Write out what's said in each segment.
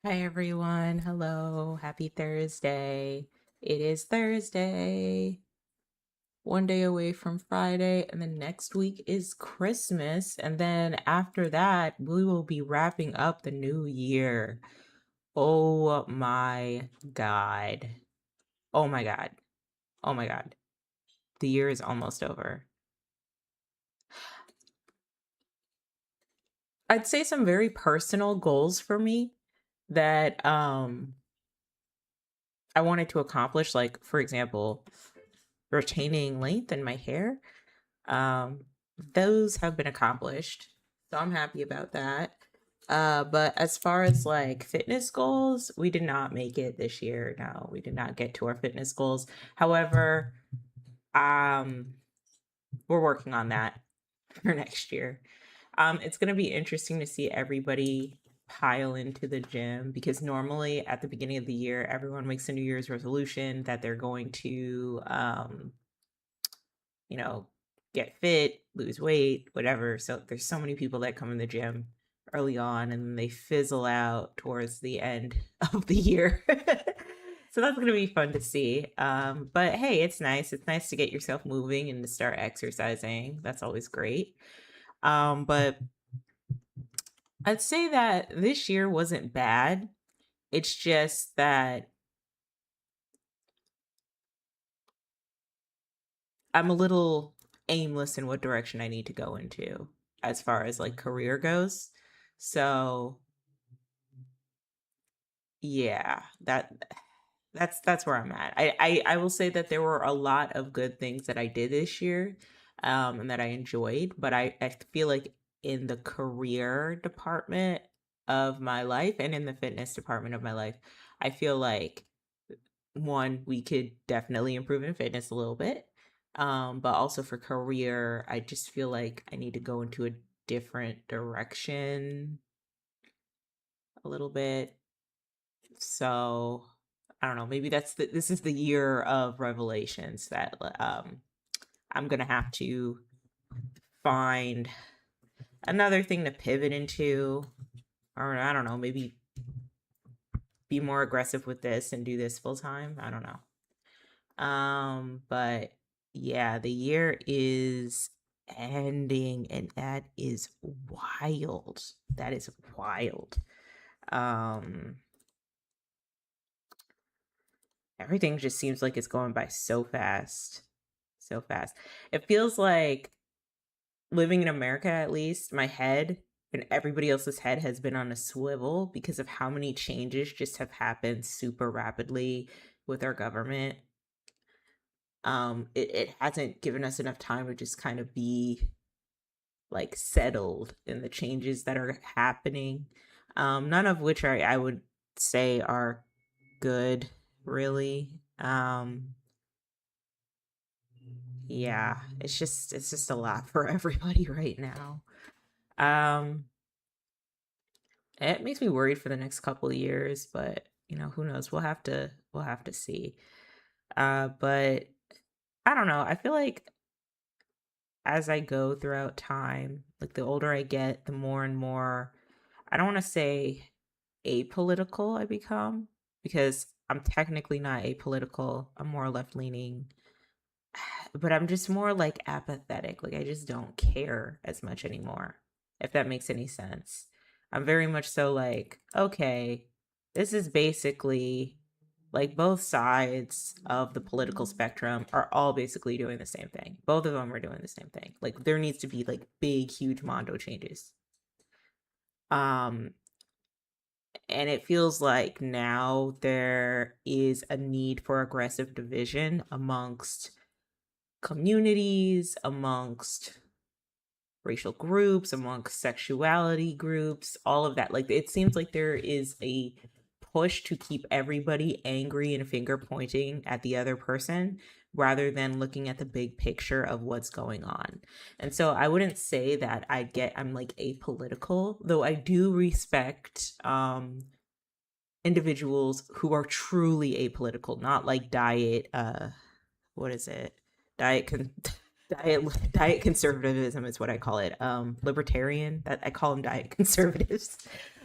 Hi everyone. Hello. Happy Thursday. It is Thursday. One day away from Friday, and then next week is Christmas. And then after that, we will be wrapping up the new year. Oh my God. Oh my God. Oh my God. The year is almost over. I'd say some very personal goals for me that I wanted to accomplish, like for example, retaining length in my hair. Um, those have been accomplished. So I'm happy about that. But as far as like fitness goals, we did not make it this year. No, we did not get to our fitness goals. However, um, we're working on that for next year. It's going to be interesting to see everybody pile into the gym because normally at the beginning of the year, everyone makes a New Year's resolution that they're going to you know, get fit, lose weight, whatever. So there's so many people that come in the gym early on and then they fizzle out towards the end of the year. So that's going to be fun to see. But hey, it's nice. It's nice to get yourself moving and to start exercising. That's always great. But I'd say that this year wasn't bad. It's just that I'm a little aimless in what direction I need to go into as far as like career goes. So yeah, that's where I'm at. I will say that there were a lot of good things that I did this year, and that I enjoyed, but I feel like in the career department of my life and in the fitness department of my life, I feel like one, we could definitely improve in fitness a little bit. But also for career, I just feel like I need to go into a different direction a little bit. So I don't know, maybe this is the year of revelations that I'm gonna have to find another thing to pivot into, or I don't know, maybe be more aggressive with this and do this full time. I don't know. But yeah, the year is ending and that is wild. That is wild. Um, everything just seems like it's going by so fast. So fast. It feels like living in America, at least, my head and everybody else's head has been on a swivel because of how many changes just have happened super rapidly with our government. It hasn't given us enough time to just kind of be like settled in the changes that are happening. None of which I would say are good, really. Yeah, it's just a lot for everybody right now. Um, it makes me worried for the next couple of years, but who knows? We'll have to see. But I don't know. I feel like as I go throughout time, like the older I get, the more and more, I don't want to say apolitical I become because I'm technically not apolitical. I'm more left leaning, but I'm just more like apathetic. Like I just don't care as much anymore, if that makes any sense. I'm very much so like, okay, this is basically like both sides of the political spectrum are all basically doing the same thing. Both of them are doing the same thing. Like there needs to be like big, huge mondo changes. Um, and it feels like now there is a need for aggressive division amongst communities, amongst racial groups, amongst sexuality groups, all of that. Like it seems like there is a push to keep everybody angry and finger pointing at the other person rather than looking at the big picture of what's going on. And so I wouldn't say that I'm like apolitical, though I do respect individuals who are truly apolitical, not like diet what is it? Diet con- diet conservatism is what I call it. Libertarian, that I call them diet conservatives.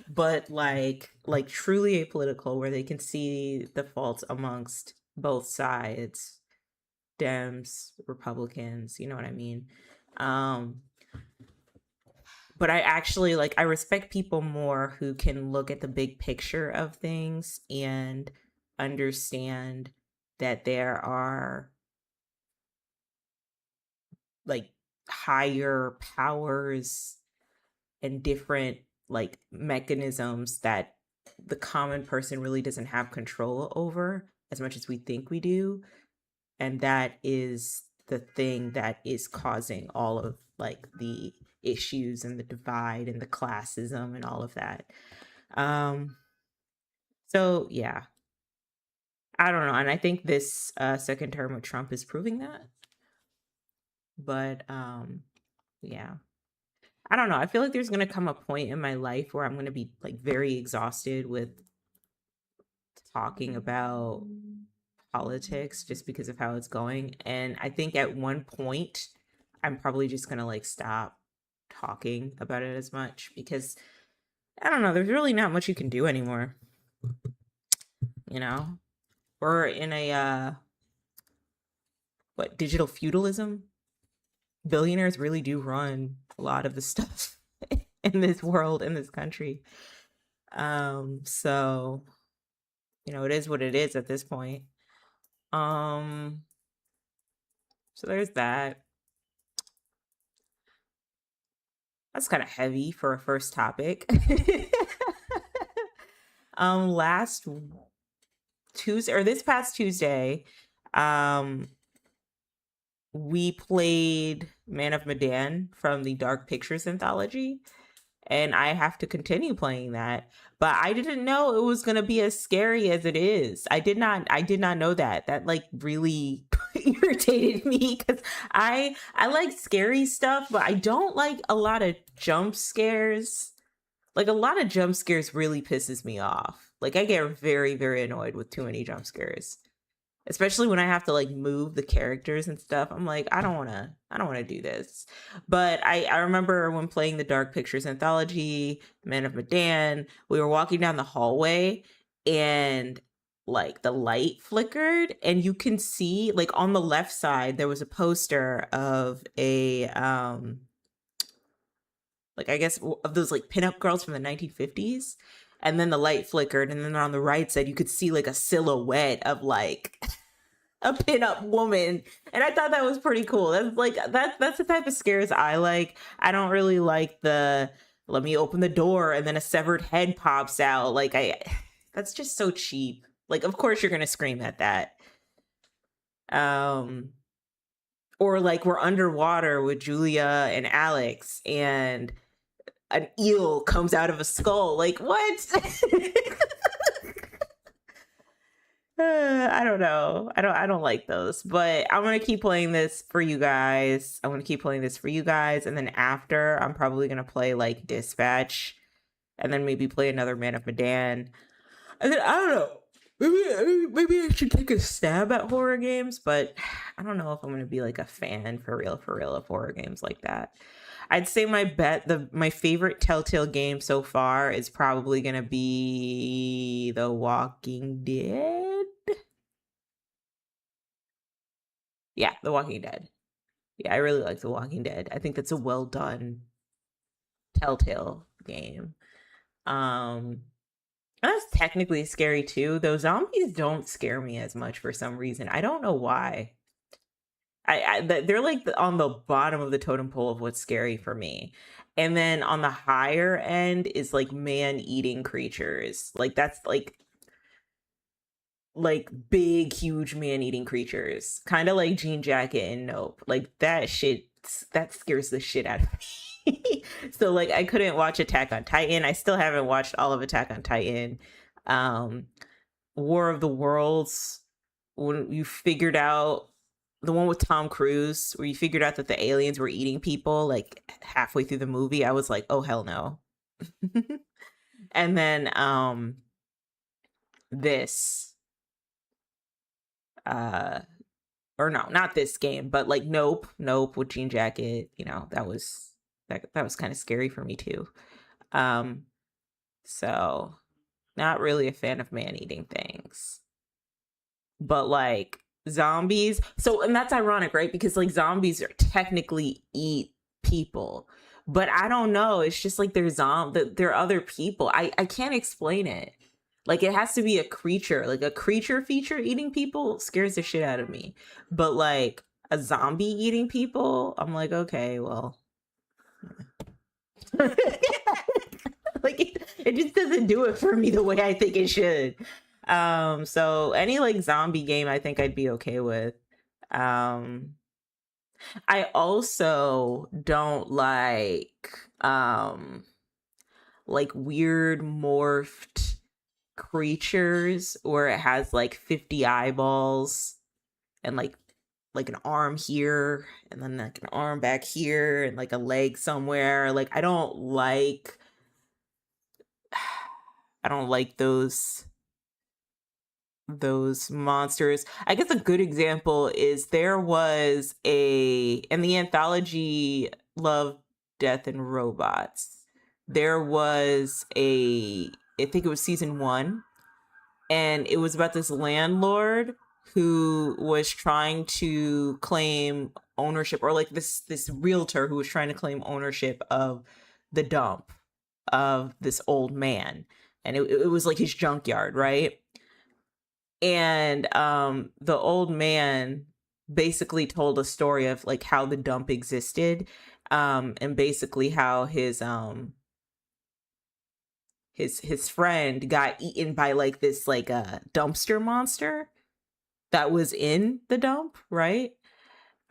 but like truly apolitical, where they can see the faults amongst both sides, Dems, Republicans, you know what I mean? Um, but I actually like I respect people more who can look at the big picture of things and understand that there are like higher powers and different like mechanisms that the common person really doesn't have control over as much as we think we do, and that is the thing that is causing all of like the issues and the divide and the classism and all of that. um so yeah, I don't know, and I think this second term of Trump is proving that. But yeah, I don't know, I feel like there's going to come a point in my life where I'm going to be like very exhausted with talking about politics just because of how it's going. And I think at one point, I'm probably just going to like stop talking about it as much because I don't know, there's really not much you can do anymore. You know, we're in a, what, digital feudalism? Billionaires really do run a lot of the stuff in this world, in this country. So, you know, it is what it is at this point. Um, so there's that. That's kind of heavy for a first topic. Last Tuesday or this past Tuesday, um, we played Man of Medan from the Dark Pictures anthology, and I have to continue playing that. But I didn't know it was gonna be as scary as it is. I did not know that. That like really irritated me because I like scary stuff, but I don't like a lot of jump scares. Like a lot of jump scares really pisses me off. Like I get very, very annoyed with too many jump scares, especially when I have to like move the characters and stuff. I'm like, I don't want to do this. But I remember when playing the Dark Pictures anthology, Man of Medan, we were walking down the hallway and like the light flickered and you can see like on the left side there was a poster of a like I guess of those like pinup girls from the 1950s. And then the light flickered, and then on the right side you could see like a silhouette of like a pinup woman, and I thought that was pretty cool. That's like that's the type of scares I like. I don't really like the let me open the door and then a severed head pops out. Like I, that's just so cheap. Like of course you're gonna scream at that. Um, or like we're underwater with Julia and Alex, and an eel comes out of a skull. Like what? I don't know. I don't like those, but I'm gonna keep playing this for you guys. I want to keep playing this for you guys, and then after, I'm probably gonna play like Dispatch, and then maybe play another Man of Medan, and then I don't know. Maybe I should take a stab at horror games, but I don't know if I'm gonna be like a fan for real of horror games like that. I'd say my favorite Telltale game so far is probably gonna be The Walking Dead. Yeah, The Walking Dead. Yeah, I really like The Walking Dead. I think that's a well done Telltale game. Um, that's technically scary too. Those zombies don't scare me as much for some reason. I don't know why. They're like on the bottom of the totem pole of what's scary for me. And then on the higher end is like man eating creatures. Like that's like big, huge man eating creatures, kind of like Jean Jacket and Nope. Like that shit, that scares the shit out of me. So like, I couldn't watch Attack on Titan. I still haven't watched all of Attack on Titan. Um, War of the Worlds, when you figured out the one with Tom Cruise, where you figured out that the aliens were eating people like halfway through the movie, I was like, oh hell no. And then this uh or no, not this game, but like Nope with Jean Jacket, you know, that was kind of scary for me too. Um So, not really a fan of man eating things. But like zombies, so and that's ironic, right? Because like zombies are technically eat people. But I don't know, it's just like they're other people. I can't explain it. Like it has to be a creature, like a creature feature eating people scares the shit out of me. But like a zombie eating people, I'm like, okay, well, like it just doesn't do it for me the way I think it should. So any like zombie game I think I'd be okay with. Um I also don't like weird morphed creatures where it has like 50 eyeballs and like an arm here and then like an arm back here and like a leg somewhere. Like I don't like those monsters. I guess a good example is there was a in the anthology Love, Death and Robots. There was a I think it was season 1, and it was about this landlord who was trying to claim ownership, or like this realtor who was trying to claim ownership of the dump of this old man, and it was like his junkyard, right? And the old man basically told a story of like how the dump existed, and basically how his friend got eaten by like this like a dumpster monster that was in the dump, right?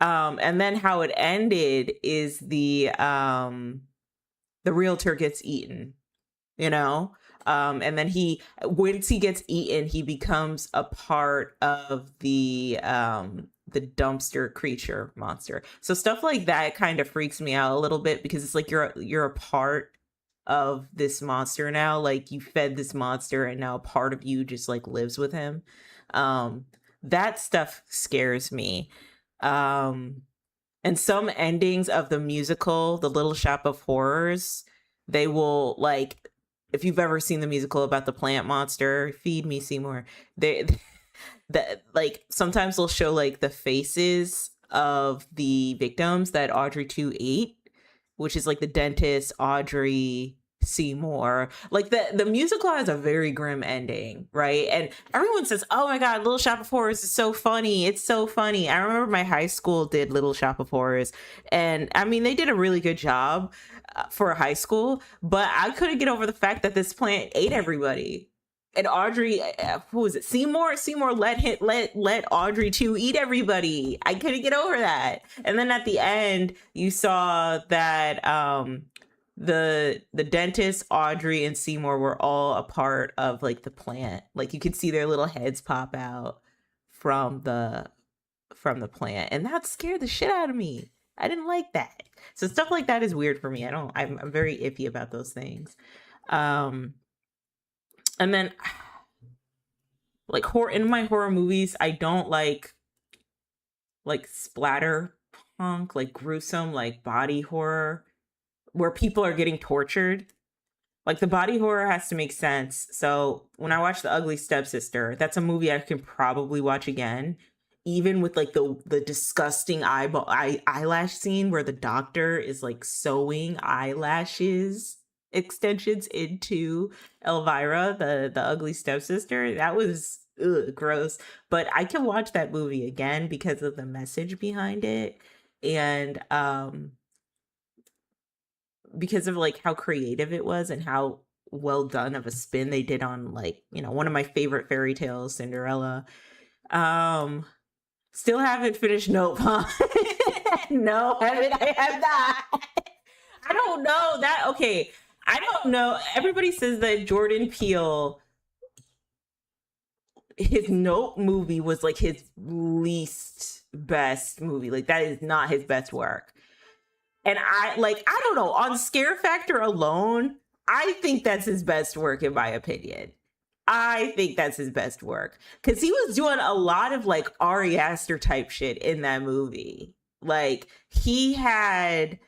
And then how it ended is the realtor gets eaten, you know. And then once he gets eaten, he becomes a part of the dumpster creature monster. So stuff like that kind of freaks me out a little bit, because it's like you're a part of this monster now. Like you fed this monster and now a part of you just like lives with him. um that stuff scares me. um and some endings of the musical The Little Shop of Horrors, they will like, if you've ever seen the musical about the plant monster, Feed Me Seymour, they that like sometimes they'll show like the faces of the victims that Audrey 2 ate, which is like the dentist, Audrey, Seymour. Like the musical has a very grim ending, right? And everyone says, "Oh my god, Little Shop of Horrors is so funny. It's so funny." I remember my high school did Little Shop of Horrors, and I mean they did a really good job for a high school, but I couldn't get over the fact that this plant ate everybody. And Audrey, who was it? Seymour let Audrey 2 eat everybody. I couldn't get over that. And then at the end, you saw that the dentist, Audrey, and Seymour were all a part of like the plant. Like you could see their little heads pop out from the plant, and that scared the shit out of me. I didn't like that. So stuff like that is weird for me. I'm very iffy about those things. Um and then like horror in my horror movies, I don't like splatter punk, like gruesome, like body horror where people are getting tortured. Like the body horror has to make sense. So when I watch The Ugly Stepsister, that's a movie I can probably watch again, even with like the disgusting eyelash scene where the doctor is like sewing eyelashes extensions into Elvira, the ugly stepsister. That was gross. But I can watch that movie again because of the message behind it, and because of like how creative it was and how well done of a spin they did on, like, you know, one of my favorite fairy tales, Cinderella. um Still haven't finished Nope, huh? No, I have not. I don't know that. Okay, I don't know. Everybody says that Jordan Peele, his Nope movie was like his least best movie. Like that is not his best work. And I don't know, on scare factor alone, I think that's his best work in my opinion. I think that's his best work because he was doing a lot of like Ari Aster type shit in that movie. Like he had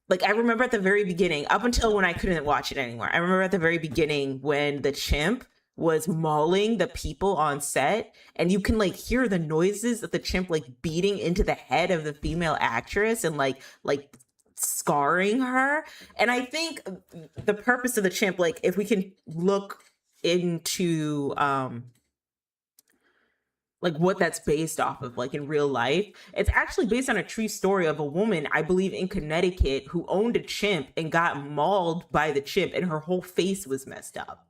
Like I remember at the very beginning, up until when I couldn't watch it anymore. I remember at the very beginning when the chimp was mauling the people on set, and you can like hear the noises of the chimp like beating into the head of the female actress and like scarring her. And I think the purpose of the chimp, like if we can look into like what that's based off of, like in real life, it's actually based on a true story of a woman, I believe in Connecticut, who owned a chimp and got mauled by the chimp and her whole face was messed up.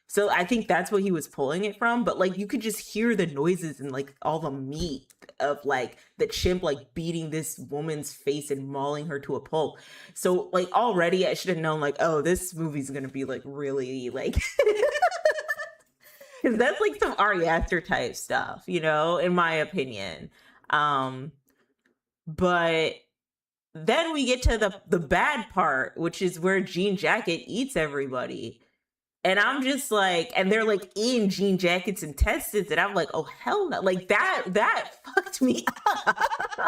So I think that's what he was pulling it from. But like you could just hear the noises and like all the meat of like the chimp like beating this woman's face and mauling her to a pulp. So like already I should have known like, oh, this movie's gonna be like really like because that's like some Ari Aster type stuff, you know, in my opinion. Um, but then we get to the bad part, which is where Jean Jacket eats everybody. And I'm just like, and they're like in Jean Jacket's intestines, and I'm like, oh hell no. Like that fucked me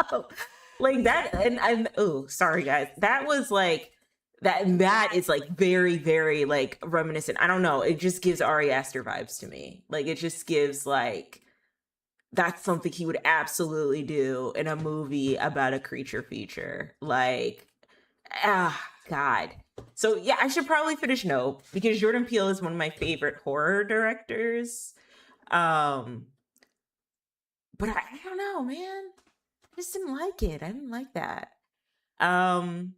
up. Like that, and oh, sorry guys. That was like that is like very, very like reminiscent. I don't know. It just gives Ari Aster vibes to me. Like it just gives like that's something he would absolutely do in a movie about a creature feature. Like, God. So yeah, I should probably finish Nope because Jordan Peele is one of my favorite horror directors. Um, but I don't know, man. I just didn't like it. I didn't like that. Um,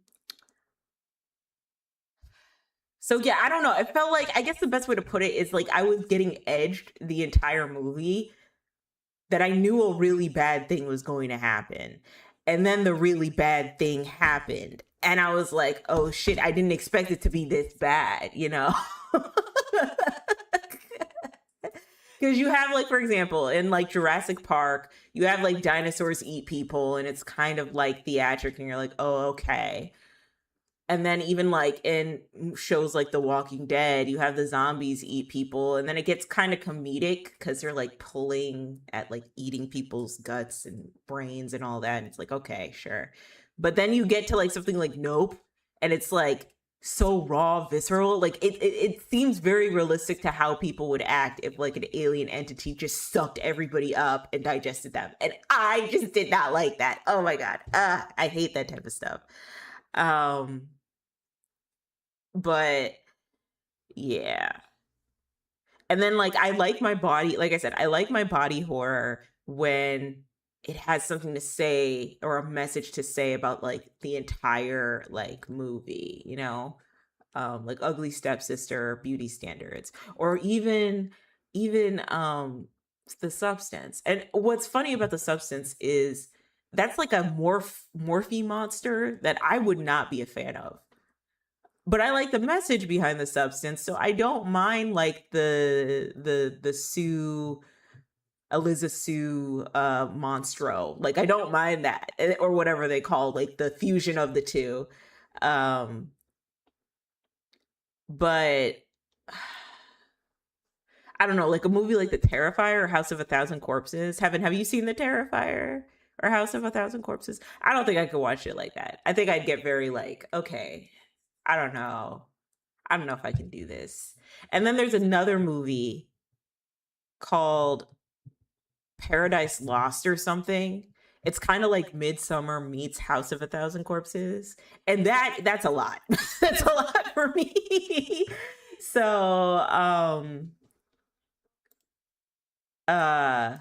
so yeah, I don't know. It felt like I guess the best way to put it is like I was getting edged the entire movie that I knew a really bad thing was going to happen. And then the really bad thing happened. And I was like, oh shit, I didn't expect it to be this bad, you know? Because you have, like, for example, in like Jurassic Park, you have like dinosaurs eat people, and it's kind of like theatric, and you're like, oh, okay. And then even like in shows like The Walking Dead, you have the zombies eat people, and then it gets kind of comedic because they're like pulling at like eating people's guts and brains and all that. And it's like, okay, sure. But then you get to like something like Nope, and it's like so raw, visceral. Like it seems very realistic to how people would act if like an alien entity just sucked everybody up and digested them. And I just did not like that. Oh my God. I hate that type of stuff. Um, but yeah. And then like I like my body, like I said, I like my body horror when it has something to say or a message to say about like the entire like movie, you know? Like Ugly Stepsister, Beauty Standards, or even The Substance. And what's funny about The Substance is that's like a morphe monster that I would not be a fan of, but I like the message behind The Substance, so I don't mind like the Sue Eliza Sue Monstro. Like I don't mind that, or whatever they call like the fusion of the two. Um but I don't know, like a movie like The Terrifier or House of a Thousand Corpses. Have you seen The Terrifier or House of a Thousand Corpses? I don't think I could watch it like that. I think I'd get very like, okay, I don't know. I don't know if I can do this. And then there's another movie called Paradise Lost or something. It's kind of like Midsummer meets House of a Thousand Corpses. And that's a lot. That's a lot for me. So, uh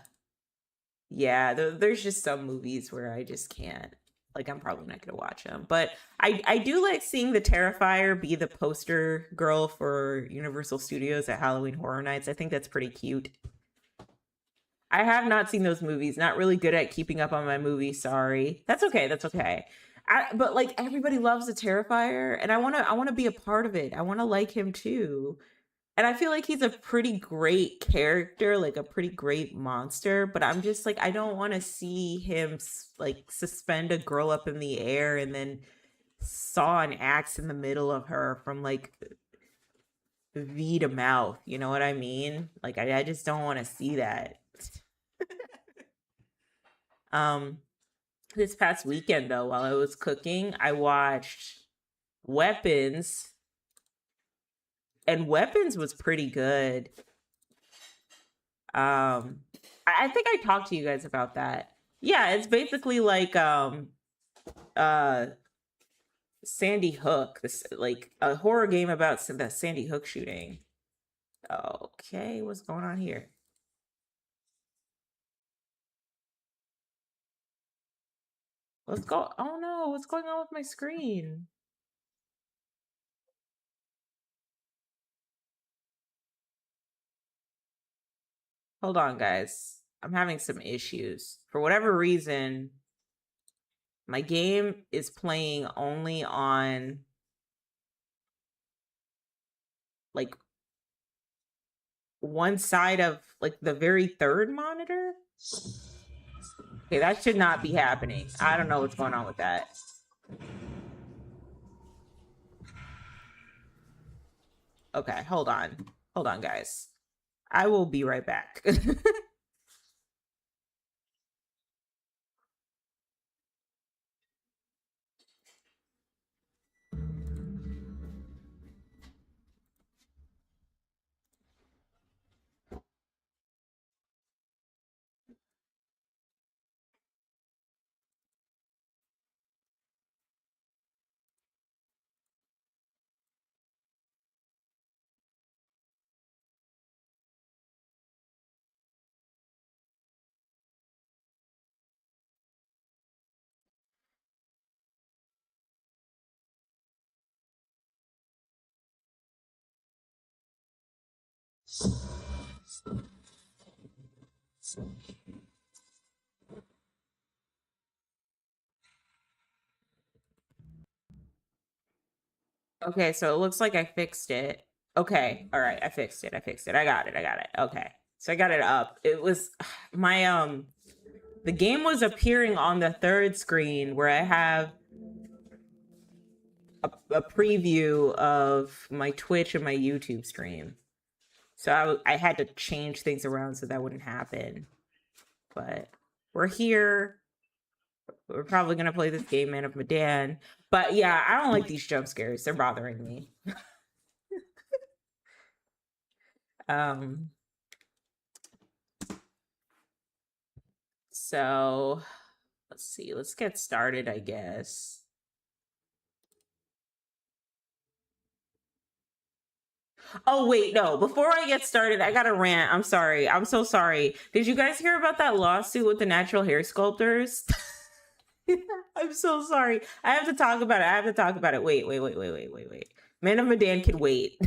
yeah, there's just some movies where I just can't. Like I'm probably not gonna watch them, but I do like seeing the Terrifier be the poster girl for Universal Studios at Halloween Horror Nights. I think that's pretty cute. I have not seen those movies. Not really good at keeping up on my movies. Sorry. That's okay. That's okay. But like everybody loves the Terrifier, and I wanna be a part of it. I wanna like him too. And I feel like he's a pretty great character, like a pretty great monster, but I'm just like I don't want to see him like suspend a girl up in the air and then saw an axe in the middle of her from like V to mouth. You know what I mean? Like I just don't want to see that. Um, this past weekend though, while I was cooking, I watched. Weapons, and Weapons was pretty good. I think I talked to you guys about that. Yeah, it's basically like uh Sandy Hook, this like a horror game about the Sandy Hook shooting. Okay, what's going on here? Let's go. Oh no, what's going on with my screen? Hold on, guys. I'm having some issues. For whatever reason, my game is playing only on like one side of like the very third monitor. Okay, that should not be happening. I don't know what's going on with that. Okay, hold on. Hold on, guys. I will be right back. Okay, so it looks like I fixed it. Okay, all right, I fixed it. I fixed it. I got it. I got it. Okay. So I got it up. It was my the game was appearing on the third screen where I have a preview of my Twitch and my YouTube stream. So I had to change things around so that wouldn't happen. But we're here. We're probably gonna play this game, Man of Medan. But yeah, I don't like these jump scares. They're bothering me. um so let's see. Let's get started, I guess. Oh wait, no. Before I get started, I got to rant. I'm sorry. I'm so sorry. Did you guys hear about that lawsuit with the natural hair sculptors? I'm so sorry. I have to talk about it. I have to talk about it. Wait. Man of Medan can wait.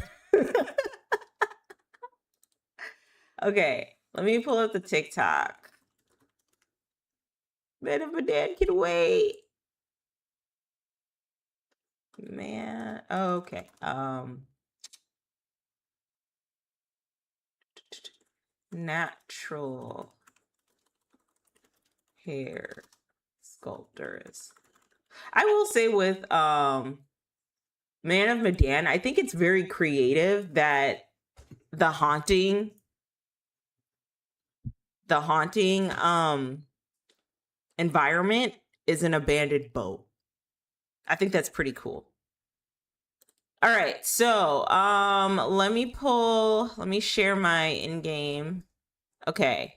Okay, let me pull up the TikTok. Man of Medan can wait. Man, oh, okay. Natural hair sculptors. I will say with Man of Medan, I think it's very creative that the haunting environment is an abandoned boat. I think that's pretty cool. All right, so let me share my in-game. Okay.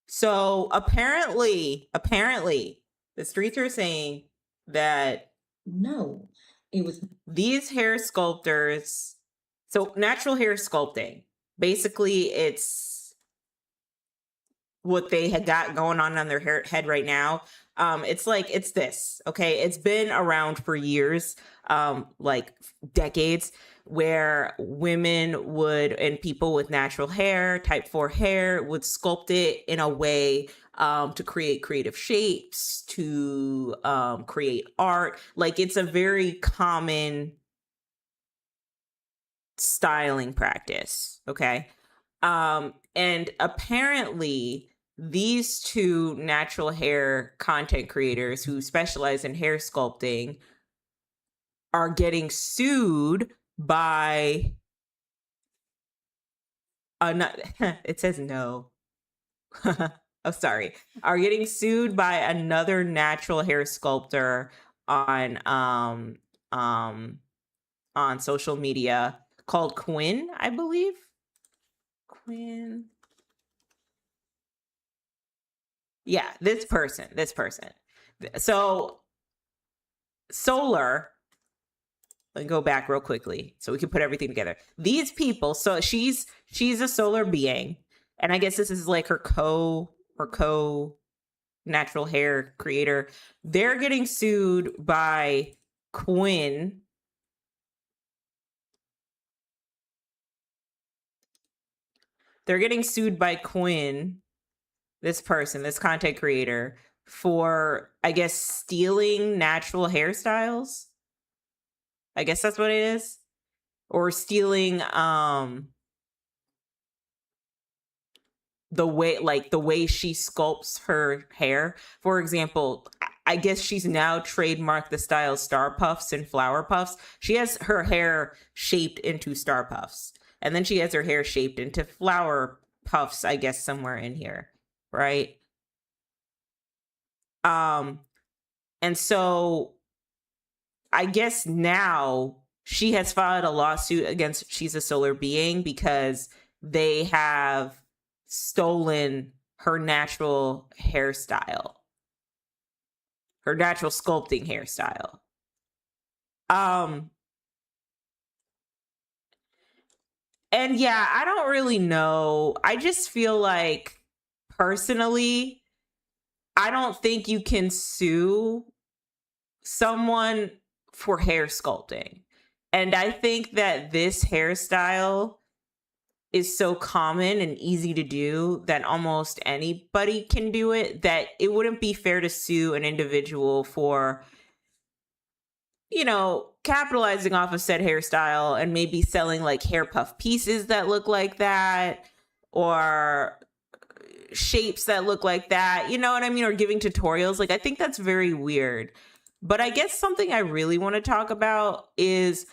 So apparently the streets are saying that No, it was these hair sculptors, so natural hair sculpting, basically it's what they had got going on their head right now. It's like it's this, okay? It's been around for years, like decades, where women would and people with natural hair, type 4 hair, would sculpt it in a way to create creative shapes, to create art. Like it's a very common styling practice, okay? And apparently these two natural hair content creators who specialize in hair sculpting are getting sued by it says no. Oh, sorry. Are getting sued by another natural hair sculptor on on social media called Quinn, I believe. Quinn. Yeah, this person. So Solar, let me go back real quickly so we can put everything together. These people, so she's a solar being, and I guess this is like her co natural hair creator. They're getting sued by Quinn. They're getting sued by Quinn, this person, this content creator, for I guess stealing natural hairstyles. I guess that's what it is. Or stealing the way she sculpts her hair. For example, I guess she's now trademarked the style star puffs and flower puffs. She has her hair shaped into star puffs, and then she has her hair shaped into flower puffs, I guess somewhere in here, right? Um and so I guess now she has filed a lawsuit against She's a Solar Being because they have stolen her natural hairstyle, her natural sculpting hairstyle. Um, and yeah, I don't really know. I just feel like personally, I don't think you can sue someone for hair sculpting. And I think that this hairstyle is so common and easy to do that almost anybody can do it, that it wouldn't be fair to sue an individual for, capitalizing off of said hairstyle and maybe selling like hair puff pieces that look like that, or shapes that look like that, you know what I mean? Or giving tutorials. Like, I think that's very weird. But I guess something I really want to talk about is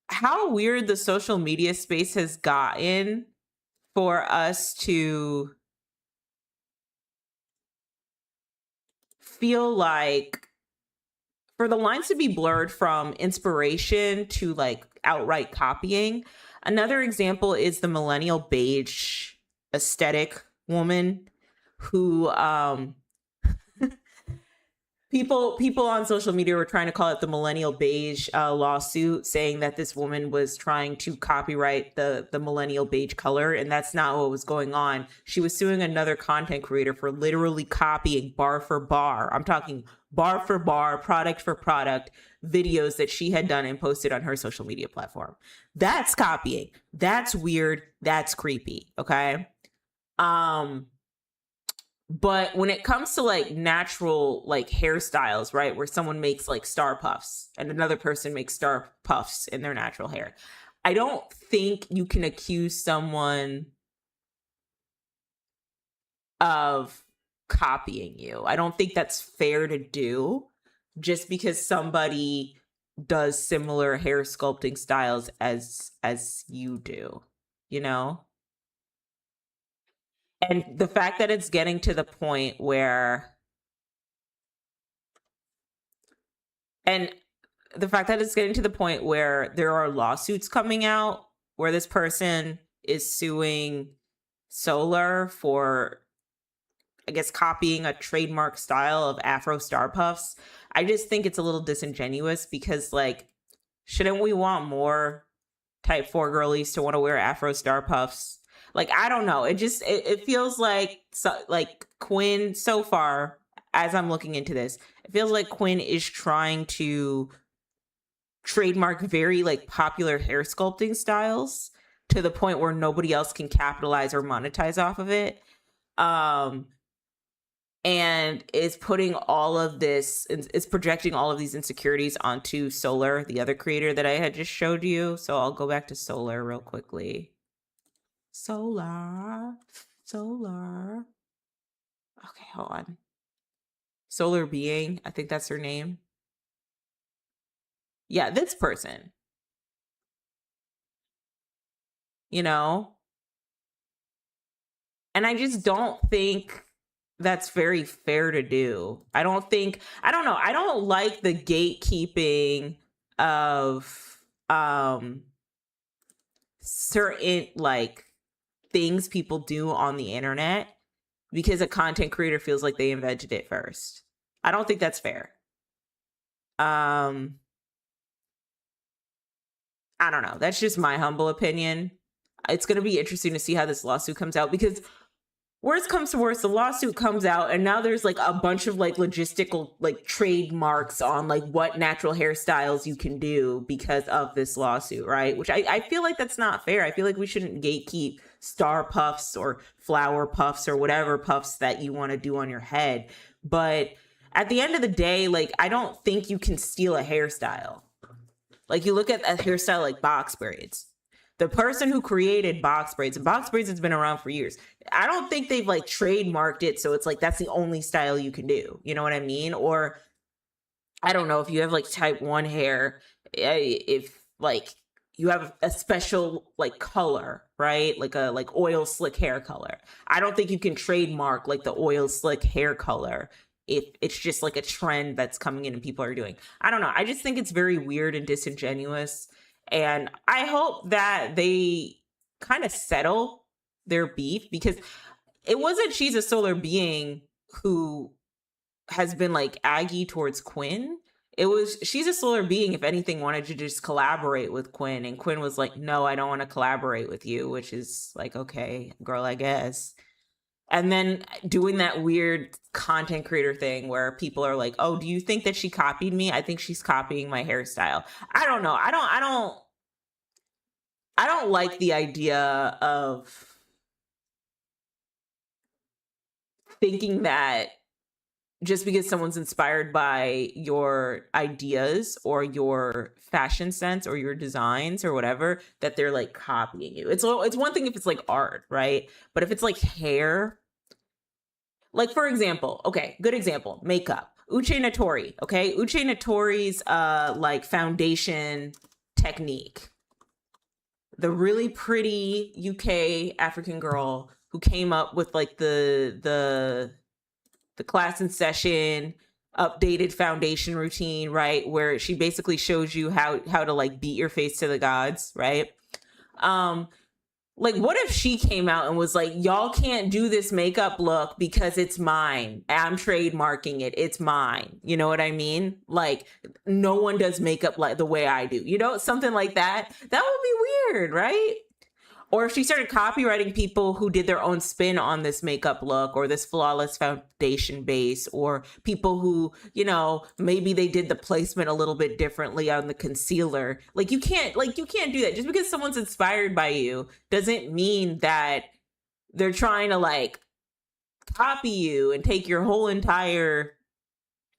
how weird the social media space has gotten for us to feel like, for the lines to be blurred from inspiration to like outright copying. Another example is the millennial beige aesthetic woman who people on social media were trying to call it the millennial beige lawsuit, saying that this woman was trying to copyright the millennial beige color, and that's not what was going on. She was suing another content creator for literally copying bar for bar. I'm talking bar for bar, product for product videos that she had done and posted on her social media platform. That's copying. That's weird. That's creepy. Okay. Um but when it comes to like natural like hairstyles, right, where someone makes like star puffs and another person makes star puffs in their natural hair, I don't think you can accuse someone of copying you. I don't think that's fair to do just because somebody does similar hair sculpting styles as you do, you know? And the fact that it's getting to the point where and the fact that it's getting to the point where there are lawsuits coming out where this person is suing Solar for, I guess, copying a trademark style of Afro Star Puffs. I just think it's a little disingenuous because, like, shouldn't we want more type 4 girlies to want to wear Afro Star Puffs? Like, I don't know. It feels like, like Quinn, so far as I'm looking into this, it feels like Quinn is trying to trademark very like popular hair sculpting styles to the point where nobody else can capitalize or monetize off of it. Um and is putting all of this, it's projecting all of these insecurities onto Solar, the other creator that I had just showed you. So I'll go back to Solar real quickly. Solar. Okay, hold on. Solar Being, I think that's her name. Yeah, this person, you know? And I just don't think that's very fair to do. I don't know. I don't like the gatekeeping of certain like things people do on the internet because a content creator feels like they invented it first. I don't think that's fair. Um I don't know. That's just my humble opinion. It's going to be interesting to see how this lawsuit comes out because worst comes to worst, the lawsuit comes out and now there's like a bunch of like logistical like trademarks on like what natural hairstyles you can do because of this lawsuit, right? Which I feel like that's not fair. I feel like we shouldn't gatekeep star puffs or flower puffs or whatever puffs that you want to do on your head. But at the end of the day, like I don't think you can steal a hairstyle. Like you look at a hairstyle like box braids. The person who created box braids, and box braids has been around for years. I don't think they've like trademarked it, so it's like that's the only style you can do. You know what I mean? Or I don't know if you have like type 1 hair, if like you have a special like color, right? Like a like oil slick hair color. I don't think you can trademark like the oil slick hair color if it's just like a trend that's coming in and people are doing. I don't know. I just think it's very weird and disingenuous. And I hope that they kind of settle their beef because it wasn't she's a solar being who has been like aggy towards Quinn. It was she's a solar being, if anything, wanted to just collaborate with Quinn. And Quinn was like, no, I don't want to collaborate with you, which is like, okay, girl, I guess. And then doing that weird content creator thing where people are like, oh, do you think that she copied me? I think she's copying my hairstyle. I don't know. I don't like the idea of thinking that just because someone's inspired by your ideas or your fashion sense or your designs or whatever that they're like copying you. It's one thing if it's like art, right? But if it's like hair, like for example, okay, good example, makeup. Uche Natori, okay? Uche Natori's like foundation technique. The really pretty UK African girl who came up with like the class in session updated foundation routine, right, where she basically shows you how to like beat your face to the gods, right? um like what if she came out and was like, y'all can't do this makeup look because it's mine, I'm trademarking it, it's mine, you know what I mean? Like no one does makeup like the way I do, you know, something like that. That would be weird, right? Or if she started copywriting people who did their own spin on this makeup look or this flawless foundation base, or people who, you know, maybe they did the placement a little bit differently on the concealer. Like you can't do that. Just because someone's inspired by you doesn't mean that they're trying to like copy you and take your whole entire,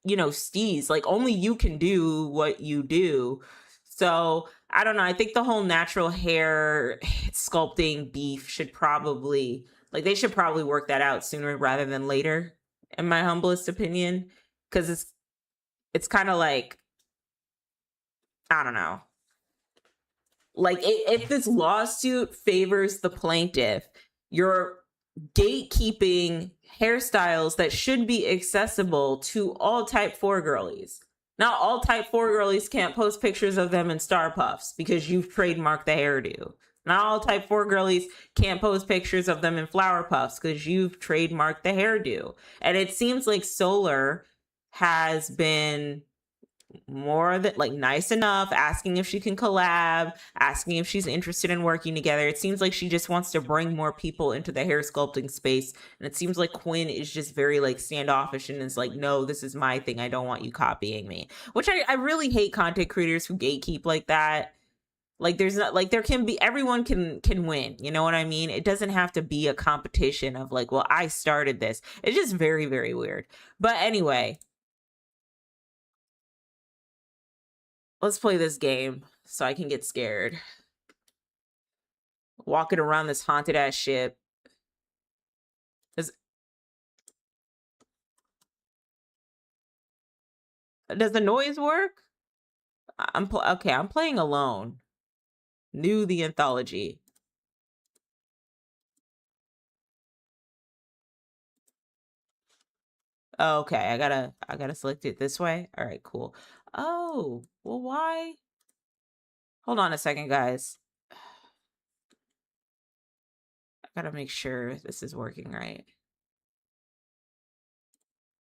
you know, steez. Like only you can do what you do. So I don't know. I think the whole natural hair sculpting beef should probably like they should probably work that out sooner rather than later, in my humblest opinion. Cause it's kind of like, I don't know. Like if this lawsuit favors the plaintiff, you're gatekeeping hairstyles that should be accessible to all type 4 girlies. Not all type 4 girlies can't post pictures of them in star puffs because you've trademarked the hairdo. Not all type 4 girlies can't post pictures of them in flower puffs because you've trademarked the hairdo. And it seems like Solar has been more that like nice enough, asking if she can collab, asking if she's interested in working together. It seems like she just wants to bring more people into the hair sculpting space, and it seems like Quinn is just very like standoffish and is like, no, this is my thing, I don't want you copying me. Which I really hate content creators who gatekeep like that. Like there's not like there can be, everyone can win, you know what I mean? It doesn't have to be a competition of like, well, I started this. It's just very very weird. But anyway, let's play this game so I can get scared. Walking around this haunted ass ship. Does the noise work? Okay. I'm playing alone. New the anthology. Oh, okay, I gotta select it this way. All right, cool. Oh, well, why? Hold on a second, guys. I gotta make sure this is working right.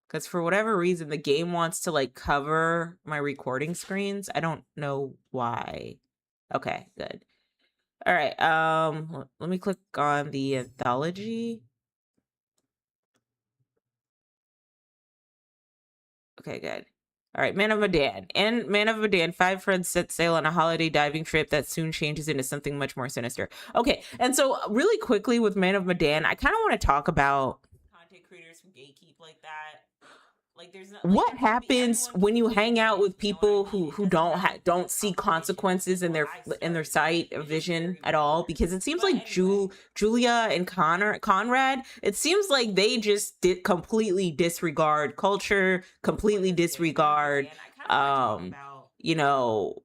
Because for whatever reason, the game wants to like cover my recording screens. I don't know why. Okay, good. All right. Let me click on the anthology. Okay, good. All right, Man of Medan. In Man of Medan, five friends set sail on a holiday diving trip that soon changes into something much more sinister. Okay, and so really quickly with Man of Medan, I kind of want to talk about content creators who gatekeep like that. Like, there's not, like, what happens when you hang out with people who don't see consequences in their sight of vision at all? Because it seems like Julia and Conrad, it seems like they just completely disregard culture, completely disregard you know,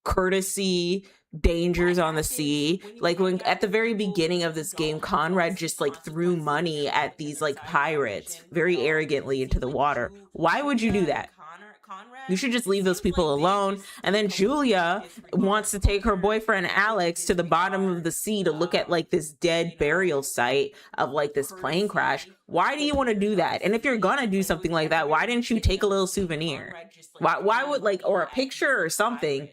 courtesy, dangers on the sea. Like when at the very beginning of this game, Conrad just like threw money at these like pirates very arrogantly into the water. Why would you do that? You should just leave those people alone. And then Julia wants to take her boyfriend Alex to the bottom of the sea to look at like this dead burial site of like this plane crash. Why do you want to do that? And if you're gonna do something like that, why didn't you take a little souvenir? Why would like, or a picture or something?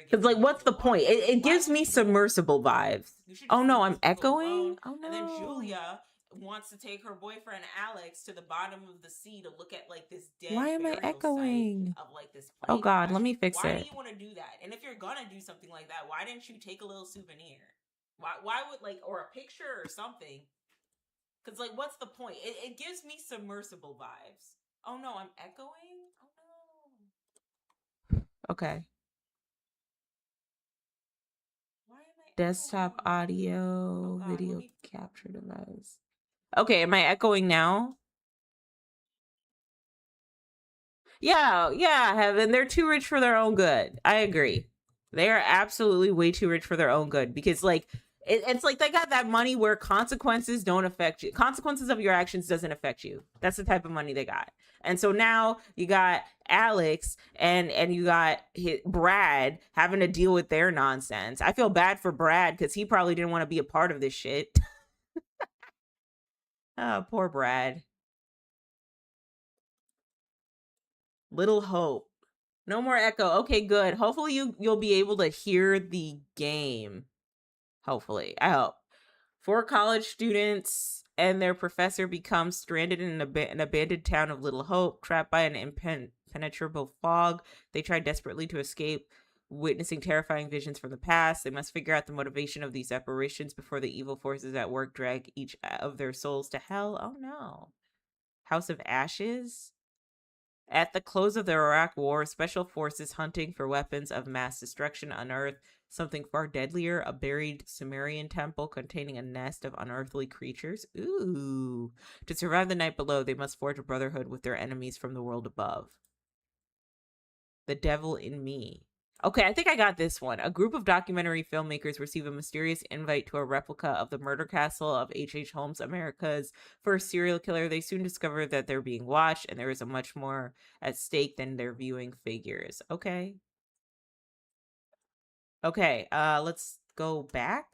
Because like, what's the point? It gives me submersible vibes. Oh no, I'm echoing. Oh no. And then Julia wants to take her boyfriend Alex to the bottom of the sea to look at like this dead. Why am I echoing? Of like this. Oh God, let me fix it. Why do you want to do that? And if you're gonna do something like that, why didn't you take a little souvenir? Why would like, or a picture or something? Because like, what's the point? It gives me submersible vibes. Oh no, I'm echoing. Oh no. Okay. Desktop audio, video capture device. Okay, am I echoing now? Yeah, Heaven. They're too rich for their own good. I agree. They are absolutely way too rich for their own good because, like, it's like they got that money where consequences don't affect you. Consequences of your actions doesn't affect you. That's the type of money they got. And so now you got Alex and you got Brad having to deal with their nonsense. I feel bad for Brad because he probably didn't want to be a part of this shit. Oh, poor Brad. Little Hope. No more echo. Okay, good. Hopefully you'll be able to hear the game. Hopefully. I hope. Four college students and their professor become stranded in an abandoned town of Little Hope, trapped by an impenetrable fog. They try desperately to escape, witnessing terrifying visions from the past. They must figure out the motivation of these apparitions before the evil forces at work drag each of their souls to hell. Oh no. House of Ashes? At the close of the Iraq War, special forces hunting for weapons of mass destruction unearthed something far deadlier, a buried Sumerian temple containing a nest of unearthly creatures. Ooh. To survive the night below, they must forge a brotherhood with their enemies from the world above. The Devil in Me. Okay, I think I got this one. A group of documentary filmmakers receive a mysterious invite to a replica of the murder castle of H.H. Holmes, America's first serial killer. They soon discover that they're being watched and there is a much more at stake than their viewing figures. Okay. Okay, let's go back.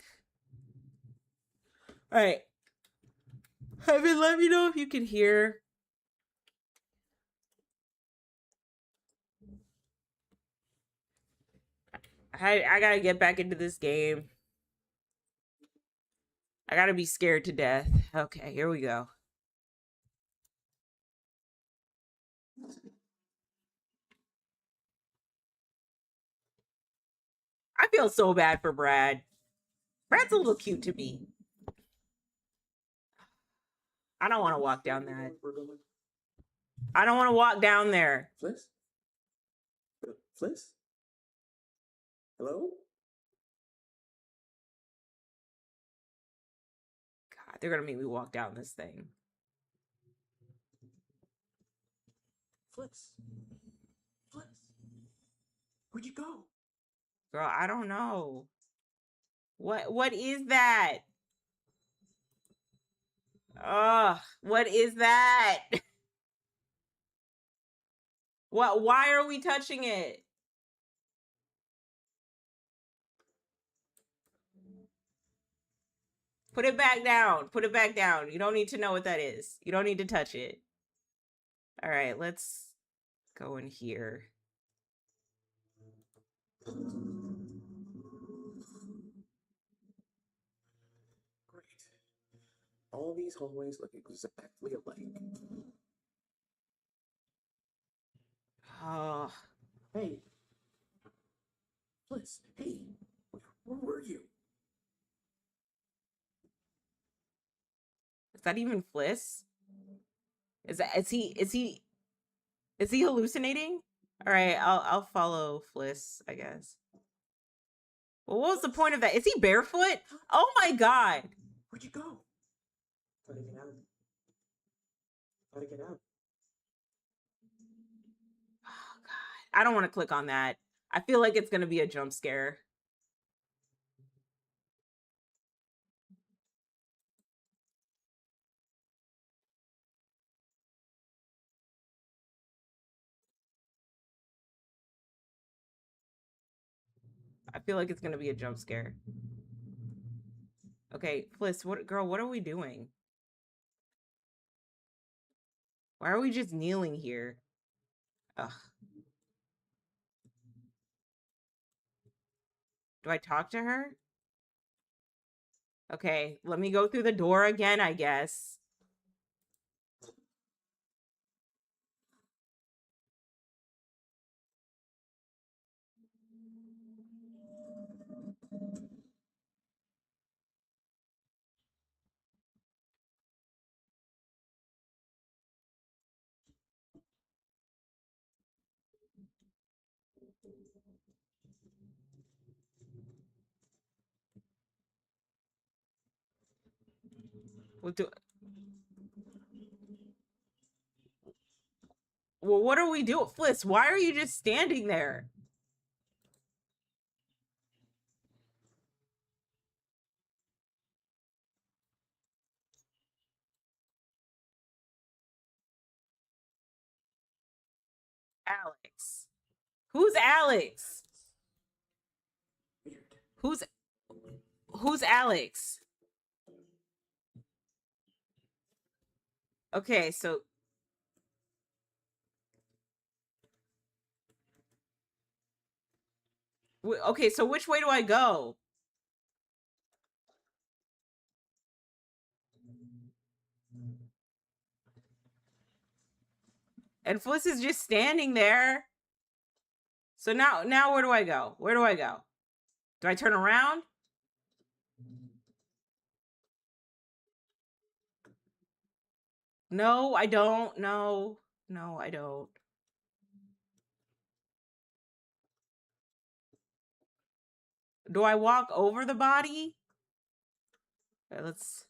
All right. Heaven, let me know if you can hear. I gotta get back into this game. I gotta be scared to death. Okay, here we go. I feel so bad for Brad. Brad's a little cute to me. I don't want to walk down that. I don't want to walk down there. Fliss? Fliss? Hello? God, they're gonna make me walk down this thing. Fliss? Fliss? Where'd you go? Girl, I don't know. What is that? Ugh, what is that? Why are we touching it? Put it back down. Put it back down. You don't need to know what that is. You don't need to touch it. All right, let's go in here. Great. All these hallways look exactly alike. Oh, Hey, Bliss. Hey, where were you? is that even Fliss? Is he hallucinating? All right, I'll follow Fliss, I guess. Well, what was the point of that? Is he barefoot? Oh my god. Where'd you go? Try to get out. Try to get out. Oh god. I don't want to click on that. I feel like it's going to be a jump scare. I feel like it's going to be a jump scare. Okay, Fliss, what are we doing? Why are we just kneeling here? Ugh. Do I talk to her? Okay, let me go through the door again, I guess. What do Well, what are we doing? Fliss, why are you just standing there? Alex. Who's Alex? Weird. Who's who's Alex? Okay, so okay, so which way do I go? And Fliss is just standing there. So now where do I go? Where do I go? Do I turn around? No, I don't. No. No, I don't. Do I walk over the body? Let's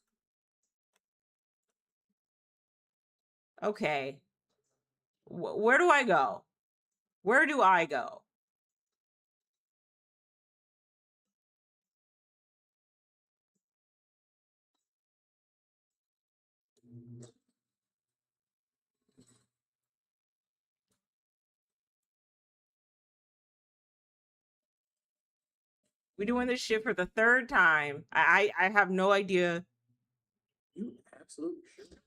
Okay. Where do I go? Where do I go? We doing this shit for the third time. I have no idea. You absolutely should.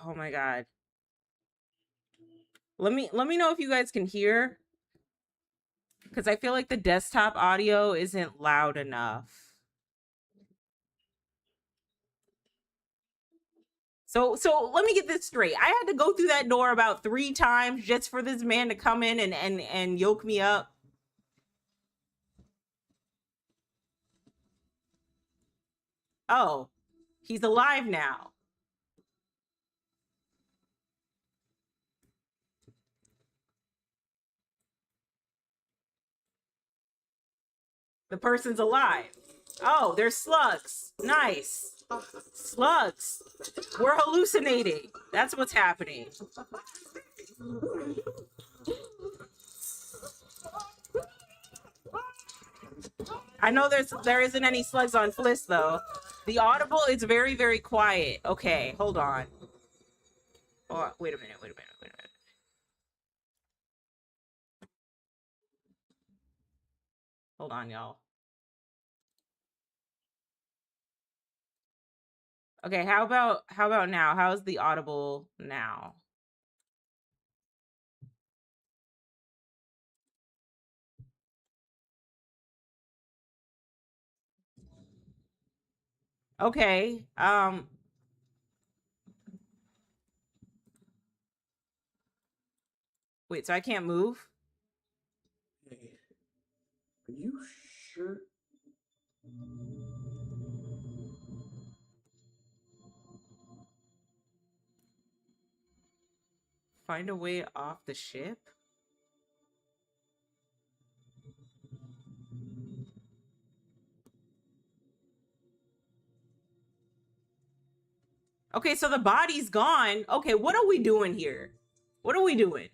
Oh my god. Let me know if you guys can hear, because I feel like the desktop audio isn't loud enough. So let me get this straight. I had to go through that door about 3 times just for this man to come in and yoke me up. Oh, he's alive now. The person's alive. Oh, there's slugs. Nice. Slugs. We're hallucinating. That's what's happening. I know there isn't any slugs on Fliss though. The audible is very, very quiet. Okay, hold on. Oh, wait a minute, wait a minute, wait a minute. Hold on, y'all. Okay, how about now? How's the audible now? Okay. Wait, so I can't move? Hey, are you sure? Find a way off the ship? Okay, so the body's gone. Okay, what are we doing here? What are we doing?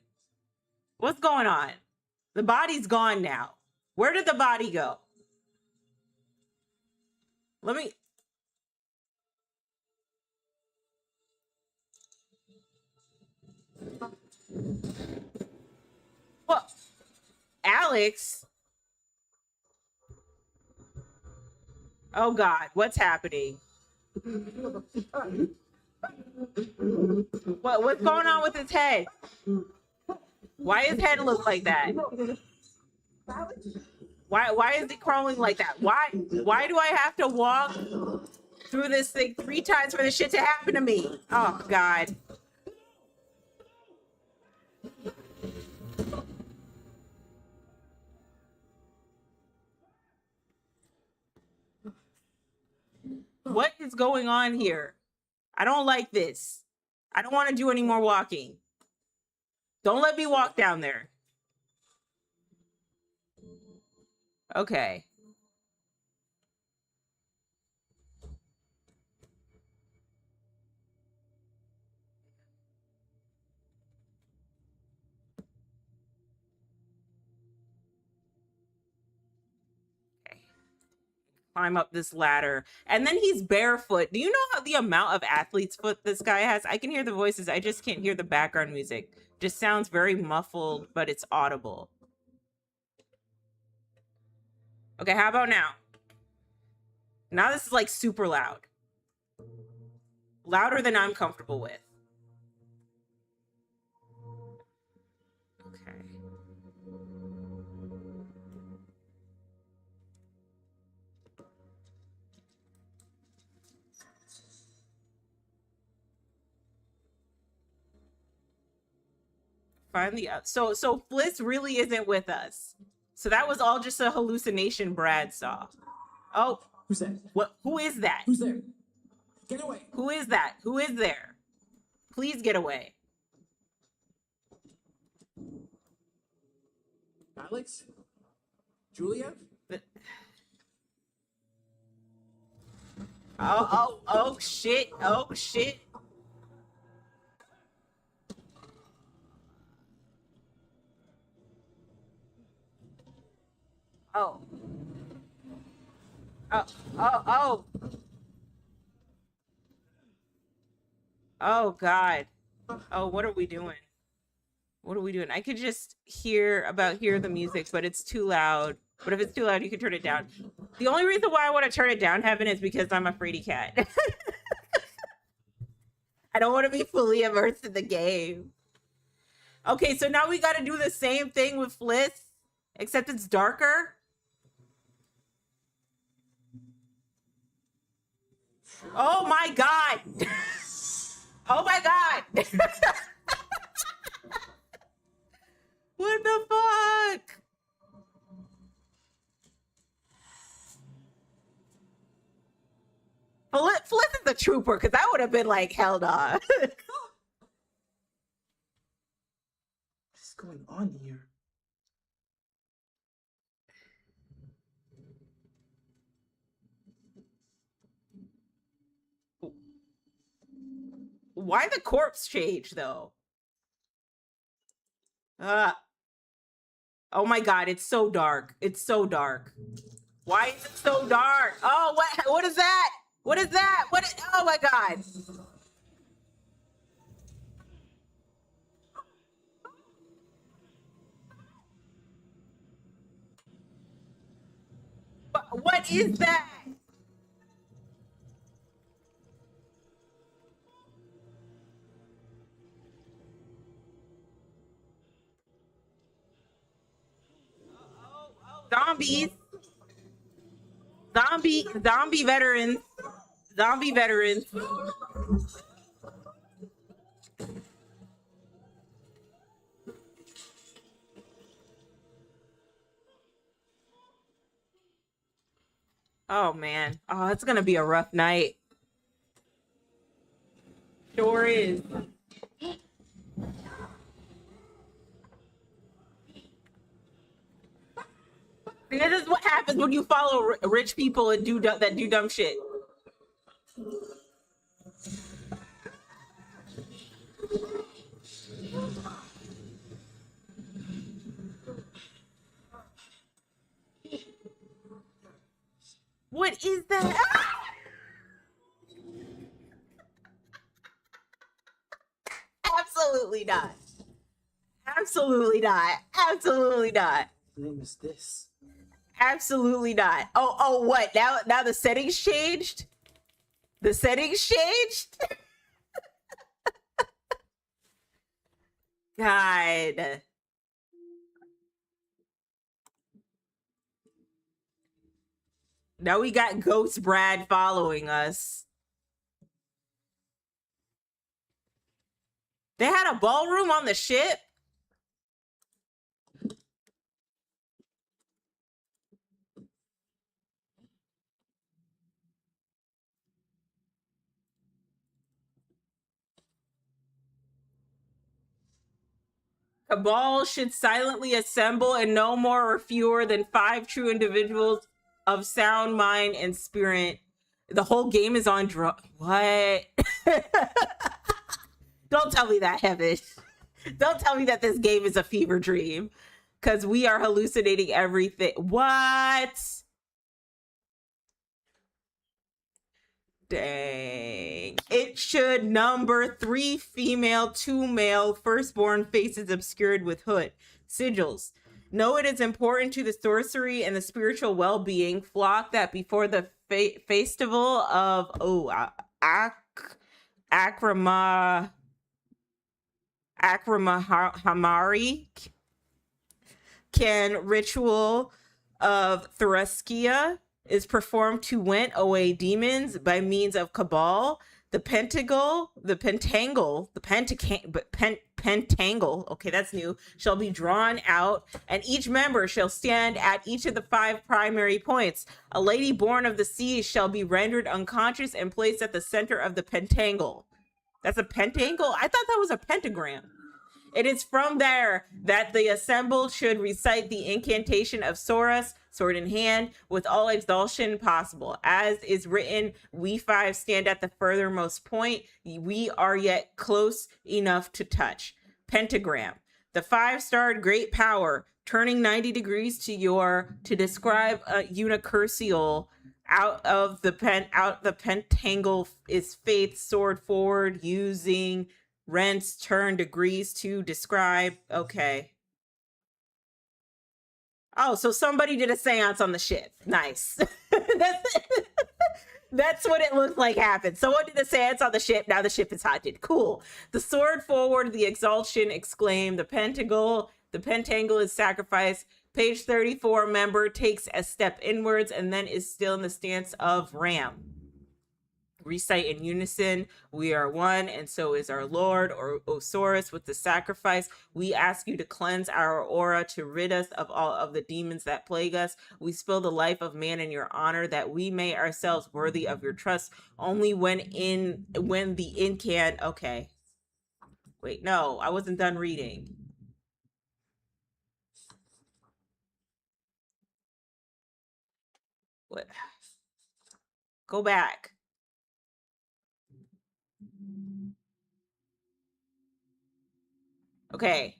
What's going on? The body's gone now. Where did the body go? Let me. What? Alex? Oh God, what's happening? What's going on with his head? Why his head look like that? Why is he crawling like that? Why do I have to walk through this thing 3 times for this shit to happen to me? Oh God. What is going on here? I don't like this. I don't want to do any more walking. Don't let me walk down there. Okay. Okay. Climb up this ladder. And then he's barefoot. Do you know how the amount of athlete's foot this guy has? I can hear the voices. I just can't hear the background music. Just sounds very muffled, but it's audible. Okay, how about now? Now this is like super loud. Louder than I'm comfortable with. Okay. Find the so Fliss really isn't with us. So that was all just a hallucination Brad saw. Oh, Who's that? what? Who is that? Who's there? Get away! Who is that? Who is there? Please get away. Alex? Julia? Oh shit. Oh shit. Oh. Oh, oh. Oh God. Oh, what are we doing? What are we doing? I could just hear the music, but it's too loud. But if it's too loud, you can turn it down. The only reason why I want to turn it down, Heaven, is because I'm a fraidy cat. I don't want to be fully immersed in the game. Okay, so now we got to do the same thing with Fliss, except it's darker. Oh my God. Oh my God. What the fuck? Fliss is the trooper, because I would have been like, hell nah. What is going on here? Why the corpse change though? Uh oh my God, it's so dark. It's so dark. Why is it so dark? Oh, what is that? What is that? Oh my God. What is that? zombies. Zombie veterans. Zombie veterans. Oh man. Oh, it's gonna be a rough night. Sure is. This is what happens when you follow rich people and that do dumb shit. What is that? Ah! Absolutely not. Absolutely not. Absolutely not. What name is this? Absolutely not. Oh, what? Now the settings changed? The settings changed? God. Now we got Ghost Brad following us. They had a ballroom on the ship? Cabal should silently assemble and no more or fewer than 5 true individuals of sound mind and spirit. The whole game is on what? Don't tell me that, Heaven. Don't tell me that this game is a fever dream. Because we are hallucinating everything. What? Dang. It should number 3 female, 2 male, firstborn faces obscured with hood. Sigils. Know it is important to the sorcery and the spiritual well-being flock that before the festival of Akramahamari can ritual of Threskia is performed to went away demons by means of Cabal. The Pentangle, okay, that's new, shall be drawn out, and each member shall stand at each of the 5 primary points. A lady born of the sea shall be rendered unconscious and placed at the center of the Pentangle. That's a pentangle? I thought that was a pentagram. It is from there that the assembled should recite the incantation of Soros, sword in hand, with all exaltation possible. As is written, we 5 stand at the furthermost point. We are yet close enough to touch. Pentagram. The 5-starred great power, turning 90 degrees to describe a unicursial. Out the pentangle is faith, sword forward, using rents, turn, degrees to describe. Okay. Oh, so somebody did a seance on the ship. Nice. That's what it looked like happened. Someone did a seance on the ship. Now the ship is haunted. Cool. The sword forward, the exaltation exclaim. The pentangle is sacrificed. Page 34 member takes a step inwards and then is still in the stance of ram. Recite in unison, we are one, and so is our Lord, or Osiris, with the sacrifice. We ask you to cleanse our aura, to rid us of all of the demons that plague us. We spill the life of man in your honor, that we may ourselves worthy of your trust. Only when the incant. Okay. Wait, no, I wasn't done reading. What? Go back. Okay.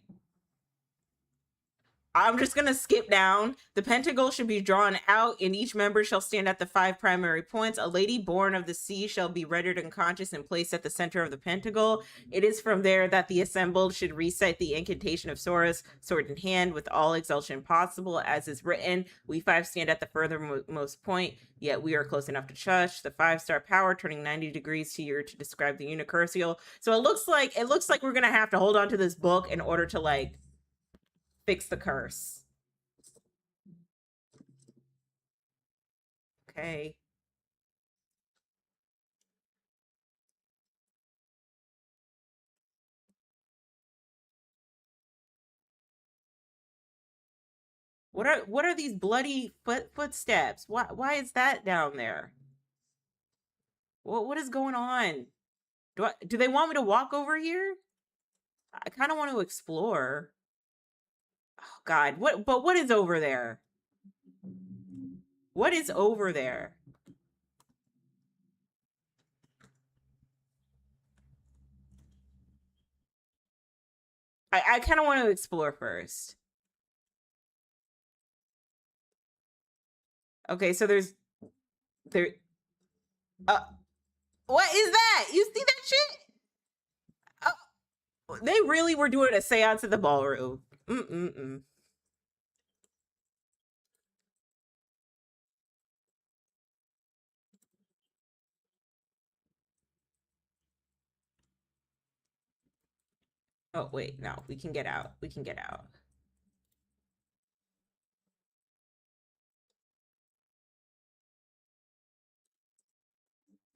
I'm just going to skip down. The pentacle should be drawn out, and each member shall stand at the 5 primary points. A lady born of the sea shall be rendered unconscious and placed at the center of the pentacle. It is from there that the assembled should recite the incantation of Soros, sword in hand, with all exaltation possible. As is written, we 5 stand at the furthermost point, yet we are close enough to touch. The 5-star power, turning 90 degrees to describe the unicursial. So it looks like we're going to have to hold on to this book in order to, like, fix the curse. Okay. What are these bloody footsteps? Why is that down there? What is going on? Do they want me to walk over here? I kind of want to explore. Oh God, what is over there? What is over there? I kind of want to explore first. Okay, so there. Uh, what is that? You see that shit? They really were doing a seance in the ballroom. Mm-mm-mm. Oh, wait, no, we can get out. We can get out.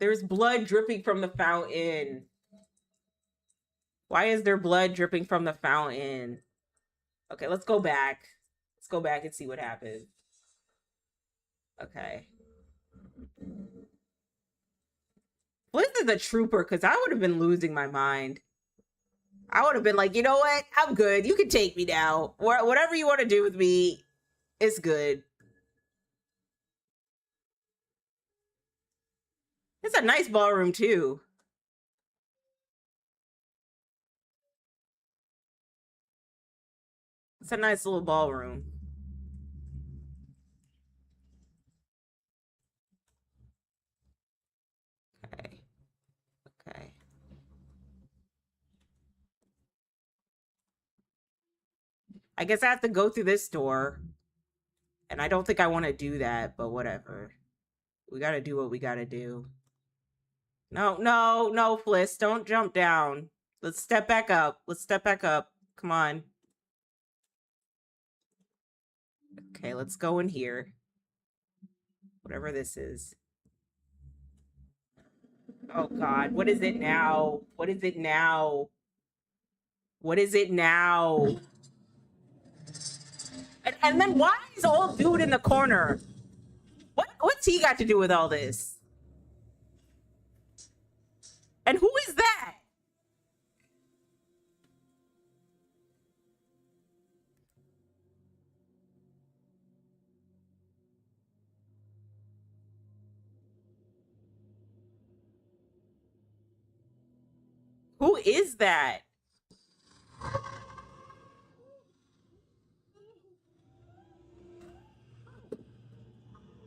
There's blood dripping from the fountain. Why is there blood dripping from the fountain? Okay, let's go back. Let's go back and see what happened. Okay. Bliss is a trooper because I would have been losing my mind. I would have been like, you know what? I'm good. You can take me now. Whatever you want to do with me, it's good. It's a nice ballroom, too. It's a nice little ballroom. Okay. Okay. I guess I have to go through this door. And I don't think I want to do that, but whatever. We got to do what we got to do. No, no, no, Fliss. Don't jump down. Let's step back up. Let's step back up. Come on. Okay, let's go in here. Whatever this is. Oh, God. What is it now? What is it now? What is it now? And then why is old dude in the corner? What's he got to do with all this? And who is that? Who is that?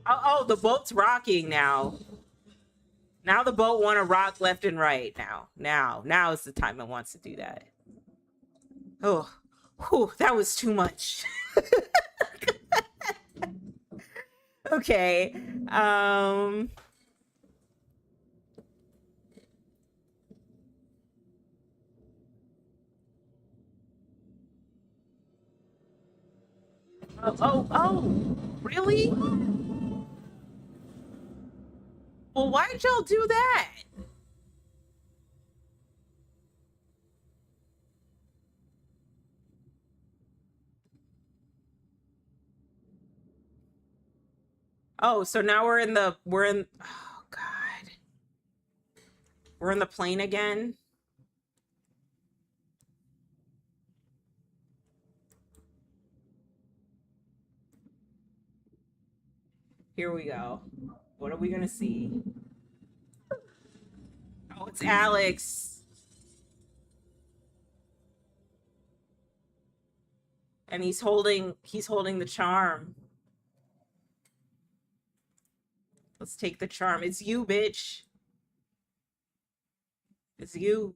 Oh, the boat's rocking now. Now the boat want to rock left and right. Now is the time it wants to do that. Oh, whew, that was too much. Okay. Oh, really? Well, why'd y'all do that? Oh, so now oh God. We're in the plane again. Here we go. What are we gonna see? Oh, it's Alex. And he's holding the charm. Let's take the charm. It's you, bitch. It's you.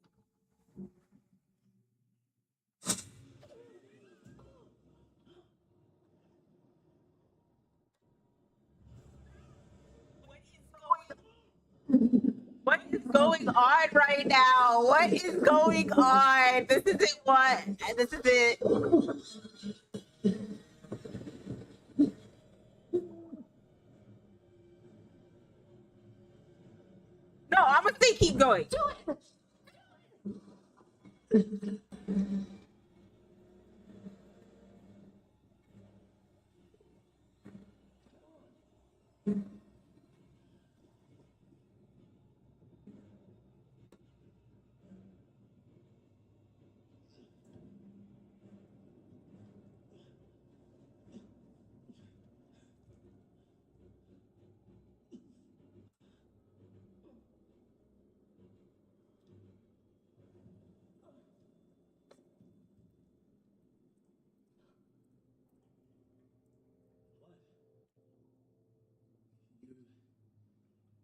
What is going on right now? What is going on? This isn't what. This is it. I'm gonna say keep going.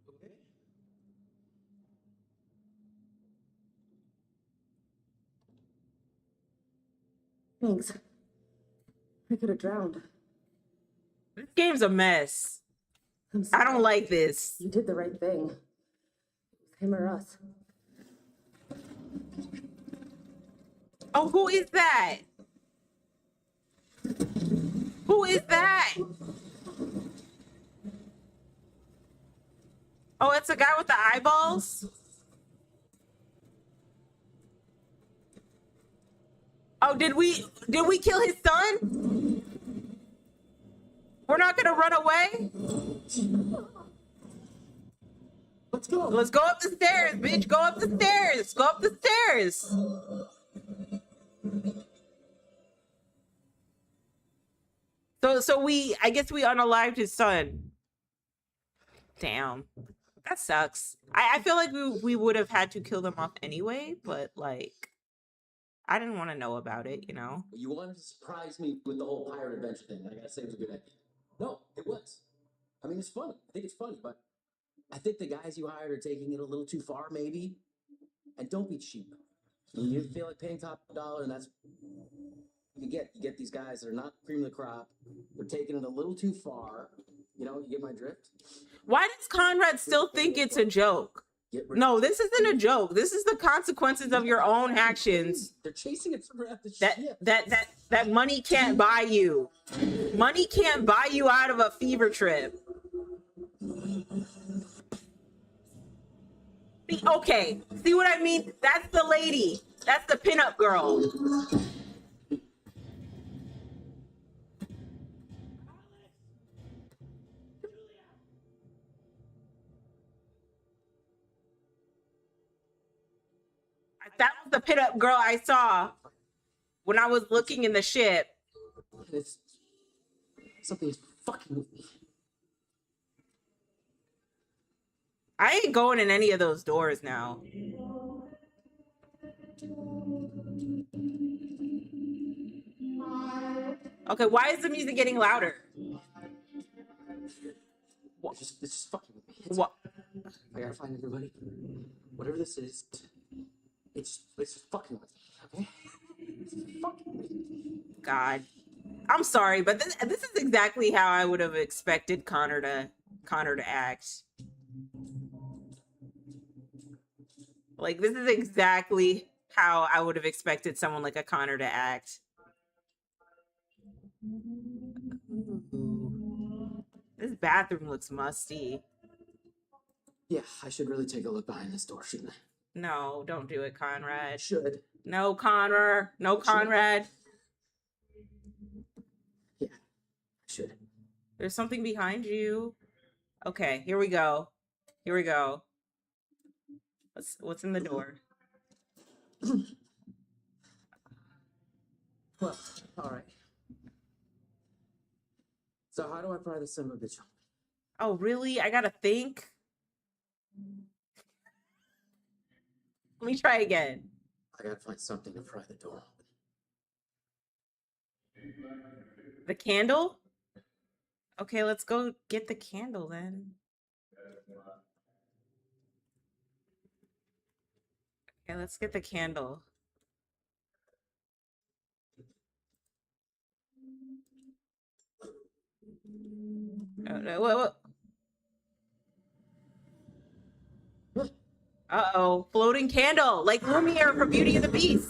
Okay. Thanks. I could have drowned. This game's a mess. I'm I sorry. don't like this. You did the right thing. Him or us. Oh, who is that? Who is that? Oh, it's a guy with the eyeballs? Oh, did we kill his son? We're not gonna run away? Let's go. Let's go up the stairs, bitch. Go up the stairs. Go up the stairs. So I guess we unalived his son. Damn. That sucks. I feel like we would have had to kill them off anyway, but like I didn't want to know about it, you know? You wanted to surprise me with the whole pirate adventure thing. I gotta say it was a good idea. No, it was. I mean, it's funny. I think it's funny, but I think the guys you hired are taking it a little too far, maybe. And don't be cheap. When you feel like paying top dollar, and that's you get these guys that are not cream of the crop. They're taking it a little too far. You know, you get my drift. Why does Conrad still think it's a joke? No, this isn't a joke. This is the consequences of your own actions. They're chasing it throughout the That ship. that money can't buy you. Money can't buy you out of a fever trip. Okay, see what I mean? That's the lady. That's the pinup girl. That was the pinup girl I saw when I was looking in the ship. It's something's fucking with me. I ain't going in any of those doors now. Okay, why is the music getting louder? It's just fucking with me. What? I gotta find everybody. Whatever this is, it's just fucking with me, okay? It's fucking with me. God, I'm sorry, but this is exactly how I would have expected Connor to act. Like, this is exactly how I would have expected someone like a Connor to act. Ooh. This bathroom looks musty. Yeah, I should really take a look behind this door, shouldn't I? No, don't do it, Conrad. Should. No, Connor. No, Conrad. Yeah, I should. There's something behind you. Okay, here we go. Here we go. What's in the door? Well, all right. So how do I pry this son of a bitch open? Oh, really? I gotta think. Let me try again. I gotta find something to pry the door open. The candle? Okay, let's go get the candle then. Okay, let's get the candle. Whoa. Uh-oh, floating candle, like Lumiere from Beauty and the Beast.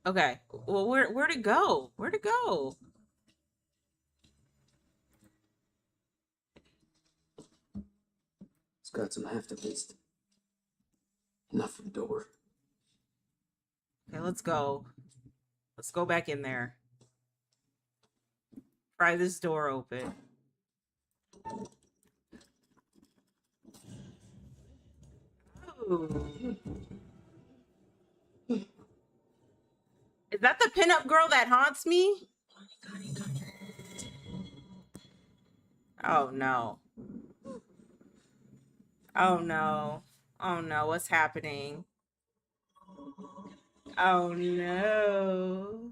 Okay, well, where'd it go? Where'd it go? It's got some heft at least. Enough for the door. Okay, let's go. Let's go back in there. Pry this door open. Ooh. Is that the pinup girl that haunts me? Oh no. Oh no. Oh no, what's happening? Oh no.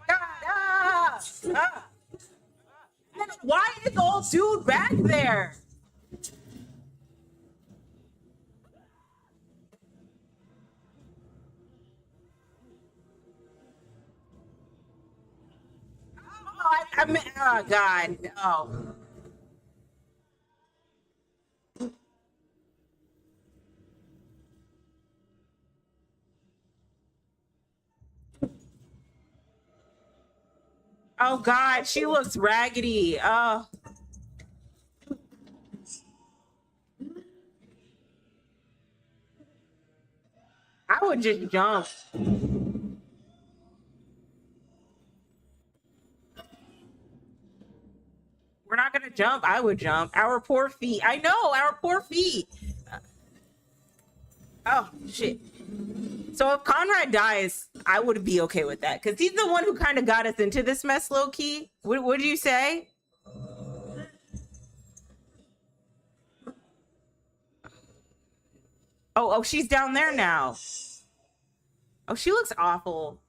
God, ah! Ah! And why is the old dude back there? I mean, oh God, no. Oh God, she looks raggedy. Oh, I would just jump. We're not gonna jump. I would jump. Our poor feet. I know, our poor feet. Oh shit. So if Conrad dies, I would be okay with that because he's the one who kind of got us into this mess, low key. What did you say? Oh, she's down there now. Oh, she looks awful.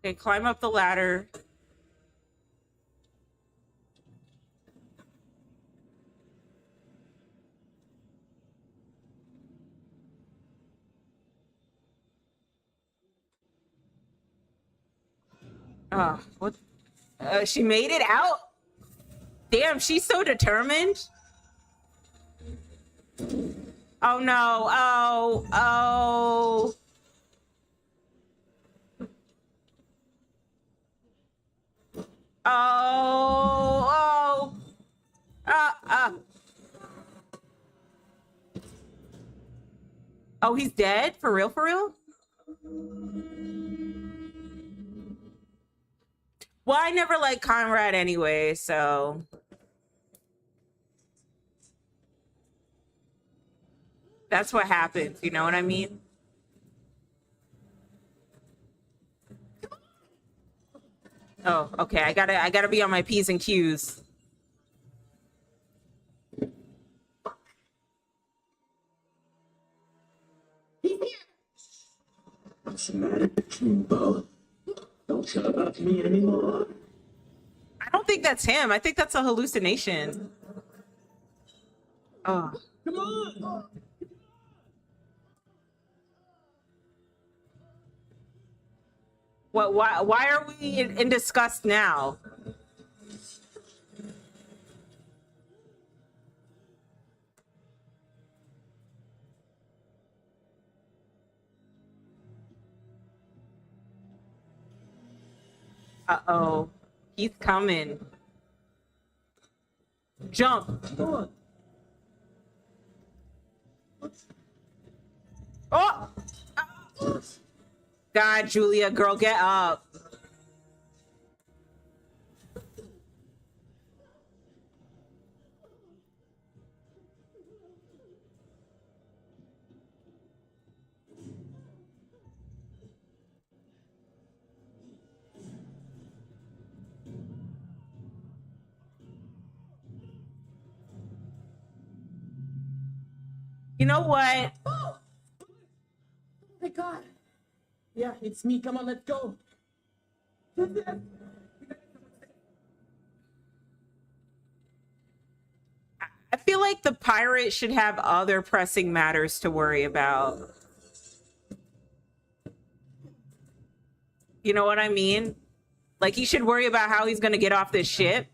Okay, climb up the ladder. What? She made it out? Damn, she's so determined. Oh no. Oh. Oh. Uh. Oh, he's dead? For real, for real? Well, I never liked Conrad anyway, so... That's what happens, you know what I mean? Oh, okay. I gotta be on my P's and Q's. What's the matter with you, Bo? Don't tell about me anymore. I don't think that's him. I think that's a hallucination. Oh. Come on! What? Why are we in disgust now? Uh-oh. He's coming. Jump. Come on. Oh! God, Julia, girl, get up. You know what? Oh my God. Yeah, it's me. Come on, let's go. I feel like the pirate should have other pressing matters to worry about. You know what I mean? Like, he should worry about how he's gonna get off this ship.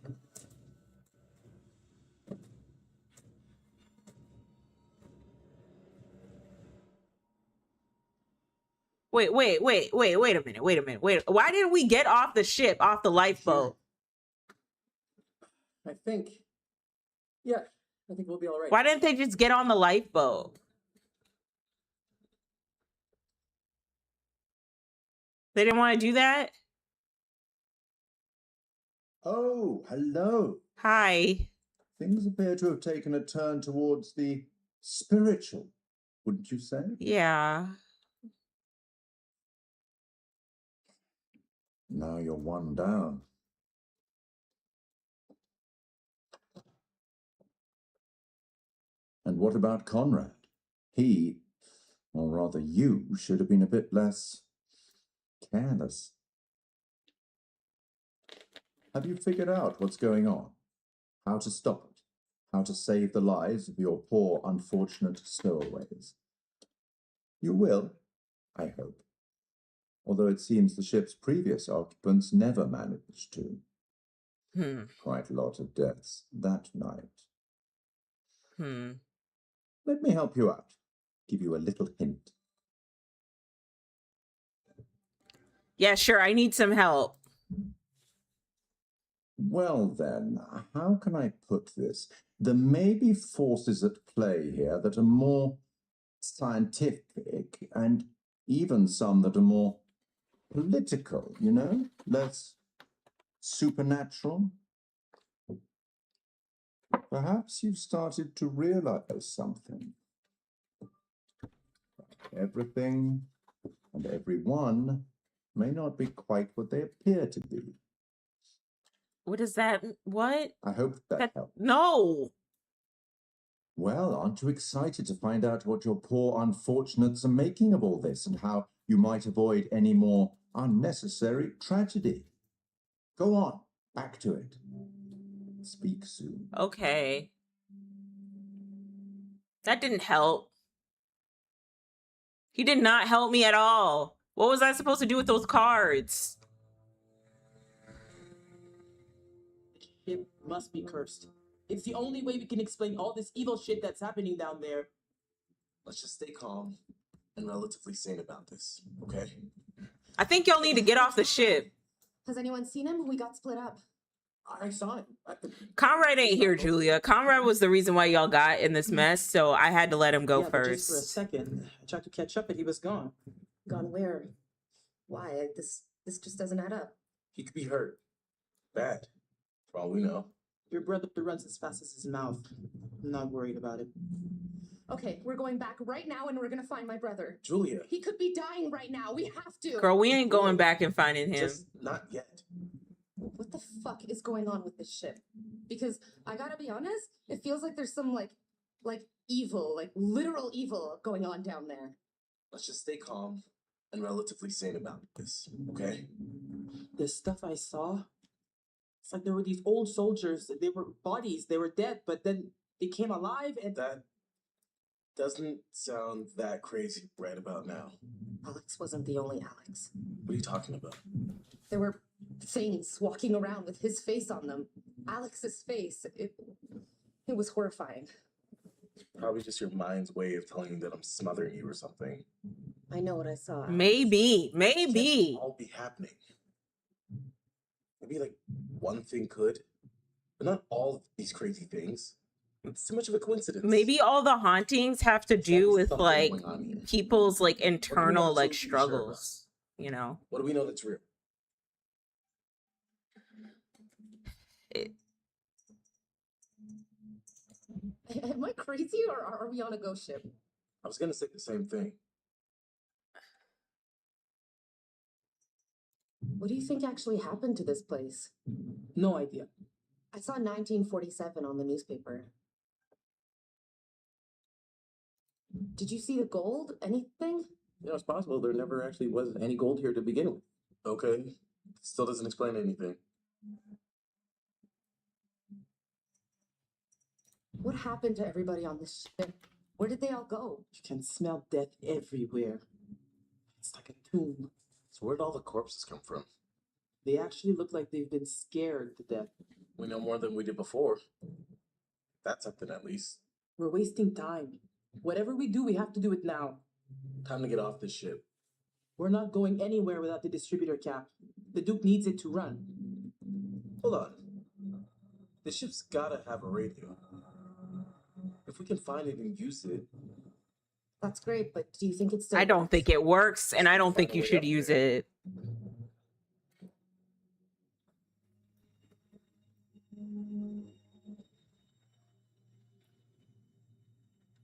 Wait a minute. Why didn't we get off the ship, off the lifeboat? I think, yeah, I think we'll be all right. Why didn't they just get on the lifeboat? They didn't want to do that? Oh, hello. Hi. Things appear to have taken a turn towards the spiritual, wouldn't you say? Yeah. Now you're one down. And what about Conrad? He, or rather you, should have been a bit less careless. Have you figured out what's going on? How to stop it? How to save the lives of your poor, unfortunate stowaways? You will, I hope. Although it seems the ship's previous occupants never managed to. Quite a lot of deaths that night. Let me help you out. Give you a little hint. Yeah, sure. I need some help. Well then, how can I put this? There may be forces at play here that are more scientific and even some that are more political, you know? Less supernatural. Perhaps you've started to realize something. Everything and everyone may not be quite what they appear to be. What is that? What? I hope that helps. No. Well, aren't you excited to find out what your poor unfortunates are making of all this and how you might avoid any more unnecessary tragedy? Go on, back to it. Speak soon. Okay. That didn't help. He did not help me at all. What was I supposed to do with those cards? The ship must be cursed. It's the only way we can explain all this evil shit that's happening down there. Let's just stay calm and relatively sane about this, okay? I think y'all need to get off the ship. Has anyone seen him? We got split up. I saw him. Conrad ain't here, Julia. Conrad was the reason why y'all got in this mess, so I had to let him go But first. just for a second, I tried to catch up and he was gone. Gone where? Why? This just doesn't add up. He could be hurt. Bad. For all we know. Your brother runs as fast as his mouth. I'm not worried about it. Okay, we're going back right now and we're gonna find my brother. Julia. He could be dying right now. We have to. Girl, we ain't going back and finding him. Just not yet. What the fuck is going on with this ship? Because I gotta be honest, it feels like there's some like evil, like literal evil going on down there. Let's just stay calm and relatively sane about this, okay? The stuff I saw, it's like there were these old soldiers. They were bodies. They were dead, but then they came alive and... That doesn't sound that crazy right about now. Alex wasn't the only Alex. What are you talking about? There were things walking around with his face on them. Alex's face. It was horrifying. Probably just your mind's way of telling you that I'm smothering you or something. I know what I saw. Alex. Maybe. Can't all be happening. Maybe like one thing could, but not all of these crazy things. It's too much of a coincidence. Maybe all the hauntings have to do with Something like going on here. people's like internal like absolutely sure about? struggles, you know? What do we know that's real? Am I crazy or are we on a ghost ship? I was gonna say the same thing. What do you think actually happened to this place? No idea. I saw 1947 on the newspaper. Did you see the gold? Anything? Yeah, it's possible there never actually was any gold here to begin with. Okay. Still doesn't explain anything. What happened to everybody on this ship? Where did they all go? You can smell death everywhere. It's like a tomb. So where'd all the corpses come from? They actually look like they've been scared to death. We know more than we did before. That's something at least. We're wasting time. Whatever we do, we have to do it now. Time to get off this ship. We're not going anywhere without the distributor cap. The Duke needs it to run. Hold on. The ship's gotta have a radio. If we can find it and use it. That's great, but do you think it's still? I don't think it works, and I don't think you should use it.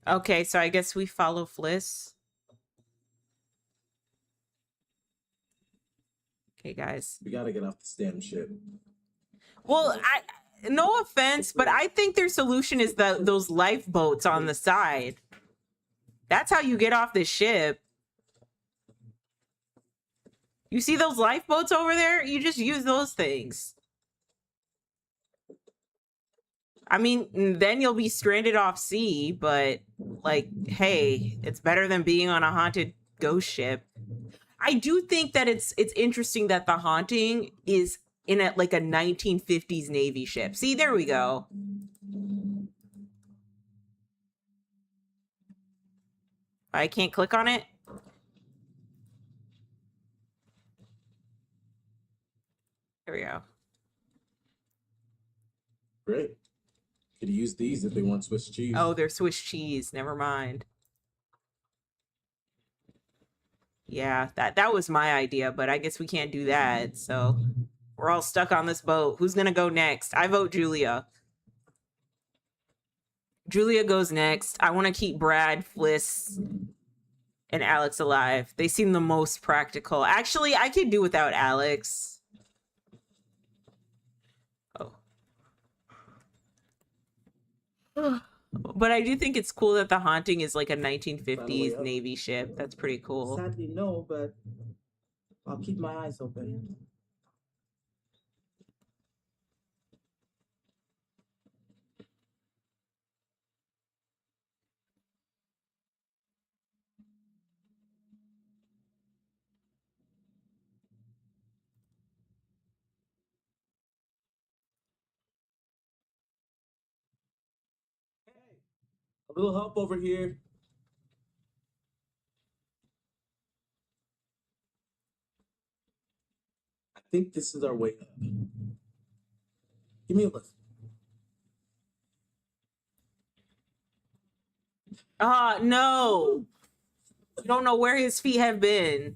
Okay, so I guess we follow Fliss. Okay, guys. We gotta get off this damn ship. Well, no offense, but I think their solution is those lifeboats on the side. That's how you get off this ship. You see those lifeboats over there? You just use those things. I mean, then you'll be stranded off sea, but like, hey, it's better than being on a haunted ghost ship. I do think that it's interesting that the haunting is in like a 1950s Navy ship. See, there we go. I can't click on it. There we go. Great. Could use these if they want Swiss cheese. Oh, they're Swiss cheese. Never mind. Yeah, that was my idea, but I guess we can't do that. So we're all stuck on this boat. Who's gonna go next? I vote Julia. Julia goes next. I want to keep Brad, Fliss, and Alex alive. They seem the most practical. Actually, I could do without Alex. Oh. But I do think it's cool that the haunting is like a 1950s Navy ship. That's pretty cool. Sadly, no, but I'll keep my eyes open. A little help over here. I think this is our way up. Give me a lift. No. You don't know where his feet have been.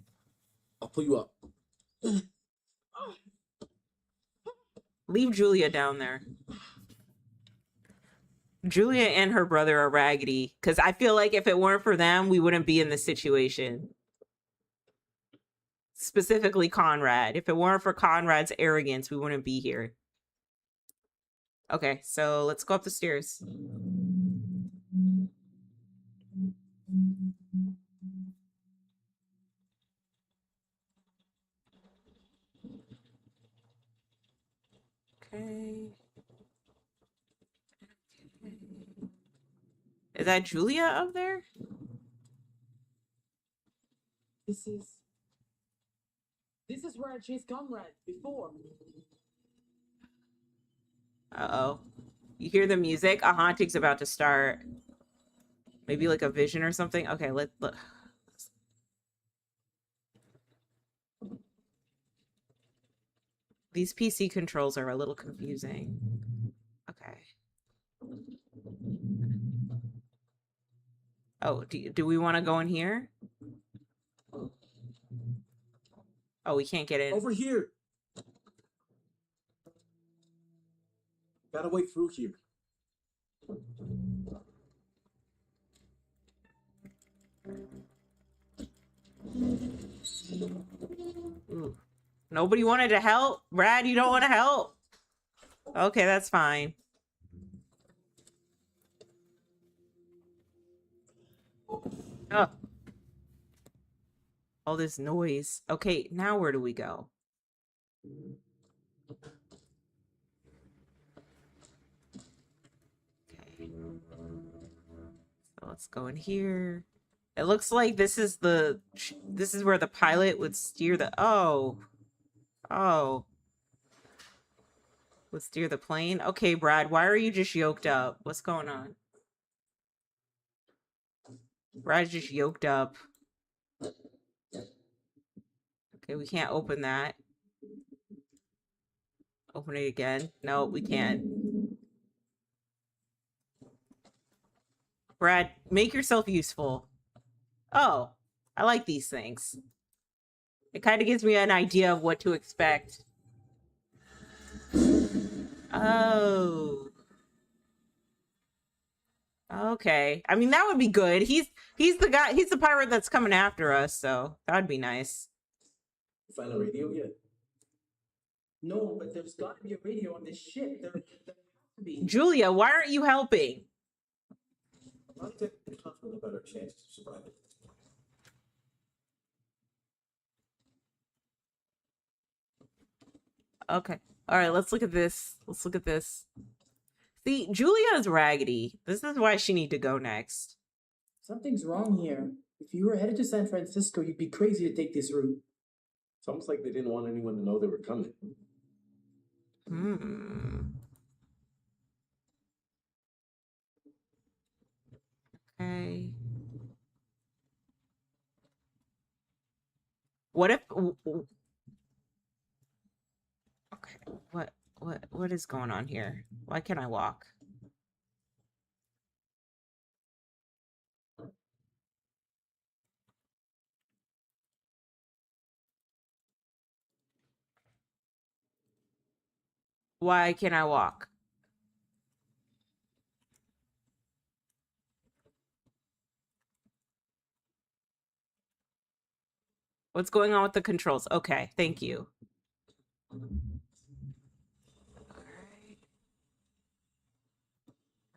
I'll pull you up. Leave Julia down there. Julia and her brother are raggedy, because I feel like if it weren't for them, we wouldn't be in this situation. Specifically Conrad. If it weren't for Conrad's arrogance, we wouldn't be here. Okay, so let's go up the stairs. Okay. Is that Julia up there? This is where I chased Conrad before. Uh-oh. You hear the music? A haunting's about to start. Maybe like a vision or something? Okay, let's look. These PC controls are a little confusing. Okay. Oh, do we want to go in here? Oh, we can't get in. Over here. Gotta wait through here. Ooh. Nobody wanted to help? Brad, you don't want to help? Okay, that's fine. Oh. All this noise. Okay, now where do we go? Okay. So let's go in here. It looks like this is where the pilot would steer the... Oh. Would steer the plane. Okay, Brad, why are you just yoked up? What's going on? Brad's just yoked up. Okay, we can't open that. Open it again. No, we can't. Brad, make yourself useful. Oh, I like these things. It kind of gives me an idea of what to expect. Oh. Okay. I mean, that would be good. He's the guy, he's the pirate that's coming after us, so that would be nice. Find a radio yet? No, but there's got to be a radio on this ship. There has to be. Julia, why aren't you helping? I'm not taking confident about our chances of surviving. Okay. All right, let's look at this. Let's look at this. See, Julia is raggedy. This is why she need to go next. Something's wrong here. If you were headed to San Francisco, you'd be crazy to take this route. It's almost like they didn't want anyone to know they were coming. Okay. What if... Okay, what is going on here? Why can't I walk? Why can't I walk? What's going on with the controls? Okay, thank you. All right.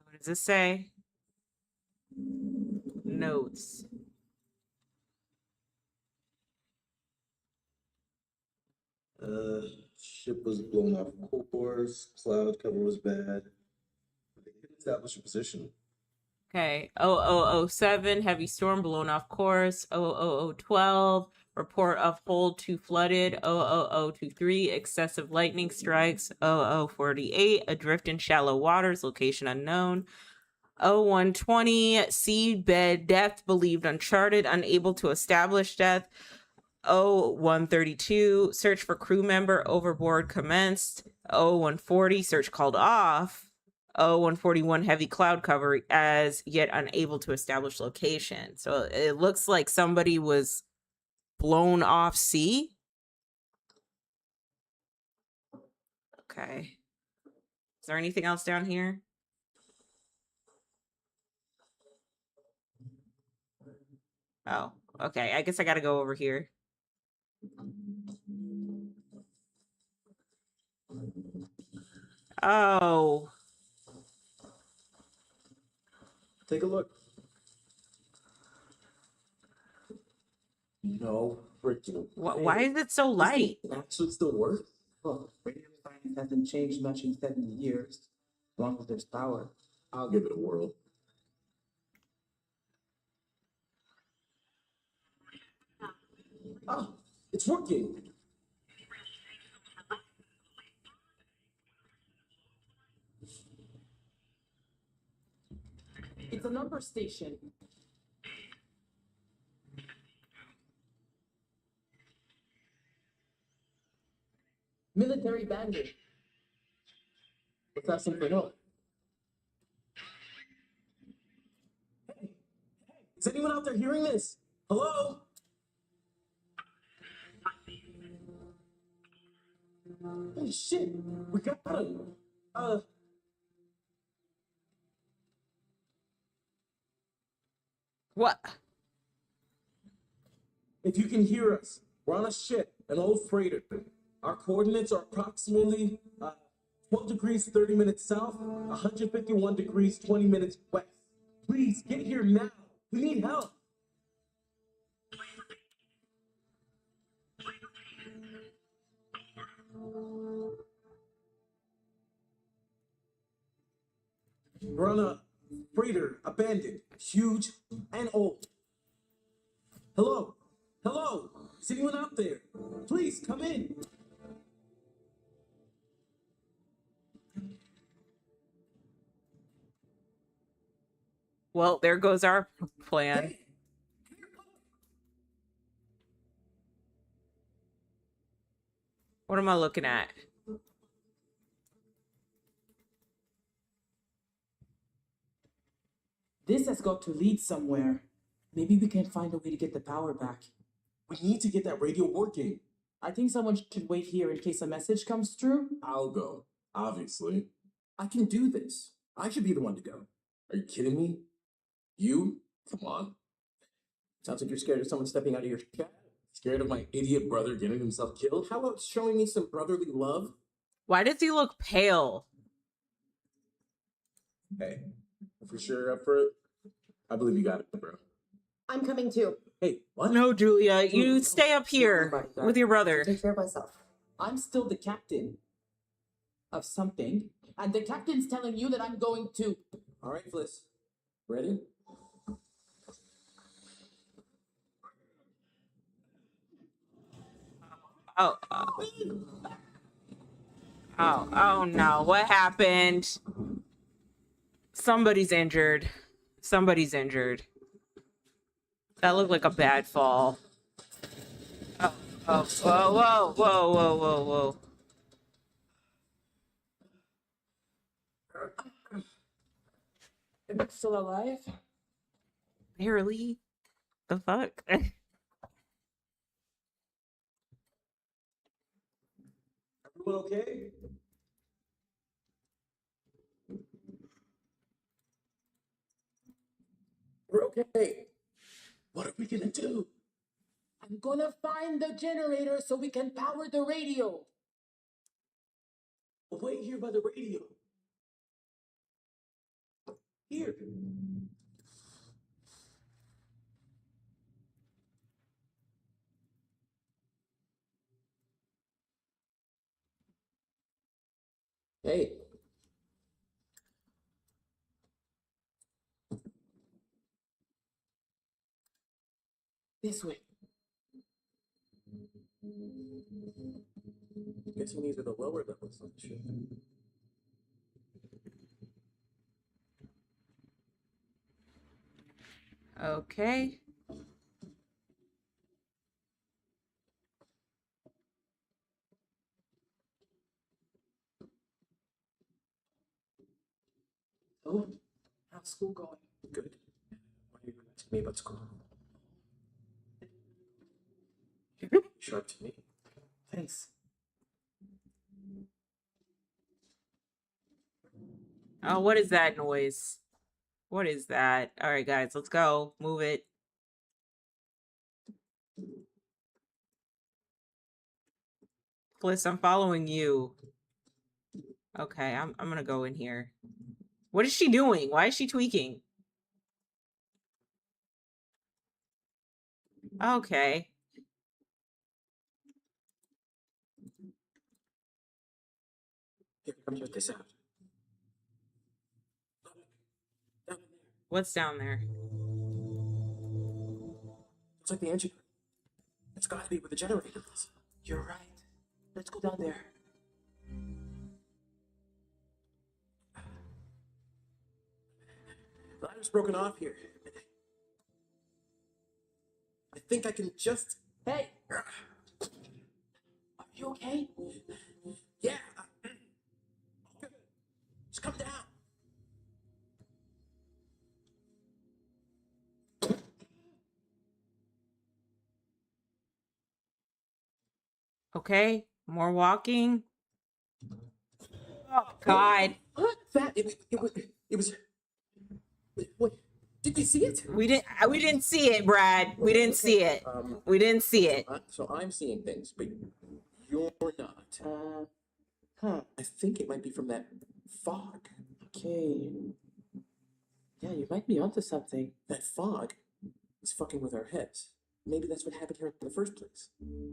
What does this say? Notes. Ship was blown off course, cloud cover was bad. They didn't establish a position. Okay, 0007, heavy storm blown off course. 00012, report of hold 2 flooded. 00023, excessive lightning strikes. 0048, adrift in shallow waters, location unknown. 0120, seabed depth believed uncharted, unable to establish depth. 0132, search for crew member overboard commenced. 0140, search called off. 0141, heavy cloud cover as yet unable to establish location. So it looks like somebody was blown off sea. Okay. Is there anything else down here? Oh, okay. I guess I gotta go over here. Oh. Take a look. No freaking. Why is it so light? Does it actually still work? Well, radio science hasn't changed much in 70 years. As long as there's power. I'll give it a whirl. Ah, it's working. It's a number station. Military bandit. Let's ask them for help. Hey, is anyone out there hearing this? Hello? Holy shit, we got him. What? If you can hear us, we're on a ship, an old freighter. Our coordinates are approximately 12 degrees 30 minutes south, 151 degrees 20 minutes west. Please get here now. We need help. We're on a freighter, abandoned, huge, and old. Hello? Hello? Is anyone out there? Please come in. Well, there goes our plan. What am I looking at? This has got to lead somewhere. Maybe we can find a way to get the power back. We need to get that radio working. I think someone should wait here in case a message comes through. I'll go, obviously. I can do this. I should be the one to go. Are you kidding me? You? Come on. Sounds like you're scared of someone stepping out of your cab. Scared of my idiot brother getting himself killed? How about showing me some brotherly love? Why does he look pale? Hey, for sure up for it. I believe you got it, bro. I'm coming too. Hey, what? No, Julia, you no. stay up here Bodyguard. with your brother. Take care of myself. I'm still the captain of something, and the captain's telling you that I'm going to. All right, Fliss. Ready? Oh, oh no, what happened? Somebody's injured. Somebody's injured. That looked like a bad fall. Oh, oh, whoa, whoa, whoa, whoa, whoa, whoa. Am I still alive? Barely. The fuck? Everyone okay? We're okay. What are we gonna do? I'm gonna find the generator so we can power the radio. We'll wait here by the radio. Here. Hey. This way. Guessing these are the lower levels of the ship. Okay. Oh, how's school going? Good. Why are you asking me about school? Sharp to me. Thanks. Oh, what is that noise? What is that? All right, guys, let's go. Move it. Fliss, I'm following you. Okay, I'm gonna go in here. What is she doing? Why is she tweaking? Okay. Here, come check this out. Look, down in there. What's down there? It's like the engine. It's gotta be where the generator is. You're right. Let's go down there. The ladder's broken off here. I think I can just. Hey! Are you okay? Yeah. Good. Just come down. Okay, more walking. Oh God, What? It was. Wait, did we see it? we didn't see it, Brad. We didn't see it. We didn't see it. So I'm seeing things, but you're not. I think it might be from that fog. Okay. Yeah, you might be onto something. That fog is fucking with our heads. Maybe that's what happened here in the first place.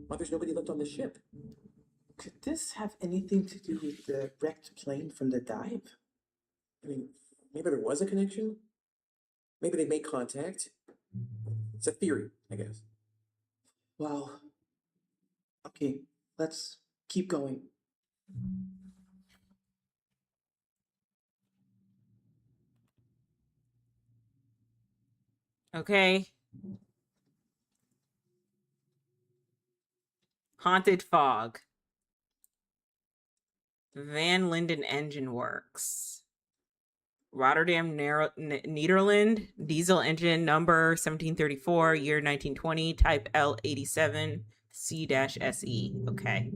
Why there's nobody left on the ship? Could this have anything to do with the wrecked plane from the dive? I mean, maybe there was a connection. Maybe they made contact. It's a theory, I guess. Wow. Okay, let's keep going. Okay. Haunted Fog. Van Linden Engine Works. Rotterdam, Nederland. Diesel engine number 1734, year 1920, type L87 C-SE. Okay.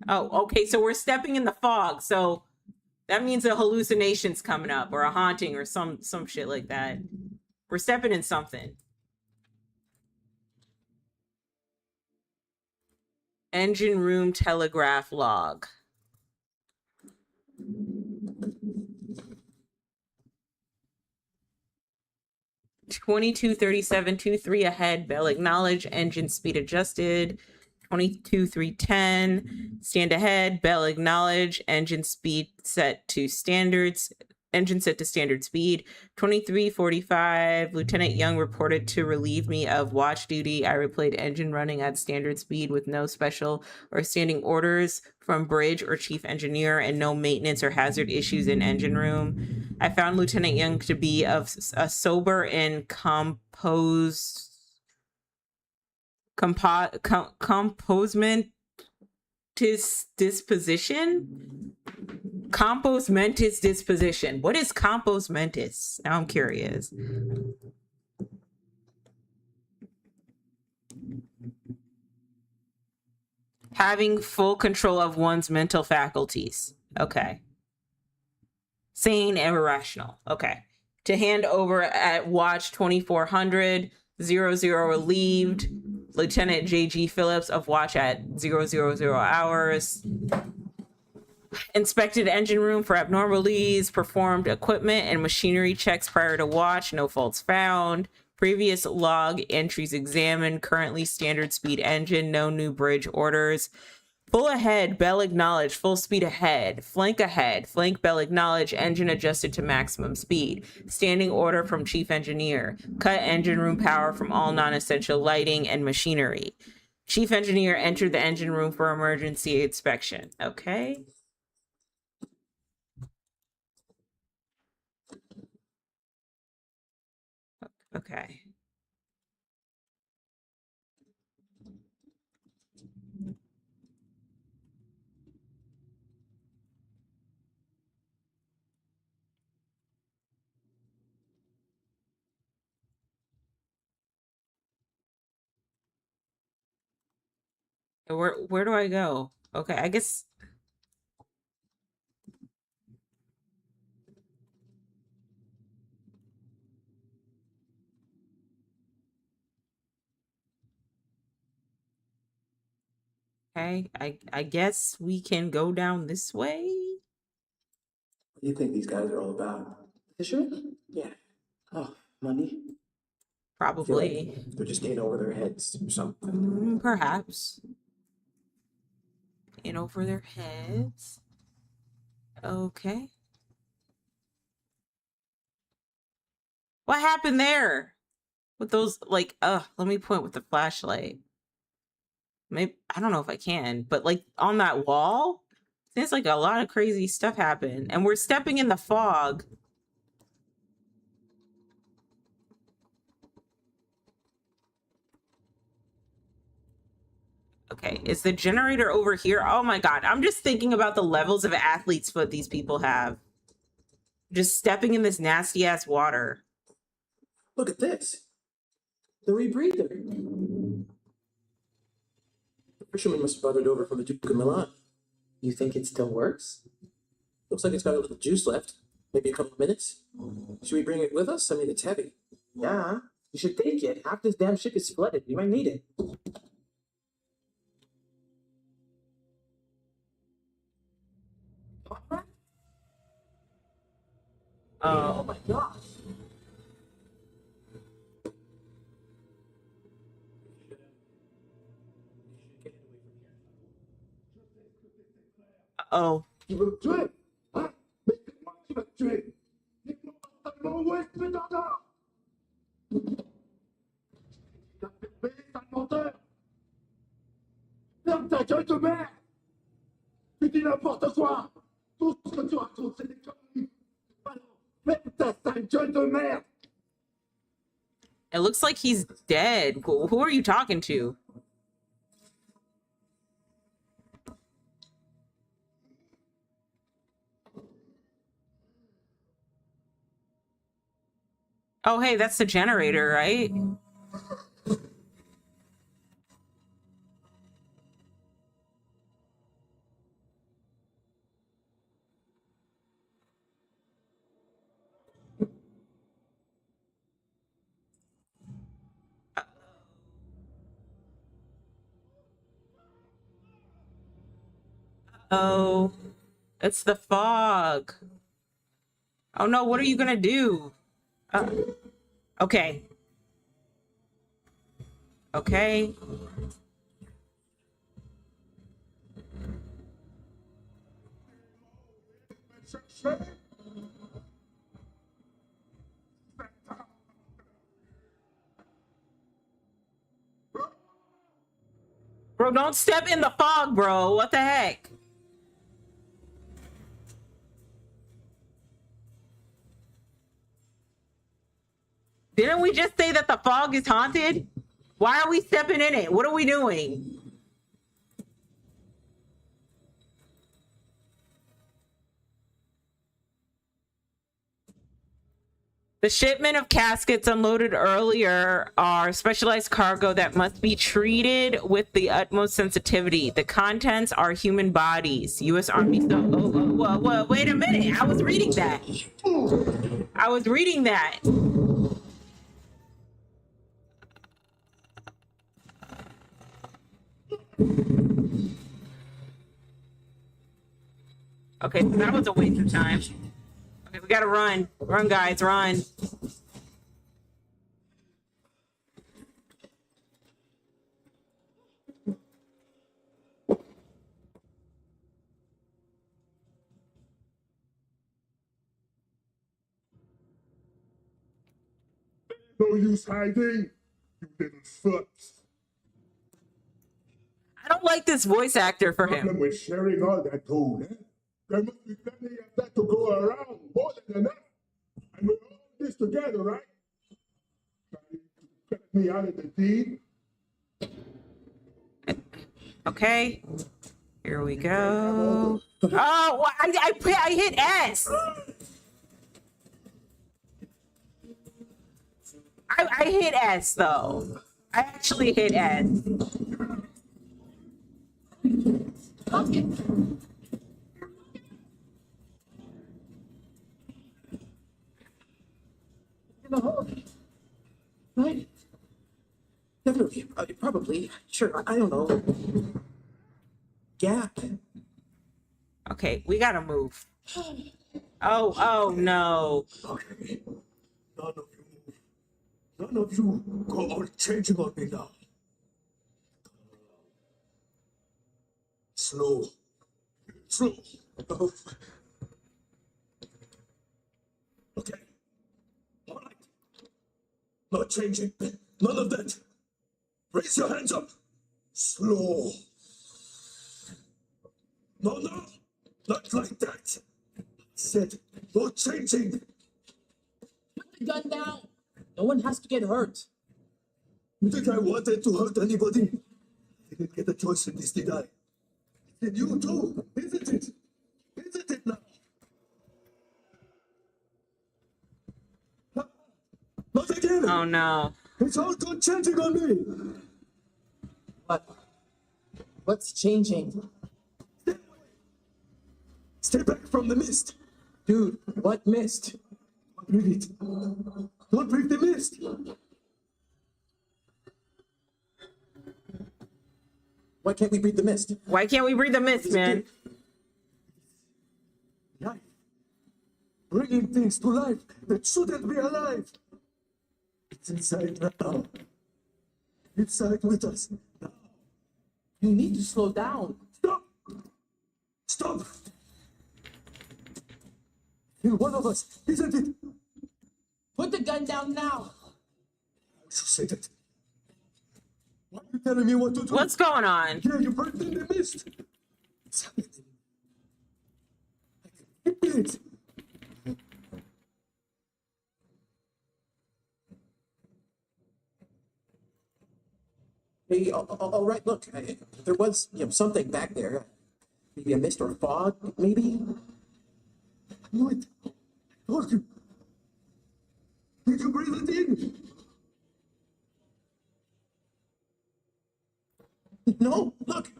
Oh, okay. So we're stepping in the fog. So that means a hallucination's coming up, or a haunting, or some shit like that. We're stepping in something. Engine room telegraph log. 223723 ahead. Bell acknowledge. Engine speed adjusted. 22310. Stand ahead. Bell acknowledge. Engine speed set to standards. Engine set to standard speed. 2345. Lieutenant Young reported to relieve me of watch duty. I replayed engine running at standard speed with no special or standing orders from bridge or chief engineer, and no maintenance or hazard issues in engine room. I found Lieutenant Young to be of a sober and composement disposition. Compos mentis disposition. What is compos mentis? Now I'm curious. Having full control of one's mental faculties. Okay. Sane and irrational. Okay. To hand over at watch 2400, 00 relieved. Lieutenant J.G. Phillips of watch at 000 hours. Inspected engine room for abnormalities. Performed equipment and machinery checks prior to watch. No faults found. Previous log entries examined. Currently standard speed engine. No new bridge orders. Full ahead, bell acknowledged, full speed ahead. Flank ahead, flank bell acknowledged, engine adjusted to maximum speed. Standing order from chief engineer. Cut engine room power from all non-essential lighting and machinery. Chief engineer entered the engine room for emergency inspection. Okay. Okay. Where do I go? Okay, I guess. Okay, I guess we can go down this way. What do you think these guys are all about? Fishermen? Yeah. Oh, money? I feel Probably. like they're just in over their heads or something. Perhaps. In over their heads. Okay. What happened there? With those, like, let me point with the flashlight. Maybe, I don't know if I can, but like on that wall, seems like a lot of crazy stuff happened. And we're stepping in the fog. Okay, is the generator over here? Oh my God, I'm just thinking about the levels of athlete's foot these people have. Just stepping in this nasty ass water. Look at this. The rebreather. The fisherman must have brought it over from the Duke of Milan. You think it still works? Looks like it's got a little juice left. Maybe a couple of minutes. Should we bring it with us? I mean, it's heavy. Yeah, you should take it. Half this damn ship is flooded. You might need it. Oh my gosh. Oh. Tu veux me tuer? Hein? Mais c'est moi qui vais te tuer! Dis-moi, t'as le ouest, Médan! Ferme ta gueule de merde! Tu dis n'importe quoi! Tout ce que tu racontes, c'est des conneries! Alors, ferme ta sale gueule de merde! It looks like he's dead. Who are you talking to? Oh, hey, that's the generator, right? Oh, it's the fog. Oh no, what are you gonna do? Okay. Okay. Bro, don't step in the fog, bro. What the heck? Didn't we just say that the fog is haunted? Why are we stepping in it? What are we doing? The shipment of caskets unloaded earlier are specialized cargo that must be treated with the utmost sensitivity. The contents are human bodies. U.S. Army. Wait a minute. I was reading that. I was reading that. Okay, that was a waste of time. Okay, we gotta run. Run, guys, run. No use hiding, you little fucks. I don't like this voice actor for him. Problem with sharing all that gold, eh? There must be plenty of that to go around, more than enough. And we're all in this together, right? Trying to cut me out of the deed. Okay, here we go. Oh, I hit S. I hit S though. I actually hit S. Right? Definitely. Probably. Sure. I don't know. Gap. Okay, we gotta move. Oh no. Okay. None of you move. None of you go all changing on me now. Slow. Slow. Oh. Okay. All right. Not changing. None of that. Raise your hands up. Slow. No, not like that. Said, no changing. Put the gun down. No one has to get hurt. You think I wanted to hurt anybody? I didn't get a choice in this, did I? Did you too? Isn't it? Isn't it now? Not again. Oh no. It's all gone changing on me. What? What's changing? Stay back from the mist. Dude, what mist? Don't breathe it. Don't breathe the mist. Why can't we breathe the mist? Why can't we breathe the mist, man? Life. Bringing things to life that shouldn't be alive. It's inside now. Inside with us now. You need to slow down. Stop! Stop! You're one of us, isn't it? Put the gun down now. You said it. Why are you telling me what to do? What's going on? Yeah, you burnt in the mist. It's happening. I can feel it. Hey, all right, look, there was, something back there. Maybe a mist or a fog, maybe? I knew it. I told you. Did you breathe it in? No, look,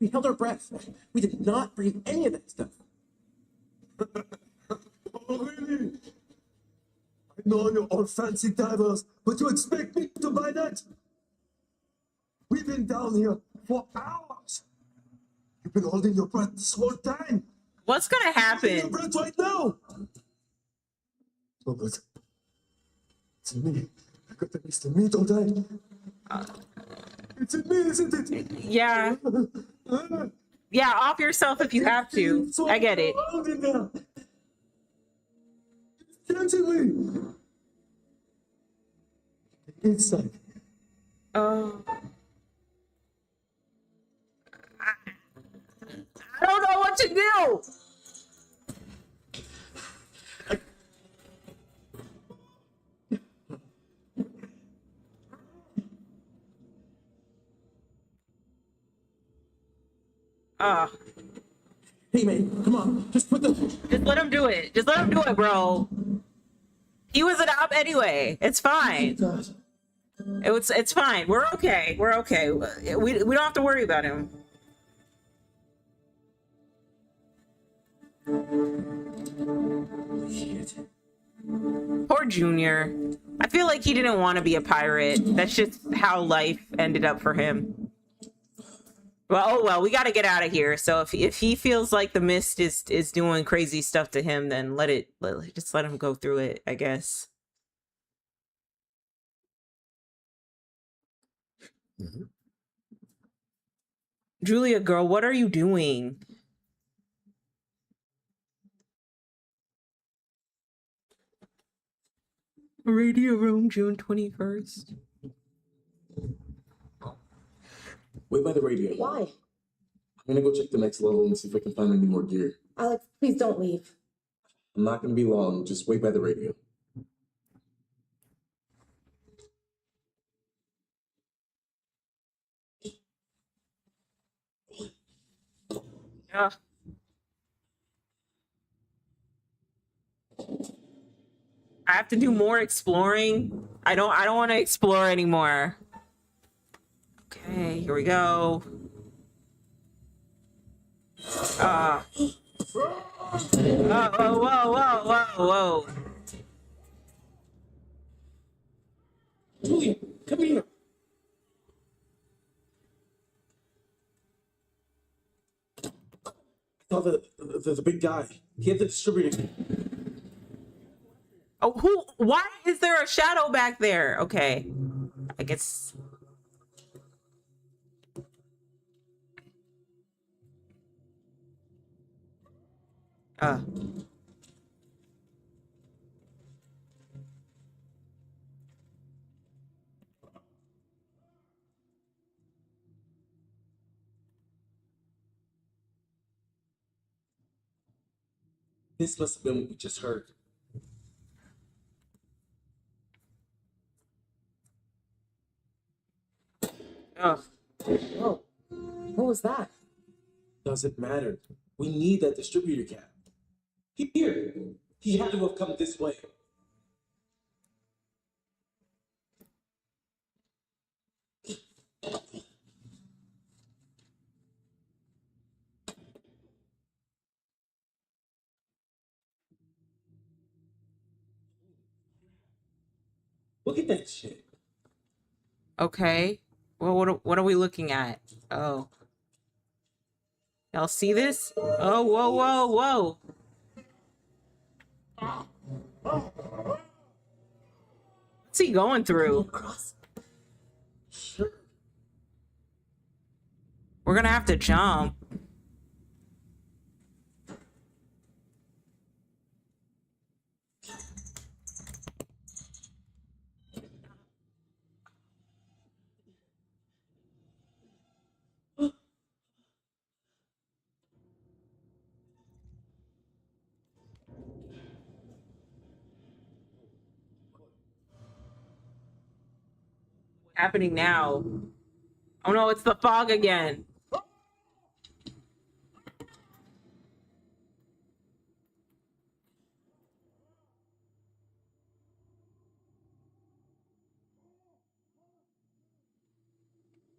we held our breath. We did not breathe any of that stuff. Oh, really? I know you're all fancy divers, but you expect me to buy that? We've been down here for hours. You've been holding your breath this whole time. What's gonna Holding your happen? breath right now. So good. It's in me. I got the mist in me, don't I? It's in me, isn't it? Yeah. Yeah, off yourself if you have to. So I get it. around in there. It's dancing me. Inside. Oh. I don't know what to do. Uh, Hey, man, come on, just put the. just let him do it. Just let him do it, bro. He was an op anyway. It's fine. God. It's fine. We're okay. We're okay. We don't have to worry about him. Shit. Poor Junior. I feel like he didn't want to be a pirate. That's just how life ended up for him. Well, oh well, we got to get out of here. So if he feels like the mist is doing crazy stuff to him, then just let him go through it, I guess. Julia, girl, what are you doing? Radio room, June 21st. Wait by the radio. Why? I'm gonna go check the next level and see if I can find any more gear. Alex, please don't leave. I'm not gonna be long. Just wait by the radio. Ugh. I have to do more exploring. I don't want to explore anymore. Okay, here we go. Whoa, whoa, whoa, whoa, whoa. Julia, come here. I saw the big guy. He had the distributor. Oh, why is there a shadow back there? Okay. I guess. Uh. This must have been what we just heard. Ugh. Whoa. What was that? Doesn't matter. We need that distributor cap. He here. He had to have come this way. Look at that shit. Okay. Well, what are we looking at? Oh. Y'all see this? Oh, whoa, whoa, whoa. What's he going through? Sure. We're gonna have to jump. happening now? Oh no, it's the fog again.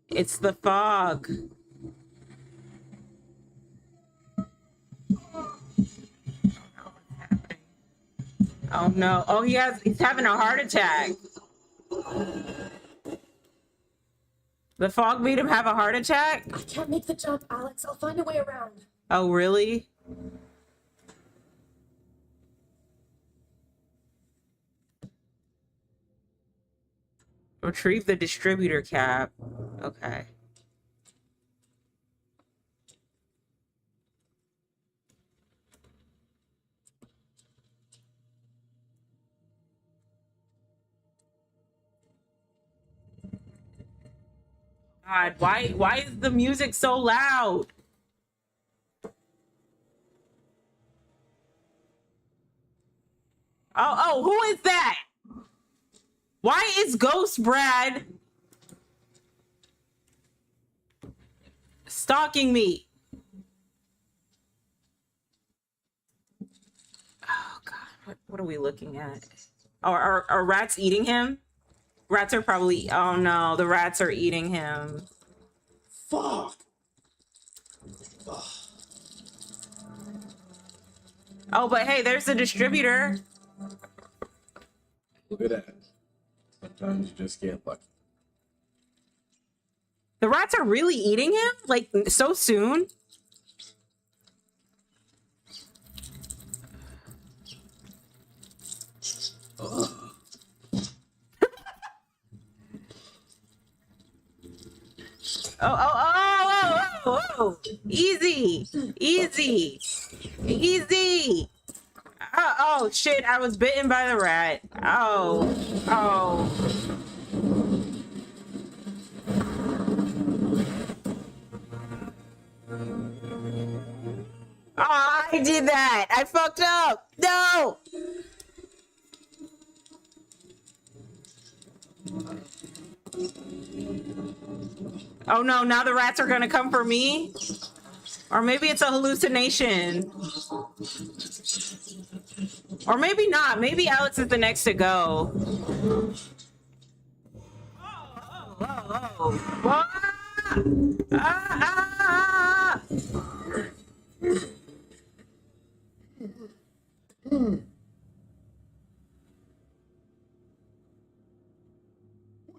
It's the fog. Oh no. Oh, he's having a heart attack. The fog made him have a heart attack? I can't make the jump, Alex. I'll find a way around. Oh, really? Retrieve the distributor cap. Okay. God, why is the music so loud? Oh, who is that? Why is Ghost Brad stalking me? Oh God, what are we looking at? Oh, are rats eating him? Rats are probably, oh no, the rats are eating him. Fuck! Oh, but hey, there's the distributor. Look at that. Sometimes you just get lucky. The rats are really eating him? Like, so soon? Oh. Easy. Oh, shit, I was bitten by the rat. Oh. Oh, I did that. I fucked up. No. Oh no, now the rats are gonna come for me? Or maybe it's a hallucination. Or maybe not. Maybe Alex is the next to go. What? Ah. Put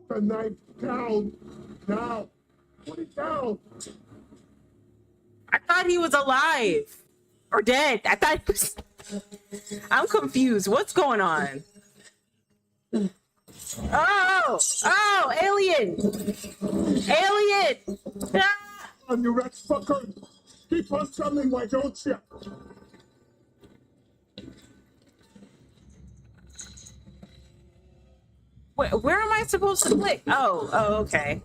the knife down! Now! Put it down! I thought he was alive. Or dead. I thought he was... I'm confused. What's going on? Oh, alien! Ah! On you rat fucker! Keep on coming, why don't you? Where am I supposed to click? Oh, okay.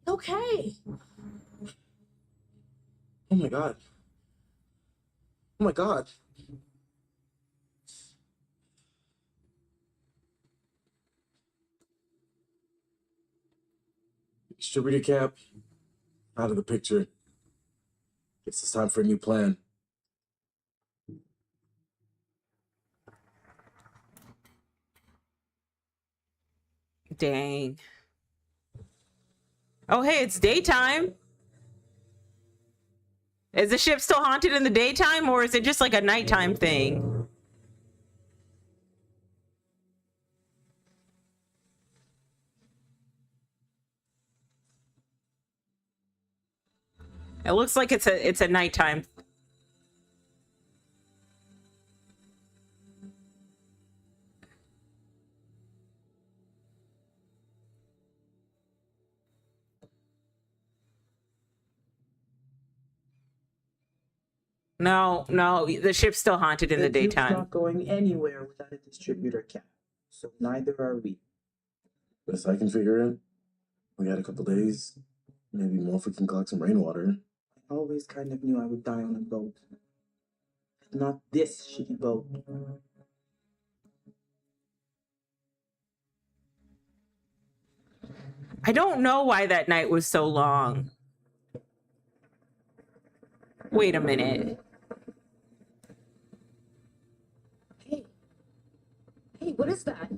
Okay. Oh my god. Oh my god. Distributor cap out of the picture. Guess it's time for a new plan. Dang. Oh, hey, it's daytime. Is the ship still haunted in the daytime, or is it just like a nighttime thing? It looks like it's a nighttime. No, the ship's still haunted in the tube's daytime. not going anywhere without a distributor cap. So neither are we. Best I can figure it, we got a couple days, maybe more if we can collect some rainwater. always kind of knew I would die on a boat. Not this shitty boat. I don't know why that night was so long. Wait a minute. Hey. Hey, what is that?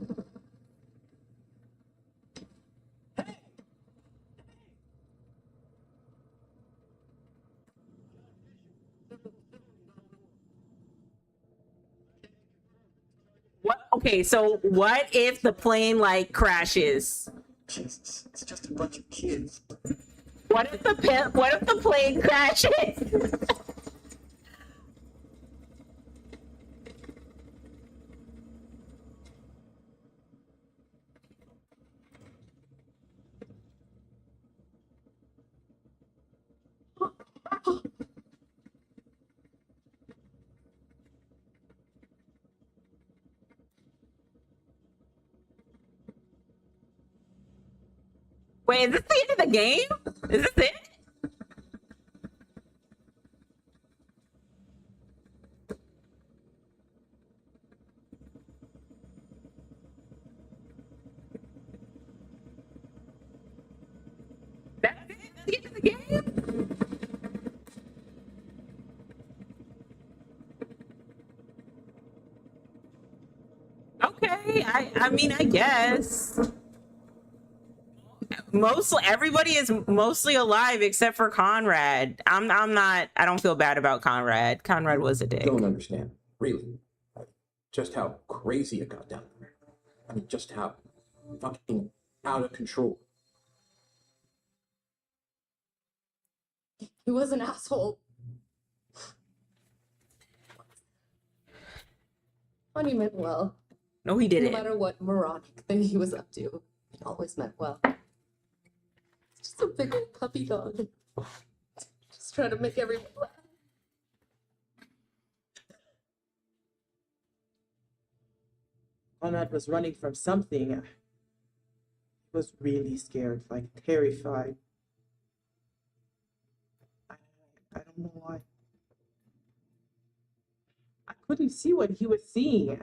What? Okay, so what if the plane like crashes? Jesus, it's just a bunch of kids. What if the plane crashes? Wait, is this the end of the game? Is this it? That's it? That's the end of the game? Okay, I mean, I guess. Mostly everybody is mostly alive except for Conrad. I don't feel bad about Conrad. Conrad was a dick. Don't understand, really, just how crazy it got down there. I mean, just how fucking out of control. He was an asshole. Funny meant well. No, he No didn't. matter what moronic thing he was up to, it always meant well. It's just a big old puppy dog. Just trying to make everyone laugh. Conrad was running from something. He was really scared, like terrified. I don't know why. I couldn't see what he was seeing.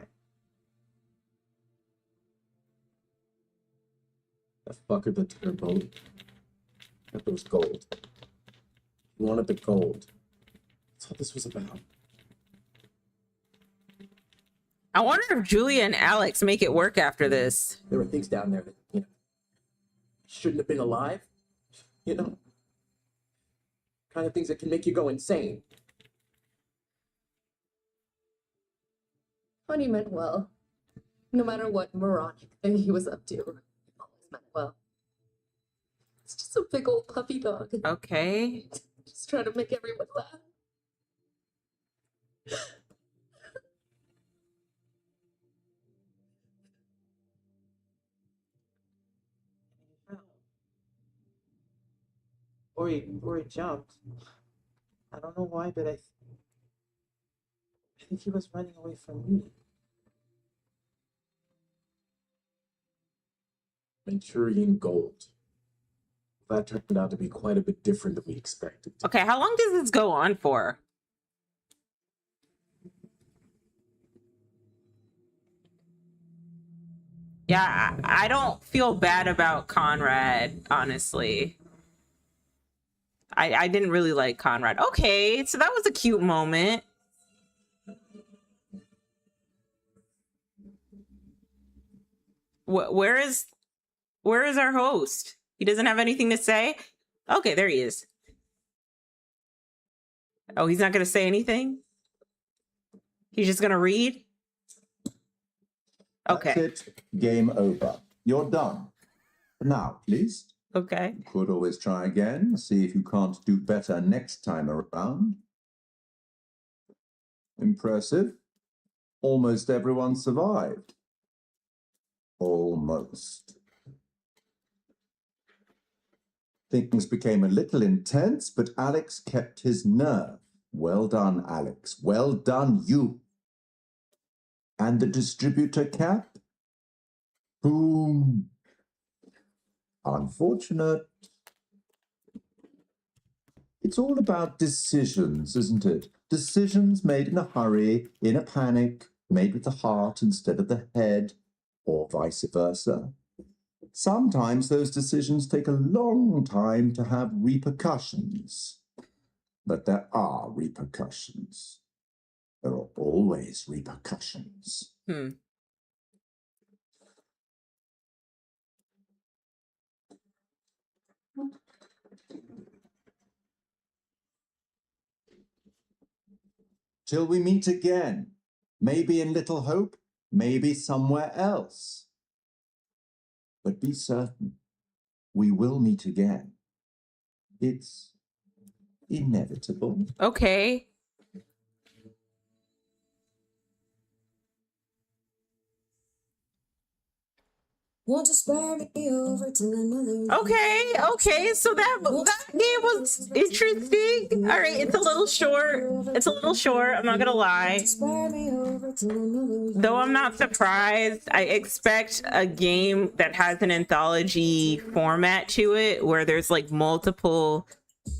The fucker that took our boat. That was gold. He wanted the gold. That's all this was about. I wonder if Julia and Alex make it work after this. There were things down there that, shouldn't have been alive. Kind of things that can make you go insane. Funny meant well. No matter what moronic thing he was up to, it always meant well. It's just a big old puppy dog. Okay. Just trying to make everyone laugh. Or he jumped. I don't know why, but I think he was running away from me. Manchurian gold. That turned out to be quite a bit different than we expected. Okay, how long does this go on for? Yeah, I don't feel bad about Conrad, honestly. I didn't really like Conrad. Okay, so that was a cute moment. Where is our host? He doesn't have anything to say? Okay, there he is. Oh, he's not going to say anything? He's just going to read? Okay. That's it. Game over. You're done. Now, please. Okay. You could always try again, see if you can't do better next time around. Impressive. Almost everyone survived. Almost. Things became a little intense, but Alex kept his nerve. Well done, Alex. Well done, you. And the distributor cap? Boom. Unfortunate. It's all about decisions, isn't it? Decisions made in a hurry, in a panic, made with the heart instead of the head, or vice versa. Sometimes those decisions take a long time to have repercussions. But there are repercussions. There are always repercussions. Till we meet again. Maybe in Little Hope, maybe somewhere else. But be certain, we will meet again. It's inevitable. Okay. Won't you spare me over to another? Okay, so that game was interesting. All right, it's a little short. I'm not gonna lie. Though I'm not surprised. I expect a game that has an anthology format to it, where there's like multiple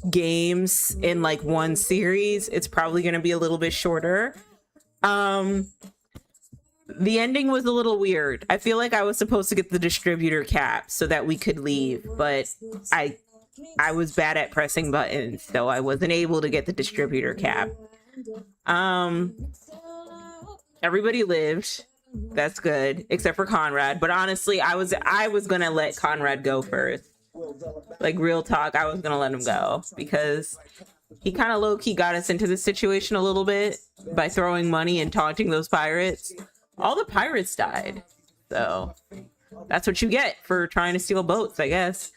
games in like one series. It's probably gonna be a little bit shorter. The ending was a little weird. I feel like I was supposed to get the distributor cap so that we could leave, but I was bad at pressing buttons, so I wasn't able to get the distributor cap. Everybody lived. That's good, except for Conrad. But honestly, I was gonna let Conrad go first. Like, real talk, I was gonna let him go because he kind of low-key got us into this situation a little bit by throwing money and taunting those pirates. All the pirates died, so that's what you get for trying to steal boats, I guess.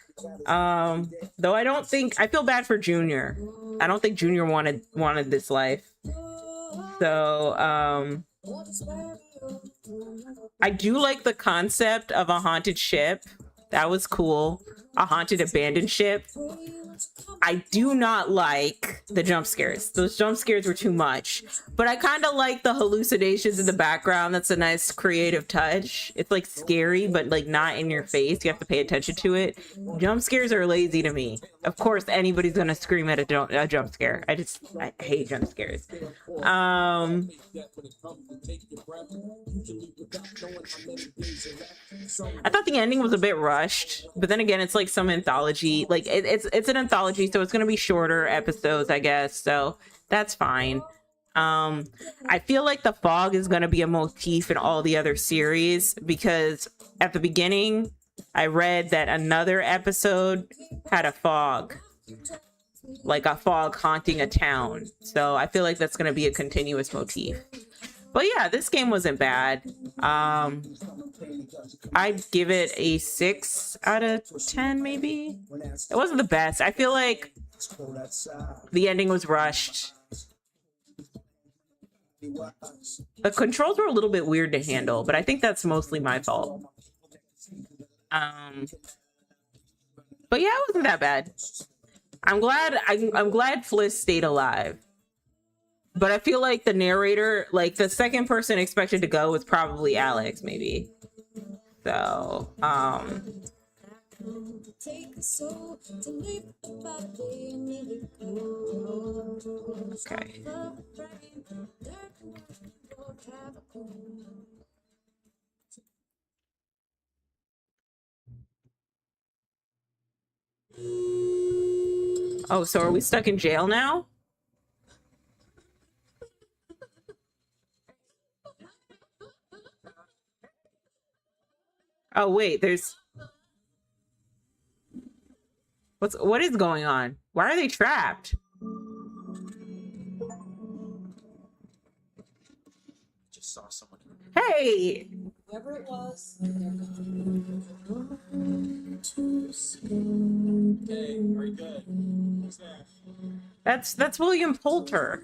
Though I feel bad for Junior. I don't think Junior wanted this life. So I do like the concept of a haunted ship. That was cool. A haunted abandoned ship. I do not like the jump scares. Those jump scares were too much. But I kind of like the hallucinations in the background. That's a nice creative touch. It's like scary, but like not in your face. You have to pay attention to it. Jump scares are lazy to me. Of course, anybody's gonna scream at a jump scare. I hate jump scares. I thought the ending was a bit rushed, but then again, it's like some anthology. Like it's an anthology, so it's gonna be shorter episodes, I guess. So that's fine. I feel like the fog is gonna be a motif in all the other series because at the beginning, I read that another episode had a fog, like a fog haunting a town. So I feel like that's gonna be a continuous motif. But yeah, this game wasn't bad. I'd give it a 6 out of 10, maybe. It wasn't the best. I feel like the ending was rushed. The controls were a little bit weird to handle, but I think that's mostly my fault. But yeah, it wasn't that bad. I'm glad Fliss stayed alive. But I feel like the narrator, like the second person expected to go was probably Alex, maybe. So, okay. Oh, so are we stuck in jail now? Oh wait, what is going on? Why are they trapped? Just saw someone. Hey! Whoever it was. Hey, very good. What's that? That's William Poulter.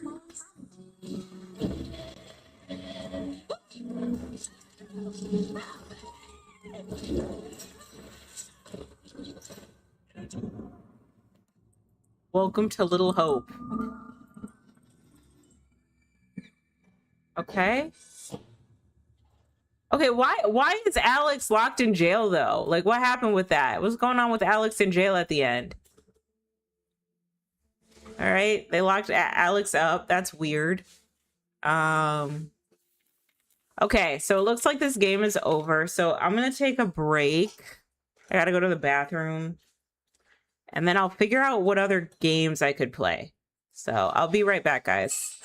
Welcome to Little Hope. Okay. Okay, why is Alex locked in jail though? Like, what happened with that? What's going on with Alex in jail at the end? All right, they locked Alex up. That's weird. Okay, so it looks like this game is over. So I'm gonna take a break. I gotta go to the bathroom. And then I'll figure out what other games I could play. So I'll be right back, guys.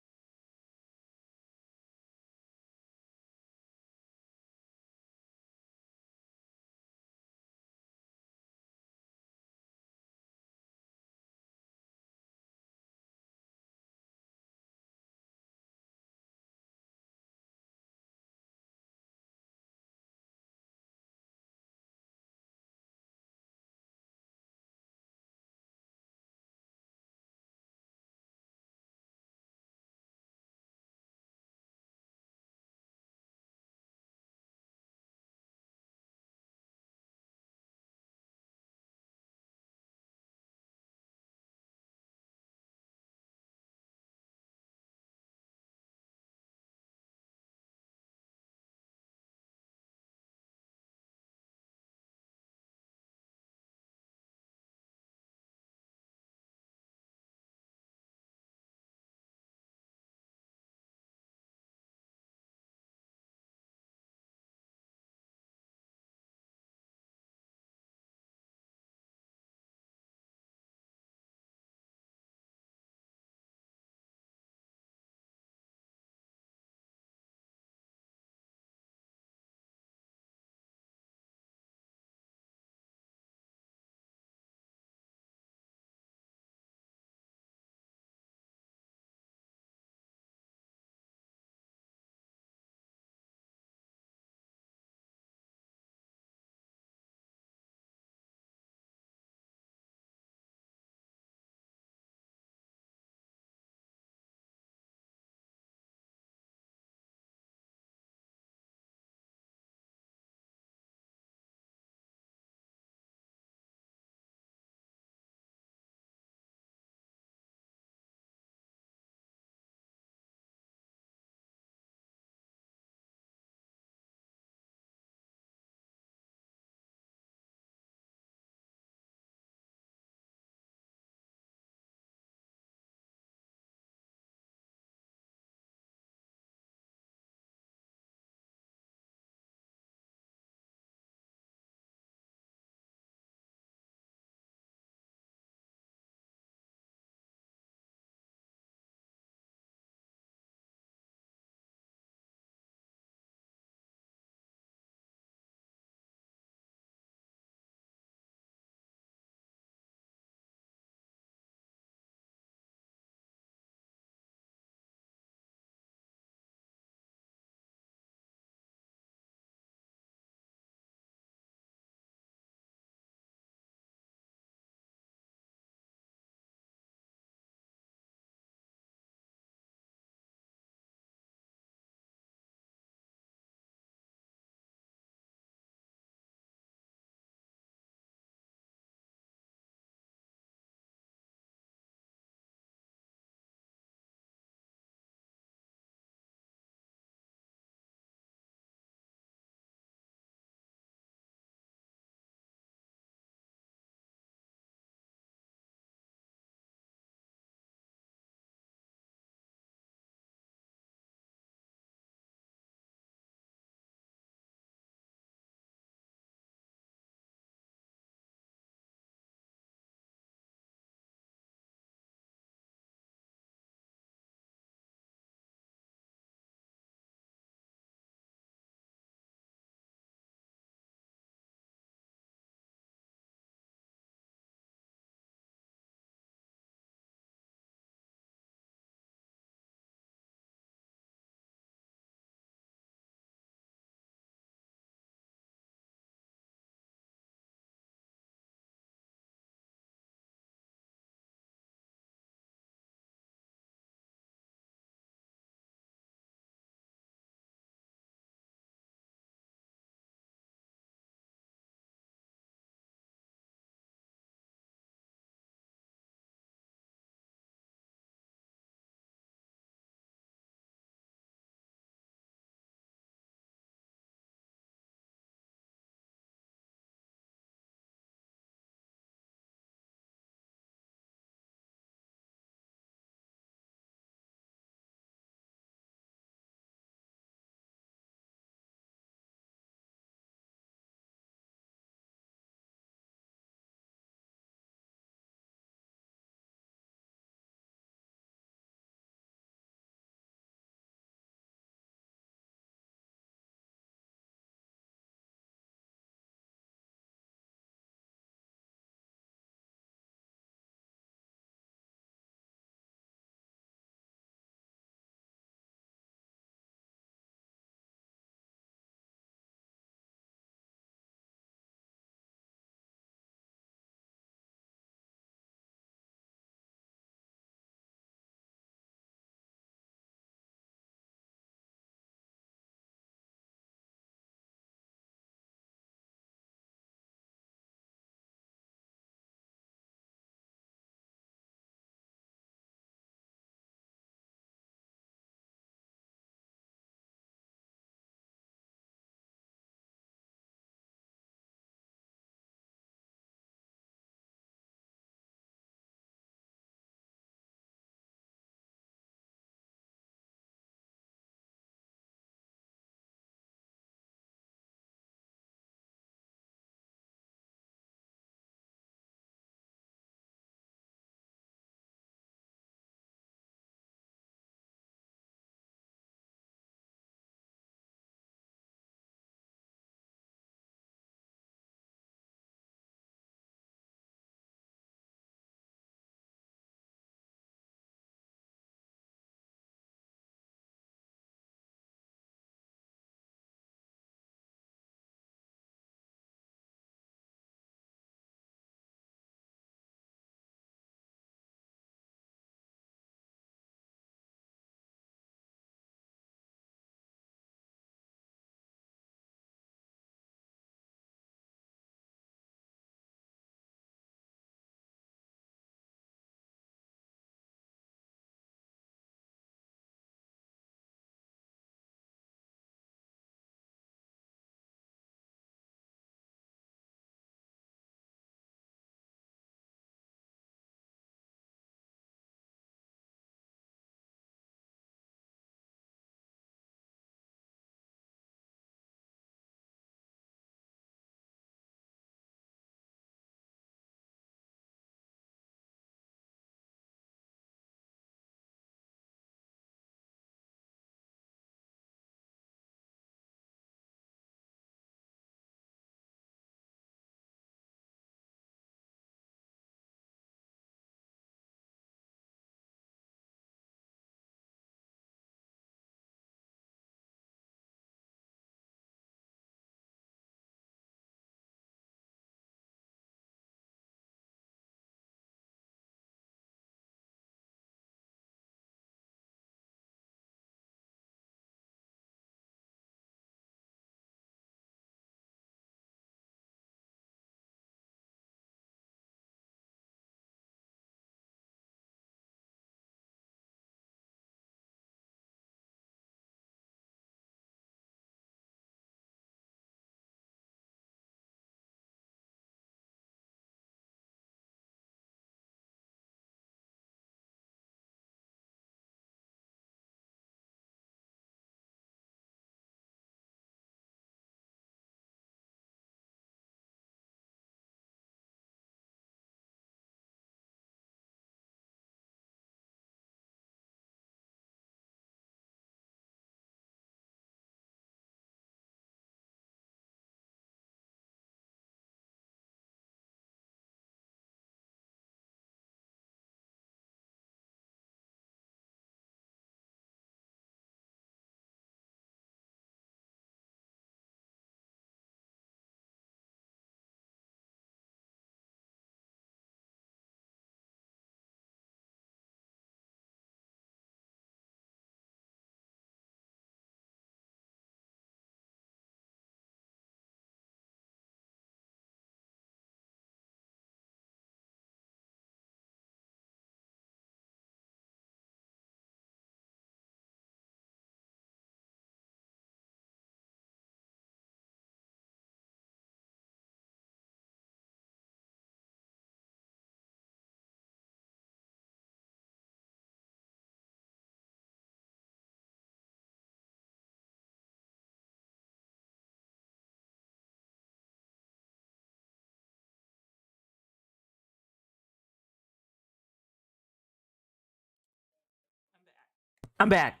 I'm back.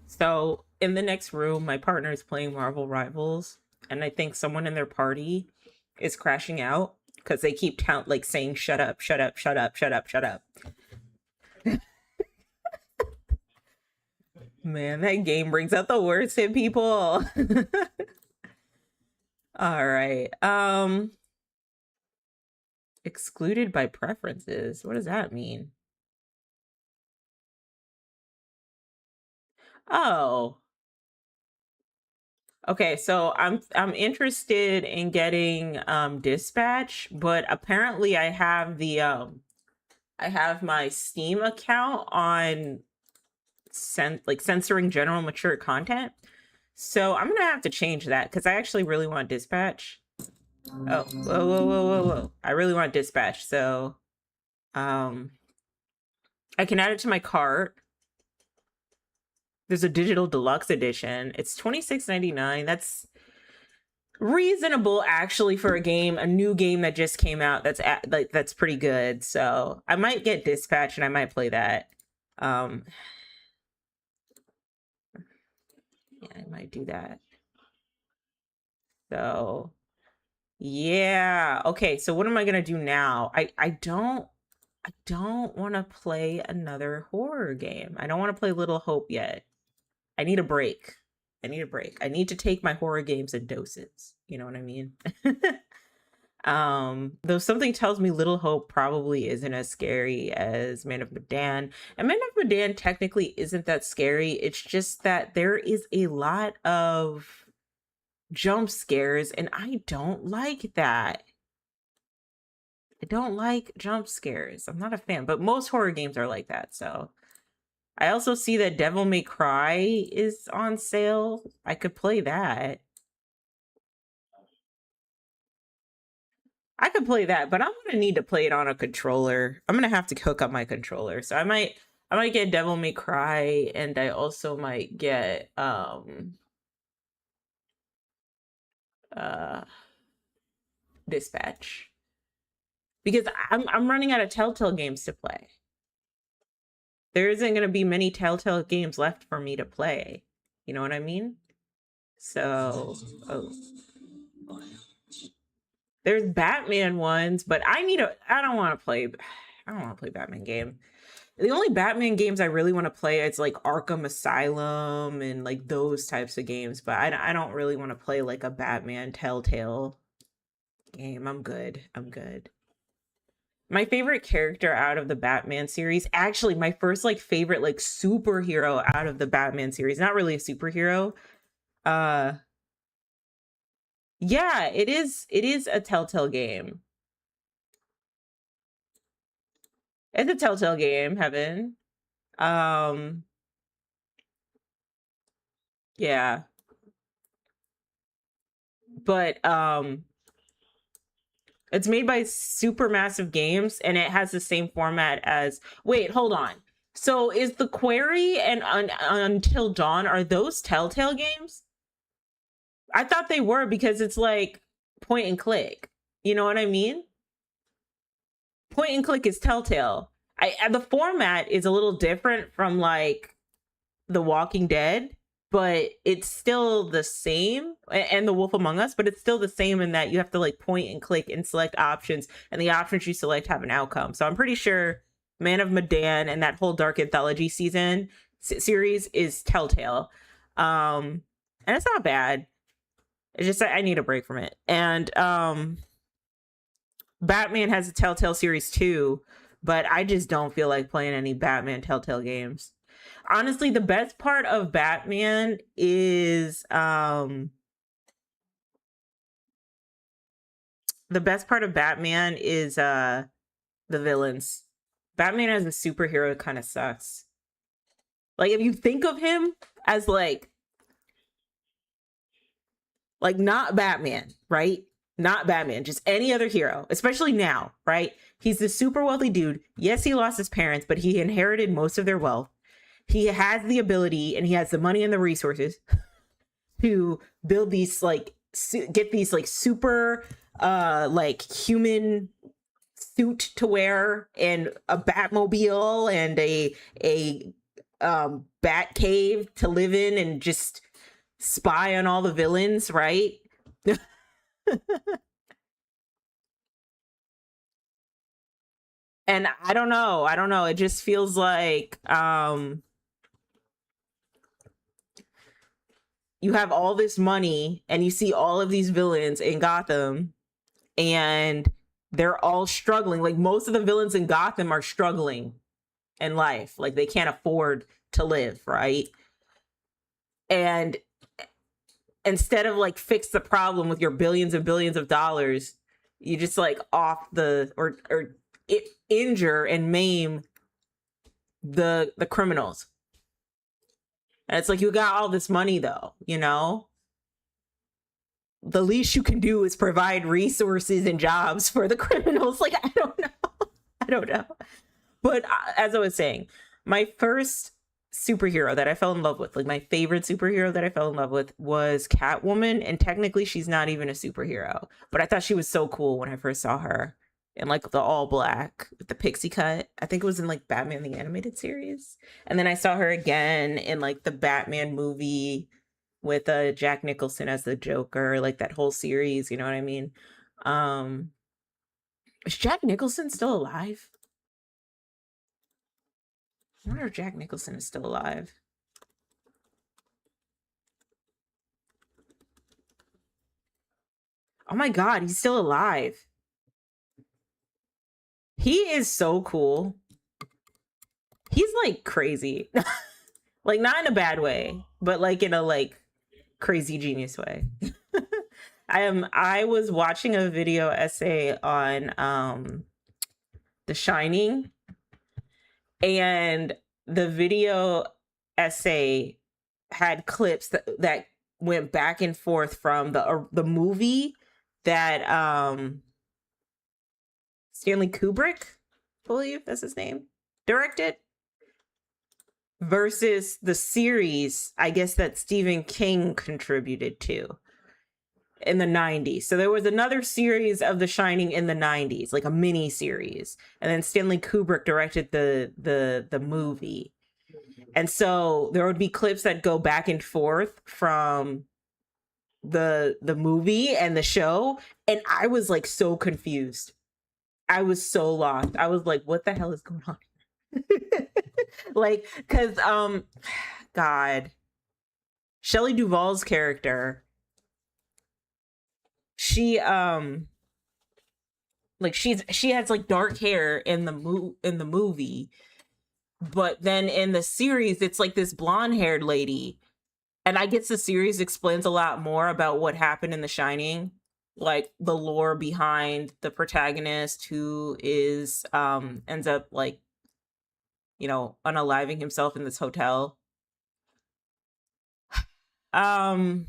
So in the next room, my partner is playing Marvel Rivals, and I think someone in their party is crashing out because they keep saying shut up, shut up, shut up, shut up, shut up. Man, that game brings out the worst in people. All right. Excluded by preferences. What does that mean? Oh. Okay, so I'm interested in getting dispatch, but apparently I have the I have my Steam account on censoring general mature content. So I'm gonna have to change that because I actually really want dispatch. Oh, whoa. I really want dispatch, so I can add it to my cart. There's a digital deluxe edition. It's $26.99. That's reasonable actually for a new game that just came out. That's pretty good. So I might get dispatch and I might play that. Yeah, I might do that. So yeah. Okay, so what am I gonna do now? I don't want to play another horror game. I don't want to play Little Hope yet. I need a break. I need to take my horror games in doses. You know what I mean? Though something tells me Little Hope probably isn't as scary as Man of Medan. And Man of Medan technically isn't that scary. It's just that there is a lot of jump scares, and I don't like that. I don't like jump scares. I'm not a fan, but most horror games are like that, so. I also see that Devil May Cry is on sale. I could play that. I could play that, but I'm gonna need to play it on a controller. I'm gonna have to hook up my controller. So I might get Devil May Cry, and I also might get Dispatch. Because I'm running out of Telltale games to play. There isn't gonna be many Telltale games left for me to play. You know what I mean? So there's Batman ones, but I don't want to play Batman game. The only Batman games I really want to play is like Arkham Asylum and like those types of games, but I don't really want to play like a Batman Telltale game. I'm good. My favorite character out of the Batman series, actually my first like favorite like superhero out of the Batman series, not really a superhero. Yeah, it is a Telltale game. It's a Telltale game, Heaven. Yeah. But it's made by Supermassive Games, and it has the same format as... Wait, hold on. So is The Quarry and Until Dawn, are those Telltale games? I thought they were, because it's like point and click. You know what I mean? Point and click is Telltale. The format is a little different from like The Walking Dead, but it's still the same, and The Wolf Among Us, but it's still the same in that you have to like point and click and select options, and the options you select have an outcome. So I'm pretty sure Man of Medan and that whole Dark Anthology series is Telltale. And it's not bad. It's just I need a break from it. And Batman has a Telltale series too, but I just don't feel like playing any Batman Telltale games. Honestly, the best part of Batman is the villains. Batman as a superhero kind of sucks. Like if you think of him as like not Batman, right? Not Batman, just any other hero, especially now, right? He's the super wealthy dude. Yes, he lost his parents, but he inherited most of their wealth. He has the ability and he has the money and the resources to build these get these super human suit to wear and a Batmobile and a bat cave to live in and just spy on all the villains, right? And I don't know. It just feels like you have all this money and you see all of these villains in Gotham and they're all struggling. Like most of the villains in Gotham are struggling in life. Like they can't afford to live, right? And instead of like fix the problem with your billions and billions of dollars, you just like off the or injure and maim the criminals. And it's like, you got all this money though, you know? The least you can do is provide resources and jobs for the criminals. Like, I don't know. But as I was saying, my first superhero that I fell in love with, like my favorite superhero that I fell in love with was Catwoman. And technically she's not even a superhero, but I thought she was so cool when I first saw her in like the all black with the pixie cut. I think it was in like Batman the Animated Series. And then I saw her again in like the Batman movie with Jack Nicholson as the Joker, like that whole series, you know what I mean? Is Jack Nicholson still alive? I wonder if Jack Nicholson is still alive. Oh my God, he's still alive. He is so cool. He's like crazy. Like not in a bad way, but like in a like crazy genius way. I was watching a video essay on The Shining, and the video essay had clips that went back and forth from the movie that Stanley Kubrick, I believe that's his name, directed, versus the series, I guess, that Stephen King contributed to in the 90s. So there was another series of The Shining in the 90s, like a mini series, and then Stanley Kubrick directed the movie. And so there would be clips that go back and forth from the movie and the show, and I was like so confused. I was so lost. I was like, what the hell is going on? Like, because God, Shelley Duvall's character, she like she has like dark hair in the movie, but then in the series it's like this blonde-haired lady. And I guess the series explains a lot more about what happened in The Shining, like the lore behind the protagonist who is ends up like, you know, unaliving himself in this hotel. But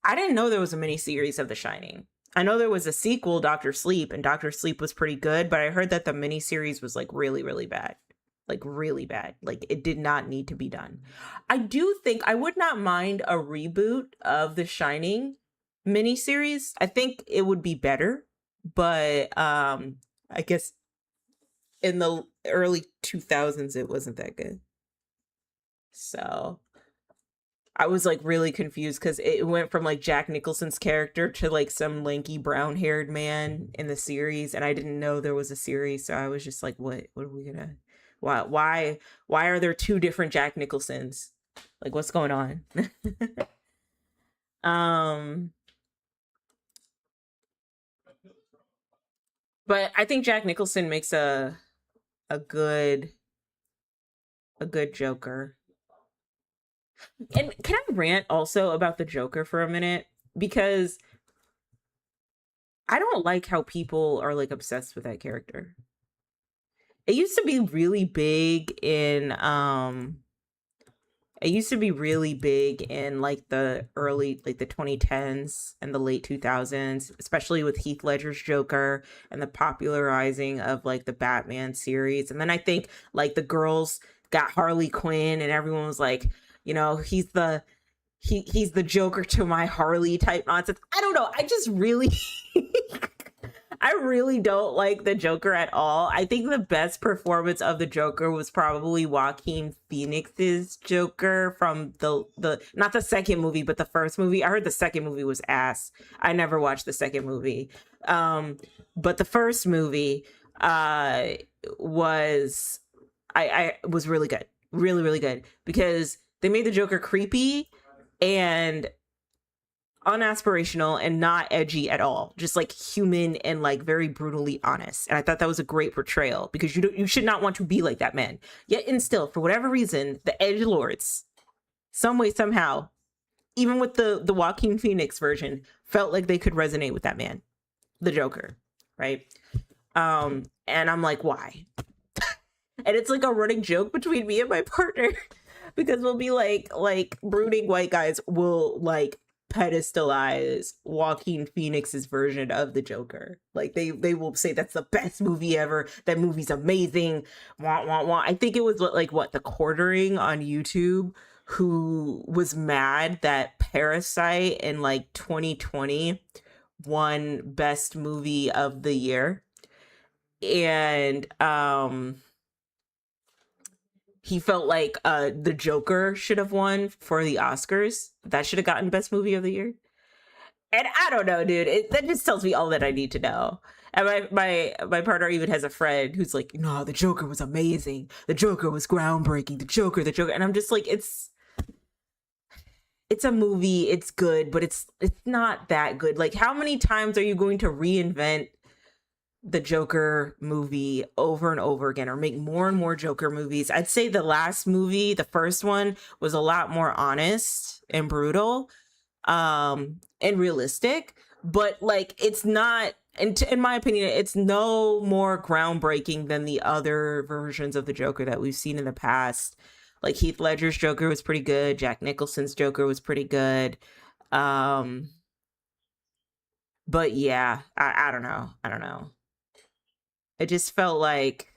I didn't know there was a mini series of The Shining. I know there was a sequel, Doctor Sleep, and Doctor Sleep was pretty good, but I heard that the mini series was like really, really bad. Like really bad. Like it did not need to be done. I do think I would not mind a reboot of The Shining miniseries. I think it would be better, but I guess in the early 2000s it wasn't that good. So I was like really confused because it went from like Jack Nicholson's character to like some lanky brown-haired man in the series, and I didn't know there was a series, so I was just like, what are we gonna, why are there two different Jack Nicholsons? Like, what's going on? But I think Jack Nicholson makes a good Joker. And can I rant also about the Joker for a minute? Because I don't like how people are like obsessed with that character. It used to be really big in like the early, like the 2010s and the late 2000s, especially with Heath Ledger's Joker and the popularizing of like the Batman series. And then I think like the girls got Harley Quinn and everyone was like, you know, he's the Joker to my Harley type nonsense. I don't know. I just really I really don't like the Joker at all. I think the best performance of the Joker was probably Joaquin Phoenix's Joker from the not the second movie, but the first movie. I heard the second movie was ass. I never watched the second movie. But the first movie was I was really good. Really, really good. Because they made the Joker creepy and unaspirational and not edgy at all, just like human and like very brutally honest. And I thought that was a great portrayal because you should not want to be like that man. Yet and still, for whatever reason, the edge lords, some way somehow, even with the Joaquin Phoenix version, felt like they could resonate with that man, the Joker, right? And I'm like, why? And it's like a running joke between me and my partner because we'll be like brooding white guys will like pedestalize Joaquin Phoenix's version of the Joker. Like they will say that's the best movie ever. That movie's amazing. Wah, wah, wah. I think it was like the Quartering on YouTube who was mad that Parasite in like 2020 won best movie of the year. And he felt like the Joker should have won for the Oscars. That should have gotten best movie of the year. And I don't know, dude. That just tells me all that I need to know. And my partner even has a friend who's like, no, the Joker was amazing. The Joker was groundbreaking. The Joker. And I'm just like, it's a movie. It's good, but it's not that good. Like, how many times are you going to reinvent the Joker movie over and over again, or make more and more Joker movies? I'd say the last movie, the first one, was a lot more honest and brutal, and realistic, but like it's not, in my opinion, it's no more groundbreaking than the other versions of the Joker that we've seen in the past. Like Heath Ledger's Joker was pretty good. Jack Nicholson's Joker was pretty good. But yeah, I don't know. I don't know. It just felt like,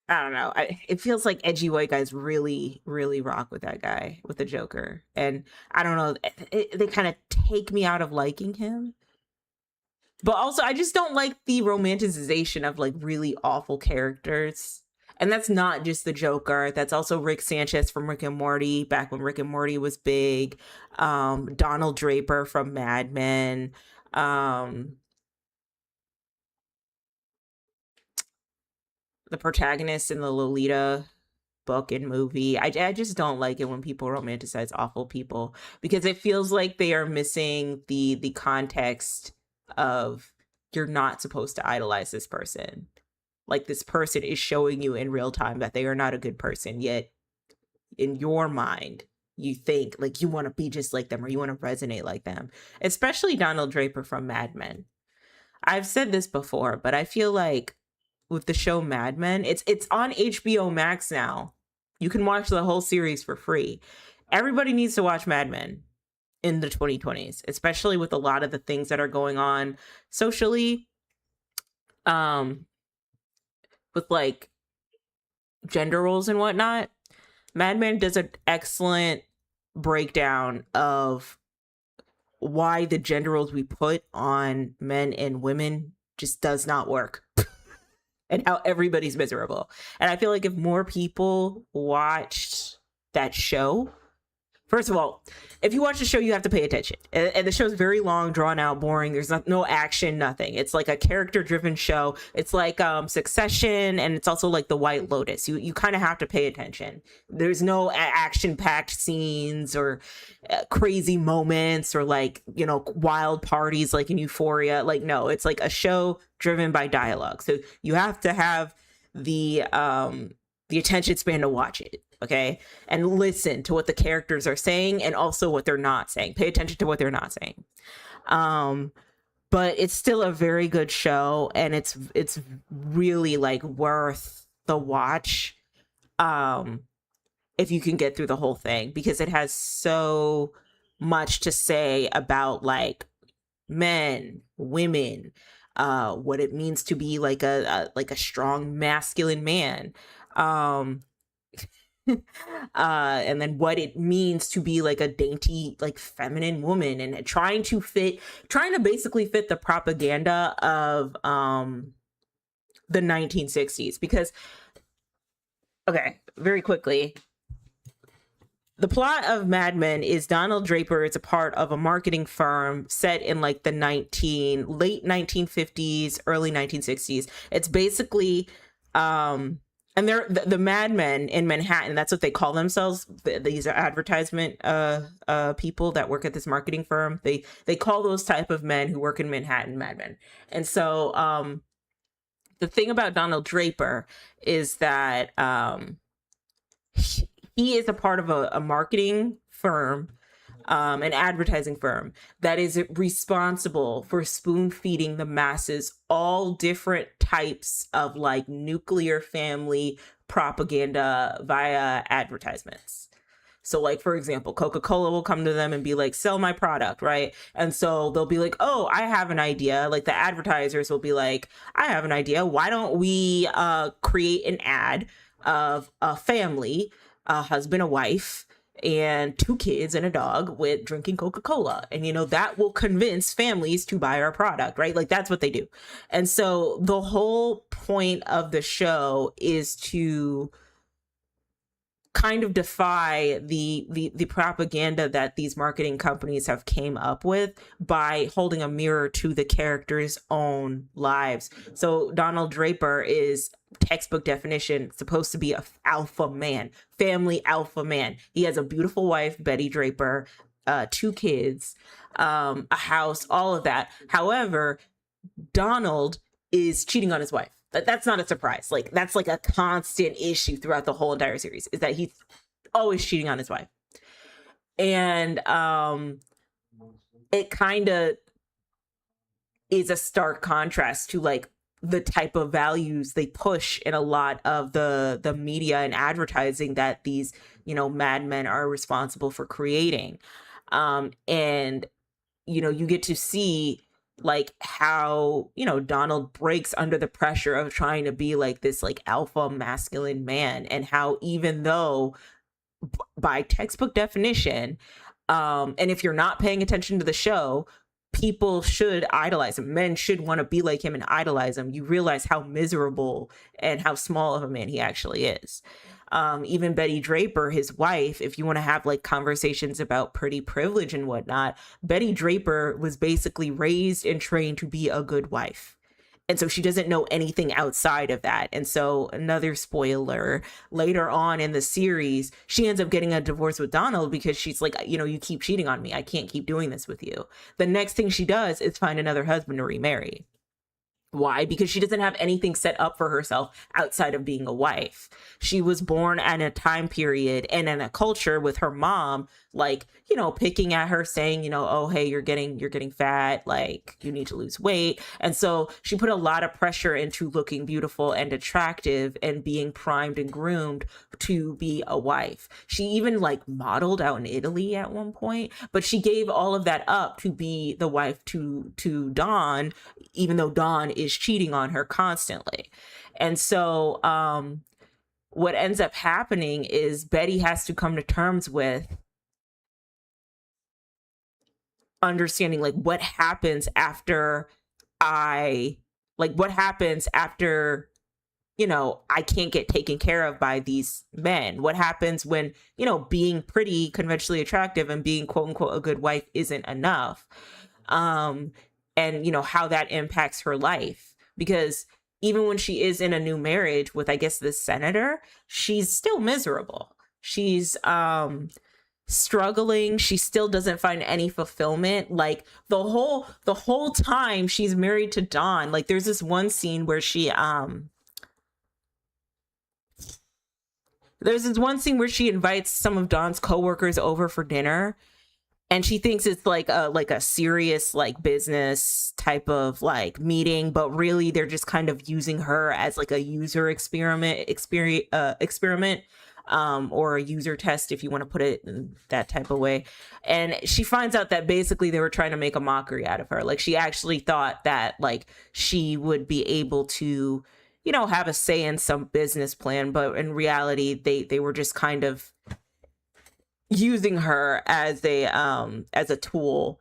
I don't know. It feels like edgy white guys really, really rock with that guy, with the Joker. And I don't know, they kind of take me out of liking him. But also, I just don't like the romanticization of like really awful characters. And that's not just the Joker. That's also Rick Sanchez from Rick and Morty, back when Rick and Morty was big. Donald Draper from Mad Men. The protagonist in the Lolita book and movie. I just don't like it when people romanticize awful people because it feels like they are missing the context of, you're not supposed to idolize this person. Like, this person is showing you in real time that they are not a good person, yet in your mind you think like you want to be just like them or you want to resonate like them. Especially Donald Draper from Mad Men. I've said this before, but I feel like with the show Mad Men, it's on HBO Max now. You can watch the whole series for free. Everybody needs to watch Mad Men in the 2020s, especially with a lot of the things that are going on socially, with like gender roles and whatnot. Mad Men does an excellent breakdown of why the gender roles we put on men and women just does not work. And how everybody's miserable. And I feel like if more people watched that show, first of all, if you watch the show, you have to pay attention. And the show's very long, drawn out, boring. There's no action, nothing. It's like a character-driven show. It's like Succession, and it's also like The White Lotus. You kind of have to pay attention. There's no action-packed scenes or crazy moments or like, you know, wild parties like in Euphoria. Like, no, it's like a show driven by dialogue. So you have to have the attention span to watch it. Okay. And listen to what the characters are saying and also what they're not saying. Pay attention to what they're not saying. But it's still a very good show, and it's really like worth the watch. If you can get through the whole thing, because it has so much to say about like men, women, what it means to be like a strong masculine man. and then what it means to be like a dainty, like feminine woman, and trying to basically fit the propaganda of the 1960s. Because, okay, very quickly, the plot of Mad Men is Donald Draper is a part of a marketing firm set in like the late 1950s, early 1960s. It's basically, and they're the Mad Men in Manhattan. That's what they call themselves. These are advertisement people that work at this marketing firm. They call those type of men who work in Manhattan Mad Men. And so the thing about Donald Draper is that he is a part of a marketing firm, an advertising firm that is responsible for spoon feeding the masses all different types of like nuclear family propaganda via advertisements. So like, for example, Coca-Cola will come to them and be like, sell my product, right? And so they'll be like, oh, I have an idea. Like the advertisers will be like, I have an idea. Why don't we create an ad of a family, a husband, a wife, and 2 kids and a dog with drinking Coca-Cola. And, that will convince families to buy our product, right? Like that's what they do. And so the whole point of the show is to kind of defy the propaganda that these marketing companies have came up with by holding a mirror to the characters' own lives. So Donald Draper is, textbook definition, supposed to be a alpha man, family alpha man. He has a beautiful wife, Betty Draper, 2 kids, a house, all of that. However, Donald is cheating on his wife. That's not a surprise. Like that's like a constant issue throughout the whole entire series, is that he's always cheating on his wife. And it kind of is a stark contrast to like the type of values they push in a lot of the media and advertising that these, Mad Men are responsible for creating. And you get to see like how, Donald breaks under the pressure of trying to be like this like alpha masculine man, and how even though by textbook definition, and if you're not paying attention to the show, people should idolize him. Men should want to be like him and idolize him. You realize how miserable and how small of a man he actually is. Even Betty Draper, his wife, if you want to have like conversations about pretty privilege and whatnot, Betty Draper was basically raised and trained to be a good wife. And so she doesn't know anything outside of that. And so, another spoiler, later on in the series, she ends up getting a divorce with Donald because she's like, you keep cheating on me. I can't keep doing this with you. The next thing she does is find another husband to remarry. Why? Because she doesn't have anything set up for herself outside of being a wife. She was born at a time period and in a culture with her mom, like, picking at her, saying, oh, hey, you're getting fat, like you need to lose weight. And so she put a lot of pressure into looking beautiful and attractive and being primed and groomed to be a wife. She even like modeled out in Italy at one point, but she gave all of that up to be the wife to Don, even though Don is cheating on her constantly. And so what ends up happening is Betty has to come to terms with understanding like what happens after I can't get taken care of by these men. What happens when, being pretty, conventionally attractive, and being quote unquote a good wife isn't enough. And how that impacts her life, because even when she is in a new marriage with, I guess, this senator, she's still miserable. She's struggling. She still doesn't find any fulfillment. Like the whole time she's married to Don, like there's this one scene where she invites some of Don's coworkers over for dinner. And she thinks it's like a serious like business type of like meeting, but really they're just kind of using her as like a user experiment, or a user test, if you want to put it in that type of way. And she finds out that basically they were trying to make a mockery out of her. Like she actually thought that like she would be able to you know, have a say in some business plan, but in reality, they were just kind of using her as a tool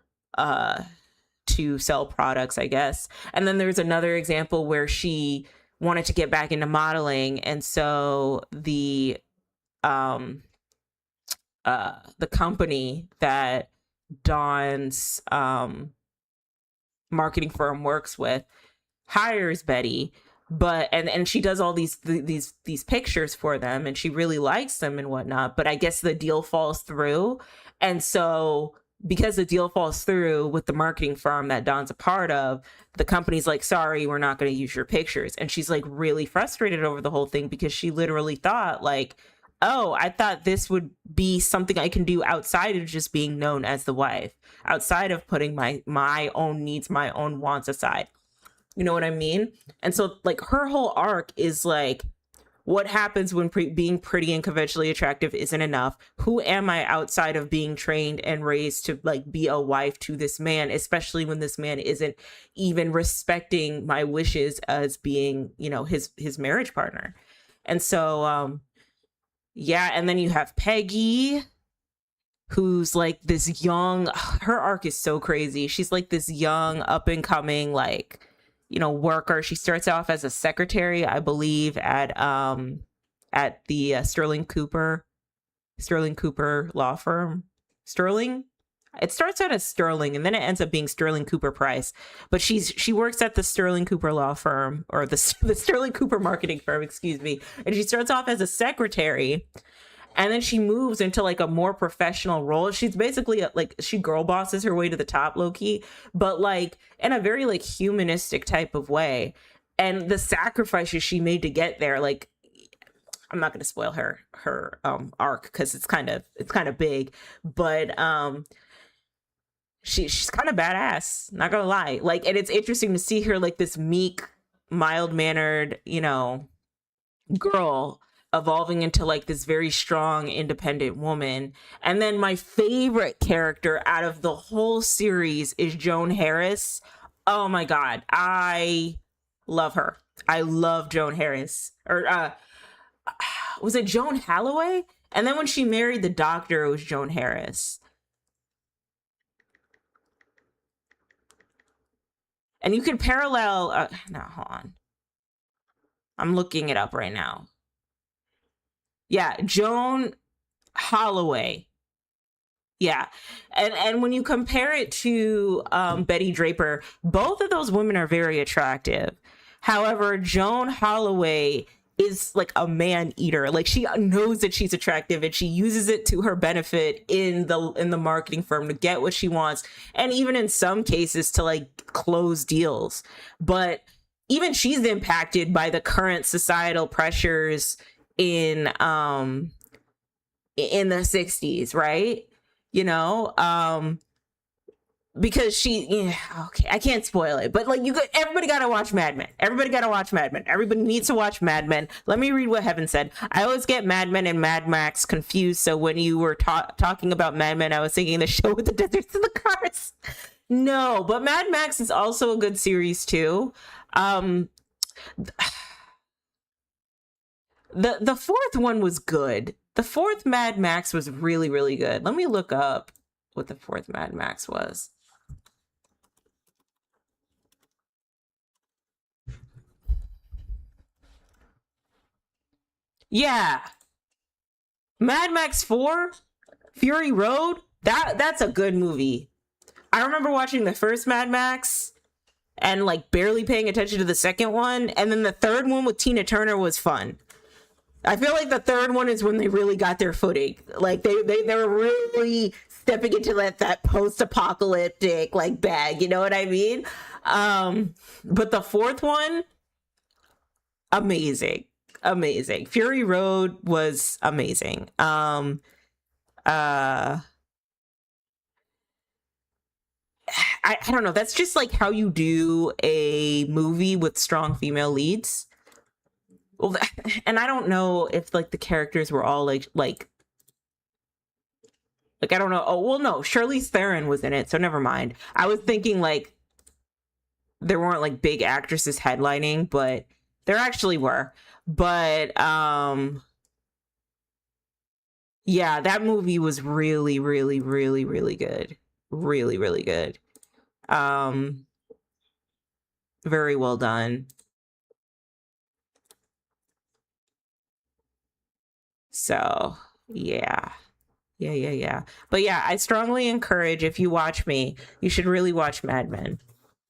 to sell products, I guess. And then there's another example where she wanted to get back into modeling, and so the company that Dawn's marketing firm works with hires Betty, but and she does all these pictures for them, and she really likes them and whatnot, but I guess the deal falls through. And so because the deal falls through with the marketing firm that Dawn's a part of, the company's like, sorry, we're not going to use your pictures. And she's like really frustrated over the whole thing, because she literally thought like, oh, I thought this would be something I can do outside of just being known as the wife, outside of putting my own needs, my own wants aside. You know what I mean? And so like her whole arc is like, what happens when being pretty and conventionally attractive isn't enough? Who am I outside of being trained and raised to like be a wife to this man, especially when this man isn't even respecting my wishes as being, you know, his marriage partner. And so yeah, and then you have Peggy, who's like this young, her arc is so crazy. She's like this young up and coming, like, you know, worker. She starts off as a secretary, I believe, at the Sterling Cooper law firm. Sterling, it starts out as Sterling and then it ends up being Sterling Cooper Price, but she works at the Sterling Cooper law firm, or the Sterling Cooper marketing firm, excuse me. And she starts off as a secretary, and then she moves into like a more professional role. She's basically like, she girl bosses her way to the top, low key, but like in a very like humanistic type of way. And the sacrifices she made to get there, like, I'm not going to spoil her arc, because it's kind of big, but she's kind of badass, not gonna lie. Like, and it's interesting to see her like this meek, mild mannered, you know, girl evolving into like this very strong, independent woman. And then my favorite character out of the whole series is Joan Harris. Oh my god, I love her. I love Joan Harris. Or was it Joan Holloway? And then when she married the doctor, it was Joan Harris. And you can parallel no, hold on, I'm looking it up right now. Yeah, Joan Holloway. Yeah. And when you compare it to Betty Draper, both of those women are very attractive. However, Joan Holloway is like a man eater. Like, she knows that she's attractive and she uses it to her benefit in the marketing firm to get what she wants, and even in some cases to like close deals. But even she's impacted by the current societal pressures in the 60s, right? You know, because okay, I can't spoil it, but like, everybody gotta watch Mad Men. Everybody needs to watch Mad Men. Let me read what Heaven said. I always get Mad Men and Mad Max confused, so when you were talking about Mad Men, I was thinking the show with the deserts and the cars. No, but Mad Max is also a good series too. The fourth one was good. The fourth Mad Max was really, really good. Let me look up what the fourth Mad Max was. Yeah. Mad Max 4, Fury Road, that's a good movie. I remember watching the first Mad Max and like barely paying attention to the second one, and then the third one with Tina Turner was fun. I feel like the third one is when they really got their footing. Like they were really stepping into that post-apocalyptic like bag, you know what I mean? But the fourth one, amazing. Fury Road was amazing. I don't know. That's just like how you do a movie with strong female leads. Well, and I don't know if like the characters were all like I don't know. Oh, well, no, Charlize Theron was in it, so never mind. I was thinking like there weren't like big actresses headlining, but There actually were. But yeah, that movie was really, really, really, really good. Really, really good. Very well done. So, yeah. Yeah. But yeah, I strongly encourage, if you watch me, you should really watch Mad Men.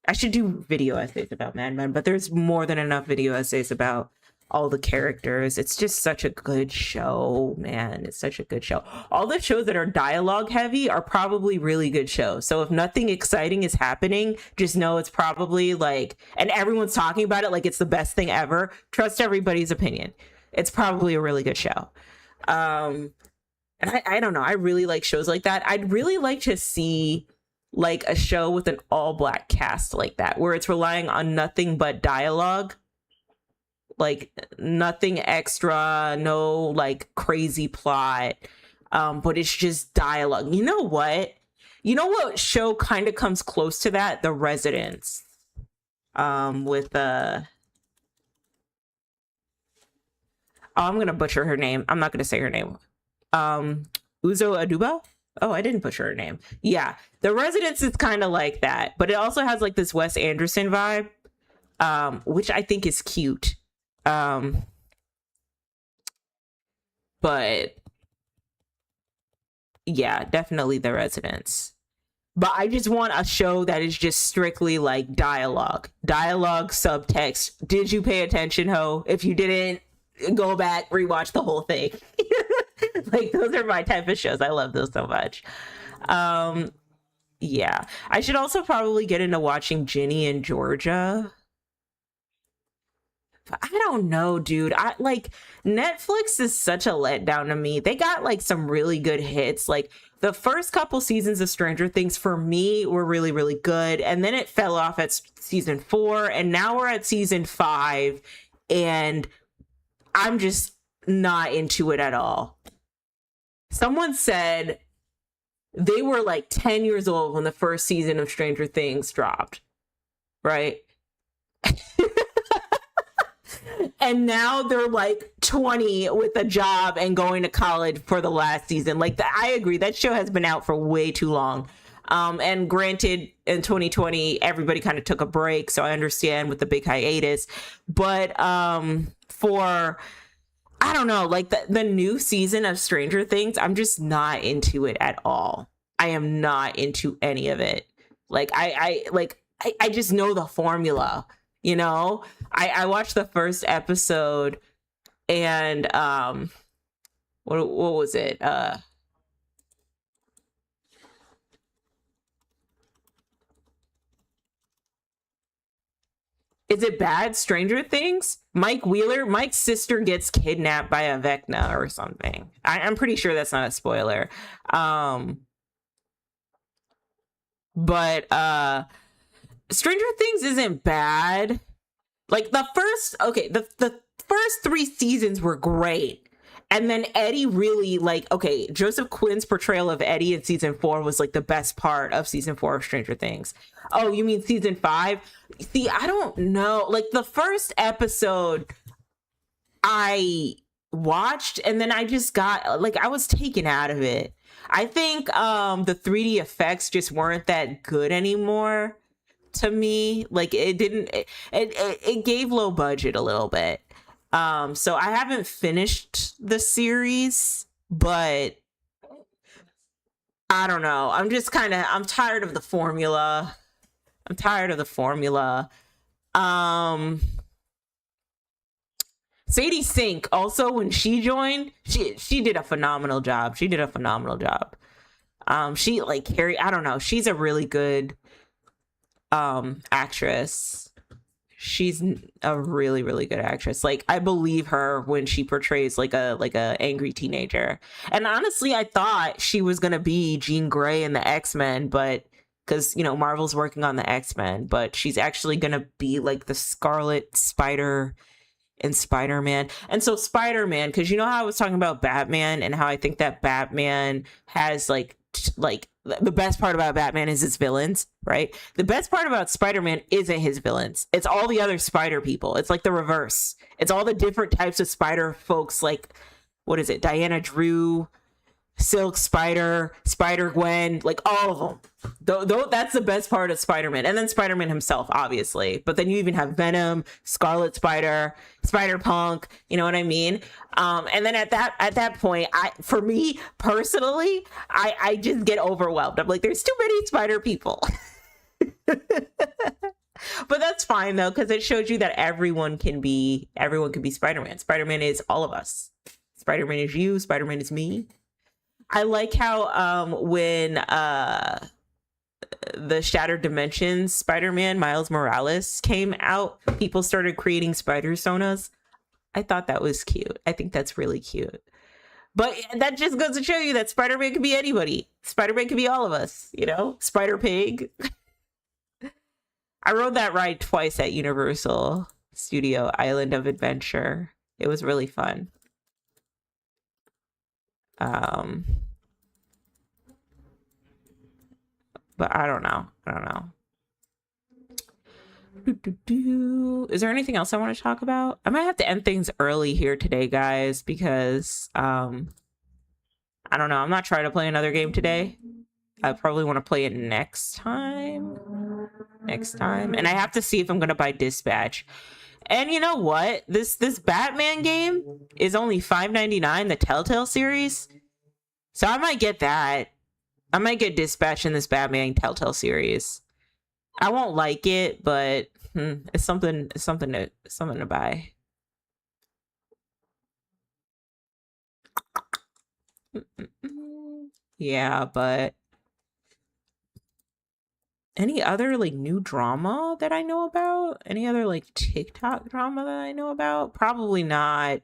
I should do video essays about Mad Men, but there's more than enough video essays about all the characters. It's just such a good show, man. It's such a good show. All the shows that are dialogue heavy are probably really good shows. So if nothing exciting is happening, just know it's probably like, and everyone's talking about it like it's the best thing ever. Trust everybody's opinion. It's probably a really good show. And I don't know. I really like shows like that. I'd really like to see like a show with an all black cast like that, where it's relying on nothing but dialogue, like nothing extra, no like crazy plot, but it's just dialogue. You know what? Show kind of comes close to that? The Residents, with I'm gonna butcher her name. I'm not gonna say her name. Uzo Aduba. Oh, I didn't butcher her name. Yeah, The Residents is kind of like that, but it also has like this Wes Anderson vibe, which I think is cute. But yeah, definitely The Residents. But I just want a show that is just strictly like dialogue, subtext. Did you pay attention, ho? If you didn't, go back, rewatch the whole thing. Like, those are my type of shows. I love those so much. Yeah, I should also probably get into watching Ginny and Georgia. But I don't know, dude. I like, Netflix is such a letdown to me. They got like some really good hits. Like the first couple seasons of Stranger Things for me were really, really good. And then it fell off at season 4. And now we're at season 5. And I'm just not into it at all. Someone said they were like 10 years old when the first season of Stranger Things dropped, right? And now they're like 20 with a job and going to college for the last season. Like, I agree, that show has been out for way too long. And granted, in 2020, everybody kind of took a break, so I understand with the big hiatus. But for, I don't know, like the new season of Stranger Things, I'm just not into it at all. I am not into any of it. Like, I just know the formula, you know? I watched the first episode and what was it? Is it bad? Stranger Things? Mike's sister gets kidnapped by a Vecna or something. I'm pretty sure that's not a spoiler. But Stranger Things isn't bad. Like the first 3 seasons were great. And then Eddie really, like, okay, Joseph Quinn's portrayal of Eddie in season 4 was like the best part of season 4 of Stranger Things. Oh, you mean season 5? See, I don't know. Like the first episode I watched and then I just got, like, I was taken out of it. I think the 3D effects just weren't that good anymore to me. Like, it gave low budget a little bit. So I haven't finished the series, but I don't know. I'm tired of the formula. Sadie Sink also, when she joined, she did a phenomenal job. She like carry, I don't know. She's a really good actress. She's a really, really good actress. Like, I believe her when she portrays like a angry teenager. And honestly, I thought she was gonna be Jean Grey in the X-Men, but because, you know, Marvel's working on the X-Men, but she's actually gonna be like the Scarlet Spider in Spider-Man. And so Spider-Man, because you know how I was talking about Batman and how I think that Batman has like like the best part about Batman is his villains, right? The best part about Spider-Man isn't his villains. It's all the other spider people. It's like the reverse. It's all the different types of spider folks, like, what is it? Diana Drew, Silk Spider, Spider-Gwen, like all of them. That's the best part of Spider-Man. And then Spider-Man himself, obviously. But then you even have Venom, Scarlet Spider, Spider-Punk, you know what I mean? And then at that point, for me personally, I just get overwhelmed. I'm like, there's too many spider people. But that's fine though, because it shows you that everyone can be Spider-Man. Spider-Man is all of us. Spider-Man is you, Spider-Man is me. I like how when the Shattered Dimensions Spider-Man, Miles Morales, came out, people started creating spider sonas. I thought that was cute. I think that's really cute. But that just goes to show you that Spider-Man can be anybody. Spider-Man can be all of us, you know? Spider-Pig. I rode that ride twice at Universal Studio Island of Adventure. It was really fun. But I don't know. Is there anything else I want to talk about? I might have to end things early here today, guys, because I don't know. I'm not trying to play another game today. I probably want to play it next time. And I have to see if I'm gonna buy Dispatch. And you know what? This Batman game is only $5.99, the Telltale series. So I might get that. I might get Dispatch in this Batman Telltale series. I won't like it, but it's something to buy. Yeah, but any other like new drama that I know about? Any other like TikTok drama that I know about? Probably not.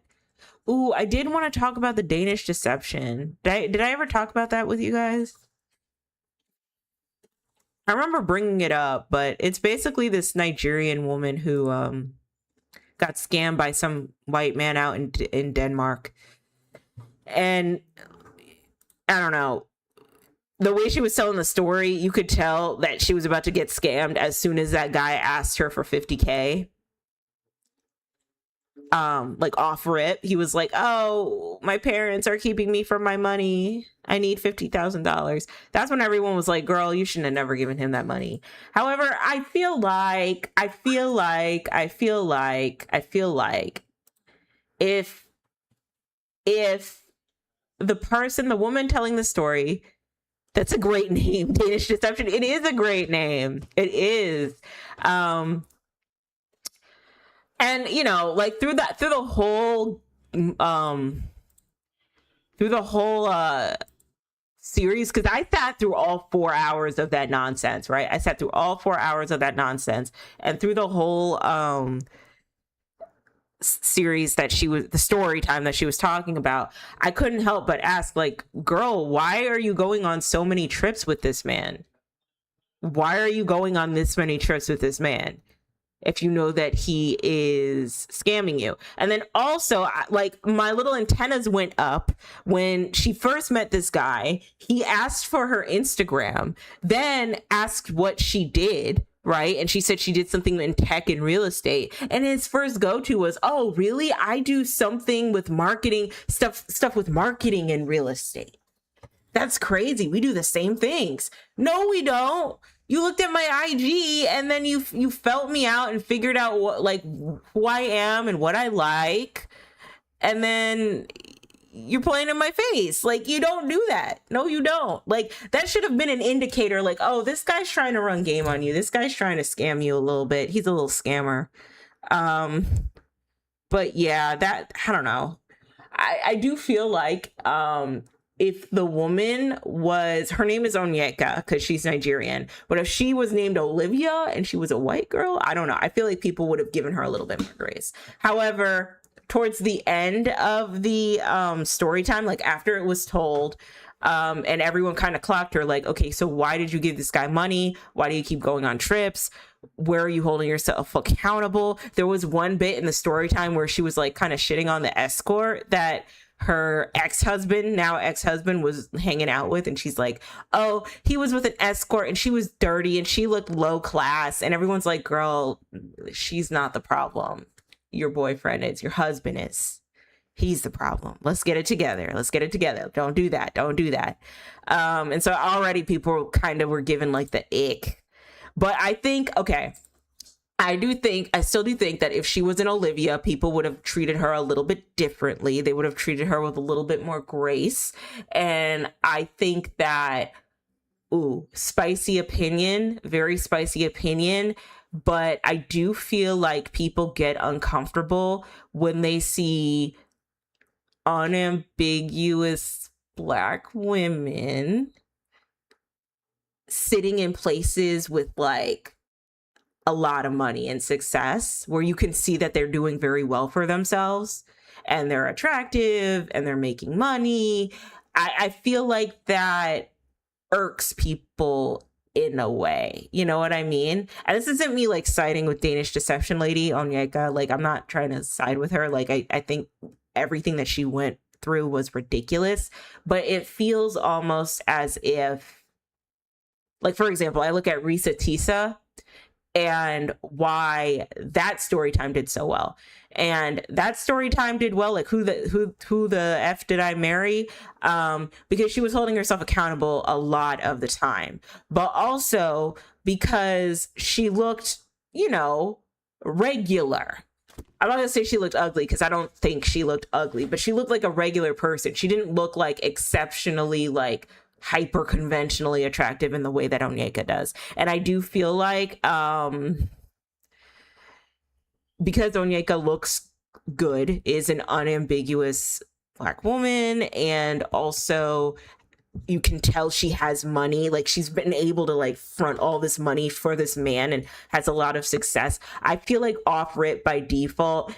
Ooh, I did want to talk about the Danish Deception. Did I ever talk about that with you guys? I remember bringing it up, but it's basically this Nigerian woman who got scammed by some white man out in Denmark. And I don't know. The way she was telling the story, you could tell that she was about to get scammed as soon as that guy asked her for $50K. Like off rip, he was like, "Oh, my parents are keeping me from my money. I need $50,000." That's when everyone was like, "Girl, you shouldn't have never given him that money." However, I feel like if the woman telling the story, that's a great name, Danish Deception. It is a great name. It is. And you know, like through the whole series, because I sat through all 4 hours of that nonsense, right? I sat through all 4 hours of that nonsense, and through the whole series that the story time that she was talking about, I couldn't help but ask, like, girl, why are you going on so many trips with this man? Why are you going on this many trips with this man if you know that he is scamming you? And then also, like, my little antennas went up when she first met this guy. He asked for her Instagram, then asked what she did, right? And she said she did something in tech and real estate. And his first go-to was, "Oh, really? I do something with marketing, stuff with marketing and real estate. That's crazy. We do the same things." No, we don't. You looked at my IG and then you felt me out and figured out what, like, who I am and what I like. And then you're playing in my face. Like, you don't do that. No, you don't. Like, that should have been an indicator, like, oh, this guy's trying to run game on you. This guy's trying to scam you a little bit. He's a little scammer. But yeah, I don't know. I do feel like if the woman her name is Onyeka because she's Nigerian, but if she was named Olivia and she was a white girl, I don't know. I feel like people would have given her a little bit more grace. However, towards the end of the story time, like after it was told, and everyone kind of clocked her, like, okay, so why did you give this guy money? Why do you keep going on trips? Where are you holding yourself accountable? There was one bit in the story time where she was like kind of shitting on the escort that her ex-husband, now ex-husband, was hanging out with, and she's like, oh, he was with an escort and she was dirty and she looked low class, and everyone's like, girl, she's not the problem. Your boyfriend is, your husband is. He's the problem. Let's get it together. Let's get it together. Don't do that. Don't do that. And so already people kind of were given like the ick. But I think, okay, I still do think that if she was an Olivia, people would have treated her a little bit differently. They would have treated her with a little bit more grace. And I think that, spicy opinion, very spicy opinion. But I do feel like people get uncomfortable when they see unambiguous Black women sitting in places with like a lot of money and success, where you can see that they're doing very well for themselves and they're attractive and they're making money. I feel like that irks people in a way, you know what I mean? And this isn't me like siding with Danish Deception Lady Onyeka. Like, I'm not trying to side with her. Like, I think everything that she went through was ridiculous, but it feels almost as if, like, for example, I look at Risa Tisa and why that story time did so well. And that story time did well, like who the F did I marry? Because she was holding herself accountable a lot of the time, but also because she looked, regular. I'm not gonna say she looked ugly, because I don't think she looked ugly, but she looked like a regular person. She didn't look like exceptionally like hyper conventionally attractive in the way that Onyeka does. And I do feel like because Onyeka looks good, is an unambiguous Black woman, and also you can tell she has money, like she's been able to like front all this money for this man and has a lot of success. I feel like off rip by default,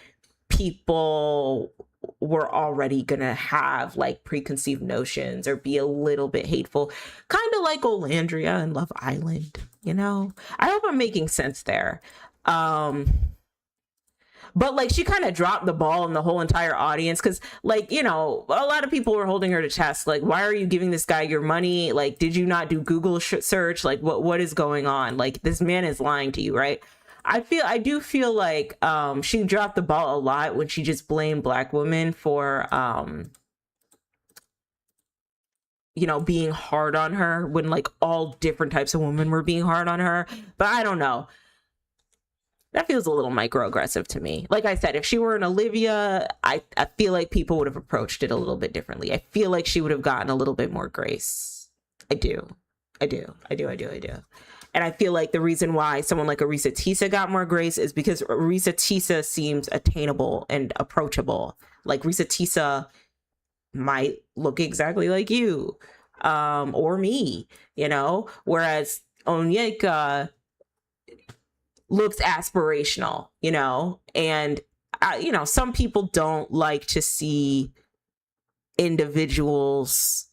people were already gonna have like preconceived notions or be a little bit hateful, kind of like Olandria and Love Island, I hope I'm making sense there. But like she kind of dropped the ball in the whole entire audience, because like, a lot of people were holding her to task, like, why are you giving this guy your money? Like, did you not do Google search? Like, what is going on? Like, this man is lying to you, right? I do feel like she dropped the ball a lot when she just blamed Black women for being hard on her, when like all different types of women were being hard on her. But I don't know, that feels a little microaggressive to me. Like I said, if she were an Olivia, I feel like people would have approached it a little bit differently. I feel like she would have gotten a little bit more grace. I do. And I feel like the reason why someone like Arisa Tisa got more grace is because Arisa Tisa seems attainable and approachable. Like, Risa Tisa might look exactly like you, or me, whereas Onyeka looks aspirational, and some people don't like to see individuals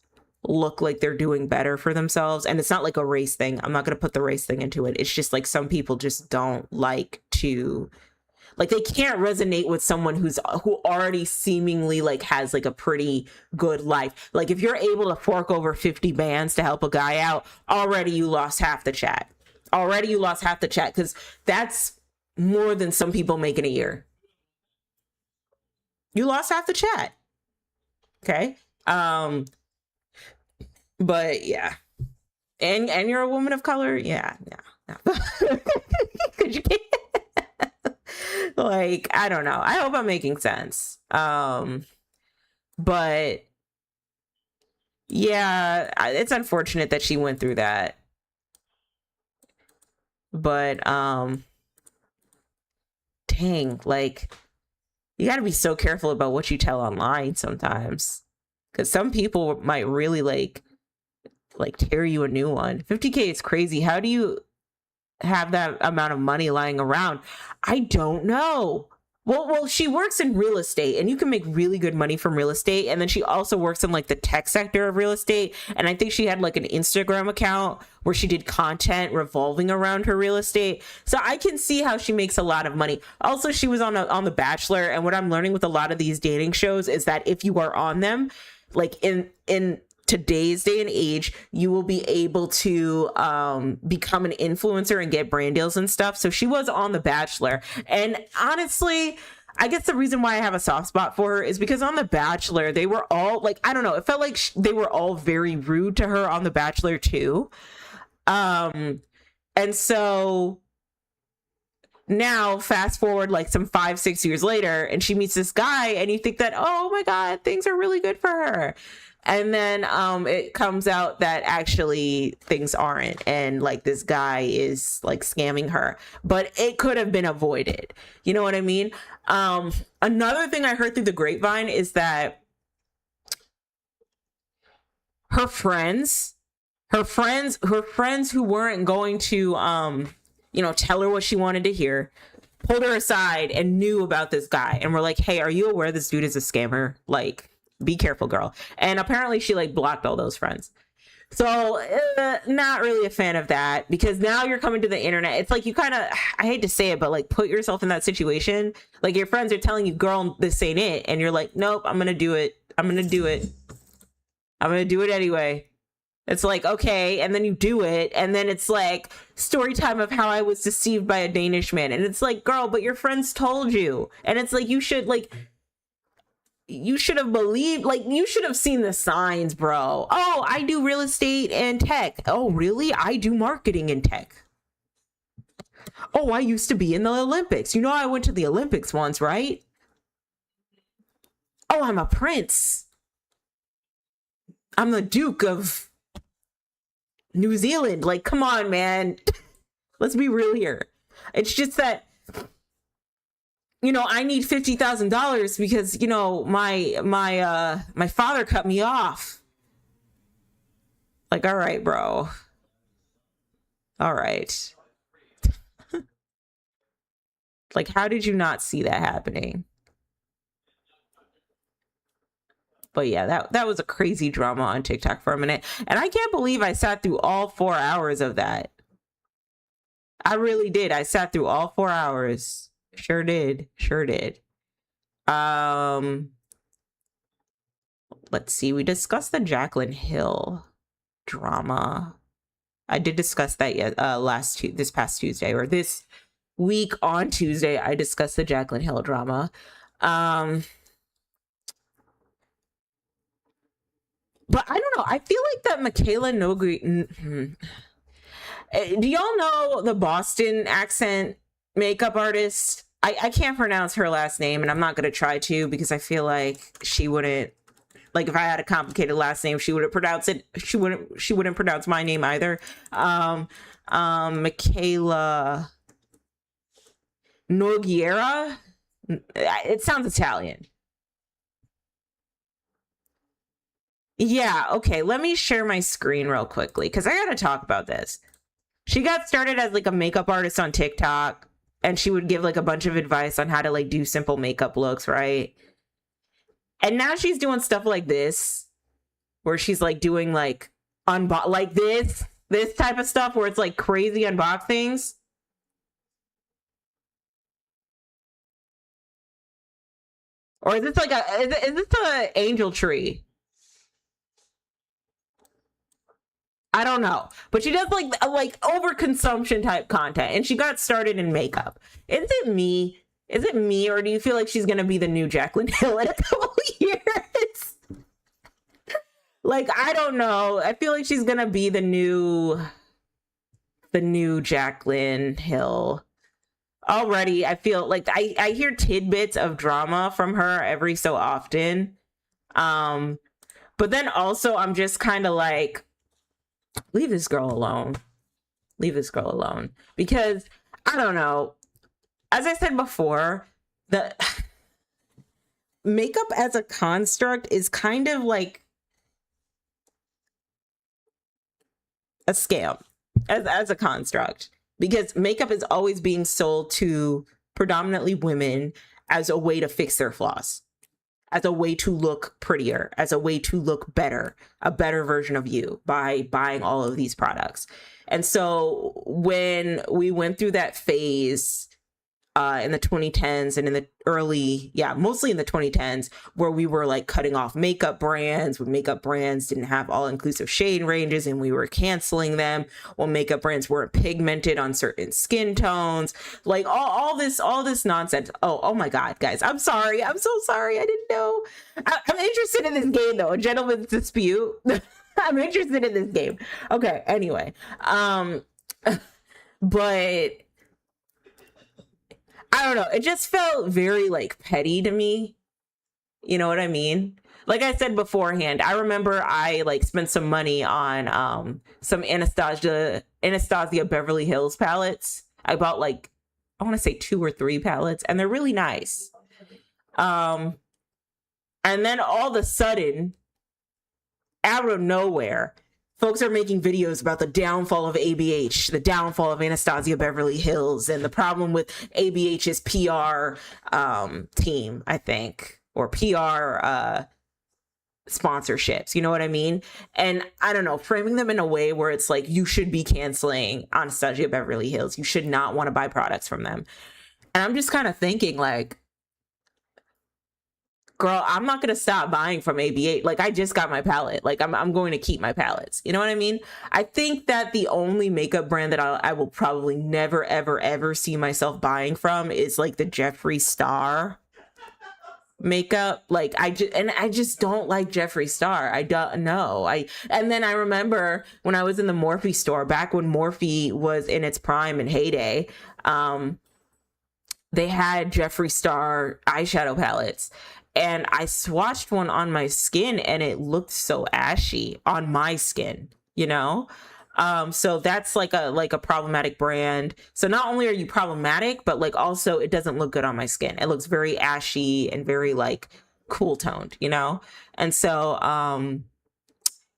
look like they're doing better for themselves. And it's not like a race thing. I'm not going to put the race thing into it. It's just like some people just don't like to, like, they can't resonate with someone who already seemingly like has like a pretty good life. Like, if you're able to fork over 50 bands to help a guy out, already you lost half the chat. Because that's more than some people make in a year. You lost half the chat. Okay. But yeah. And you're a woman of color? Yeah. Cause you can't. Like, I don't know. I hope I'm making sense. But yeah, it's unfortunate that she went through that. But dang, like, you got to be so careful about what you tell online sometimes, because some people might really like tear you a new one. 50K is crazy. How do you have that amount of money lying around? I don't know. Well, she works in real estate, and you can make really good money from real estate. And then she also works in like the tech sector of real estate. And I think she had like an Instagram account where she did content revolving around her real estate. So I can see how she makes a lot of money. Also, she was on The Bachelor, and what I'm learning with a lot of these dating shows is that if you are on them, like in today's day and age, you will be able to become an influencer and get brand deals and stuff. So she was on The Bachelor, and honestly, I guess the reason why I have a soft spot for her is because on The Bachelor, they were all like, I don't know, it felt like they were all very rude to her on The Bachelor too. And so now fast forward like some 5-6 years later, and she meets this guy, and you think that, oh my God, things are really good for her. And then it comes out that actually things aren't, and like this guy is like scamming her, but it could have been avoided. You know what I mean? Another thing I heard through the grapevine is that her friends who weren't going to tell her what she wanted to hear, pulled her aside and knew about this guy and were like, hey, are you aware this dude is a scammer? Like, be careful, girl. And apparently she like blocked all those friends. So not really a fan of that, because now you're coming to the internet. It's like you kind of, I hate to say it, but like put yourself in that situation. Like your friends are telling you, girl, this ain't it. And you're like, nope, I'm going to do it. I'm going to do it. I'm going to do it anyway. It's like, okay. And then you do it. And then it's like story time of how I was deceived by a Danish man. And it's like, girl, but your friends told you. And it's like, you should have believed, like, you should have seen the signs, bro. Oh, I do real estate and tech. Oh, really? I do marketing and tech. Oh, I used to be in the Olympics. You know, I went to the Olympics once, right? Oh, I'm a prince. I'm the Duke of New Zealand. Like, come on, man. Let's be real here. It's just that, I need $50,000 because, my father cut me off. Like, all right, bro. All right. Like, how did you not see that happening? But yeah, that was a crazy drama on TikTok for a minute. And I can't believe I sat through all 4 hours of that. I really did. I sat through all 4 hours. Sure did. Let's see. We discussed the Jaclyn Hill drama. I did discuss that this past Tuesday, or this week on Tuesday. I discussed the Jaclyn Hill drama. But I don't know. I feel like that Michaela Nogri. Do y'all know the Boston accent makeup artist? I can't pronounce her last name, and I'm not gonna try to, because I feel like she wouldn't. Like, if I had a complicated last name, she wouldn't pronounce it. She wouldn't pronounce my name either. Michaela Nogueira. It sounds Italian. Yeah, okay, let me share my screen real quickly, because I gotta talk about this. She got started as like a makeup artist on TikTok, and she would give like a bunch of advice on how to like do simple makeup looks, right? And now she's doing stuff like this, where she's like doing like like this type of stuff where it's like crazy unboxings. Or is this like is this a angel tree? I don't know, but she does like overconsumption type content, and she got started in makeup. Is it me? Or do you feel like she's gonna be the new Jaclyn Hill in a couple years? Like, I don't know. I feel like she's gonna be the new Jaclyn Hill. Already, I feel like I hear tidbits of drama from her every so often. But then also I'm just kind of like, leave this girl alone. Because I don't know. As I said before, the makeup as a construct is kind of like a scam as a construct, because makeup is always being sold to predominantly women as a way to fix their flaws, as a way to look prettier, as a way to look better, a better version of you by buying all of these products. And so when we went through that phase in the 2010s and in the mostly in the 2010s, where we were like cutting off makeup brands when makeup brands didn't have all inclusive shade ranges, and we were canceling them when makeup brands weren't pigmented on certain skin tones, like all this nonsense. Oh my God, guys, I'm sorry. I'm so sorry. I didn't know. I'm interested in this game though. A gentleman's dispute. I'm interested in this game. Okay. Anyway, but I don't know. It just felt very like petty to me. You know what I mean? Like I said beforehand, I remember I like spent some money on some Anastasia Beverly Hills palettes. I bought like, I want to say 2 or 3 palettes, and they're really nice. And then all of a sudden, out of nowhere, folks are making videos about the downfall of ABH, the downfall of Anastasia Beverly Hills, and the problem with ABH's PR team, I think, or PR sponsorships. You know what I mean? And I don't know, framing them in a way where it's like, you should be canceling Anastasia Beverly Hills. You should not want to buy products from them. And I'm just kind of thinking like, girl, I'm not going to stop buying from ABH. Like, I just got my palette. Like, I'm going to keep my palettes. You know what I mean? I think that the only makeup brand that I will probably never, ever, ever see myself buying from is like the Jeffree Star makeup. Like, I just don't like Jeffree Star. I don't know. And then I remember when I was in the Morphe store, back when Morphe was in its prime and heyday, they had Jeffree Star eyeshadow palettes. And I swatched one on my skin and it looked so ashy on my skin, you know? So that's like a problematic brand. So not only are you problematic, but like also it doesn't look good on my skin. It looks very ashy and very like cool toned, you know? And so,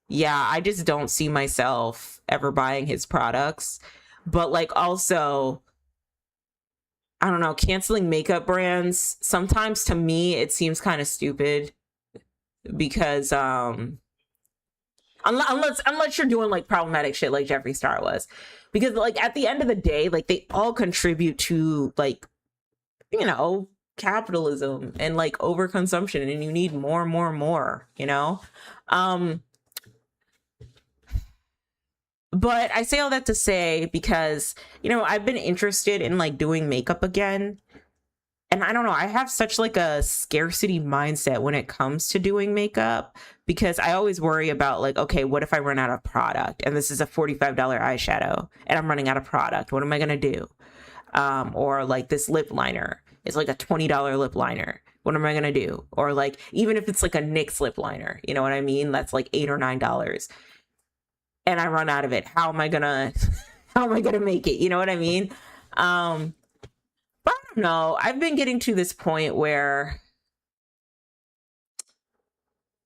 yeah, I just don't see myself ever buying his products. But like also, I don't know, canceling makeup brands, sometimes to me, it seems kind of stupid because unless you're doing like problematic shit like Jeffree Star was, because like at the end of the day, like they all contribute to like, you know, capitalism and like overconsumption, and you need more and more and more, you know? But I say all that to say, because, you know, I've been interested in like doing makeup again. And I don't know, I have such like a scarcity mindset when it comes to doing makeup, because I always worry about like, okay, what if I run out of product and this is a $45 eyeshadow and I'm running out of product? What am I going to do? Or like this lip liner is like a $20 lip liner. What am I going to do? Or like, even if it's like a NYX lip liner, you know what I mean? That's like $8 or $9. And I run out of it. How am I gonna make it? You know what I mean? But I don't know. I've been getting to this point where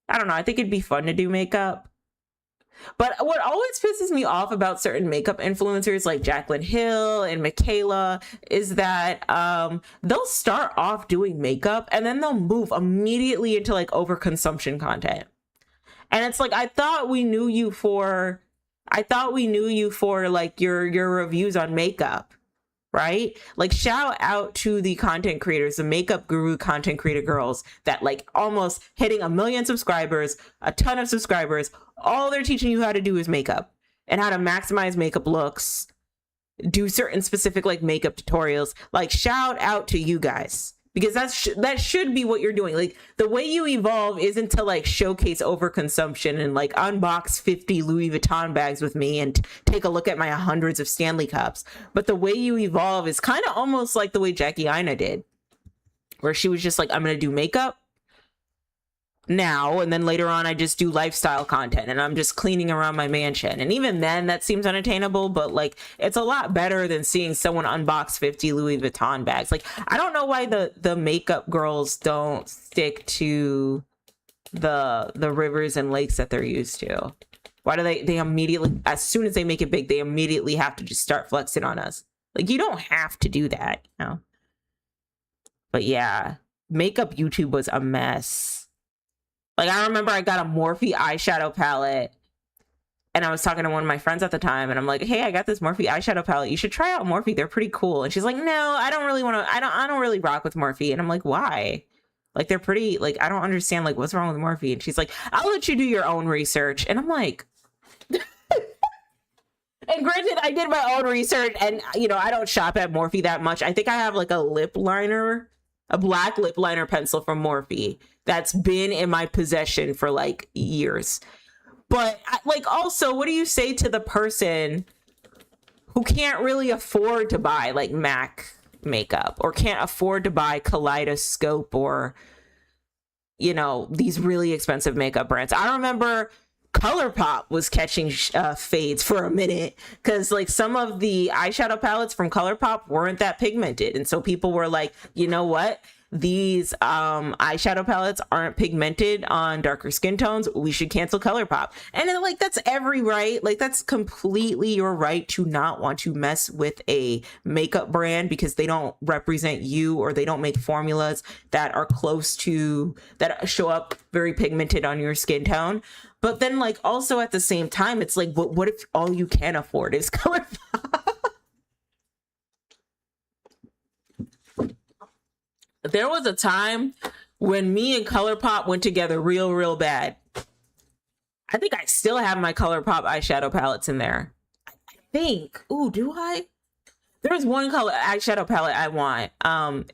I don't know. I think it'd be fun to do makeup. But what always pisses me off about certain makeup influencers like Jaclyn Hill and Michaela is that they'll start off doing makeup and then they'll move immediately into like overconsumption content. And it's like, I thought we knew you for like your reviews on makeup, right? Like, shout out to the content creators, the makeup guru content creator girls that like almost hitting 1 million subscribers, a ton of subscribers. All they're teaching you how to do is makeup and how to maximize makeup looks, do certain specific like makeup tutorials. Like, shout out to you guys. Because that should be what you're doing. Like, the way you evolve isn't to like showcase overconsumption and like unbox 50 Louis Vuitton bags with me and take a look at my hundreds of Stanley cups. But the way you evolve is kind of almost like the way Jackie Aina did, where she was just like, I'm going to do makeup now, and then later on I just do lifestyle content and I'm just cleaning around my mansion. And even then that seems unattainable, but like it's a lot better than seeing someone unbox 50 Louis Vuitton bags. Like, I don't know why the makeup girls don't stick to the rivers and lakes that they're used to. Why do they immediately, as soon as they make it big, they immediately have to just start flexing on us? Like, you don't have to do that, you know? But yeah, makeup YouTube was a mess. Like, I remember I got a Morphe eyeshadow palette, and I was talking to one of my friends at the time, and I'm like, hey, I got this Morphe eyeshadow palette. You should try out Morphe. They're pretty cool. And she's like, no, I don't really want to, I don't really rock with Morphe. And I'm like, why? Like, they're pretty, like, I don't understand, like, what's wrong with Morphe? And she's like, I'll let you do your own research. And I'm like, and granted, I did my own research, and, you know, I don't shop at Morphe that much. I think I have like a lip liner, a black lip liner pencil from Morphe that's been in my possession for like years. But like, also, what do you say to the person who can't really afford to buy like MAC makeup, or can't afford to buy Kaleidoscope, or, you know, these really expensive makeup brands? I remember ColourPop was catching fades for a minute, because like some of the eyeshadow palettes from ColourPop weren't that pigmented, and so people were like, you know what, these eyeshadow palettes aren't pigmented on darker skin tones, we should cancel ColourPop. And then, like, that's every right, like, that's completely your right to not want to mess with a makeup brand because they don't represent you, or they don't make formulas that are close to, that show up very pigmented on your skin tone. But then, like, also at the same time, it's like, what if all you can afford is ColourPop? There was a time when me and ColourPop went together real bad. I think I still have my ColourPop eyeshadow palettes in there. I think. Ooh, do I? There's one color eyeshadow palette I want.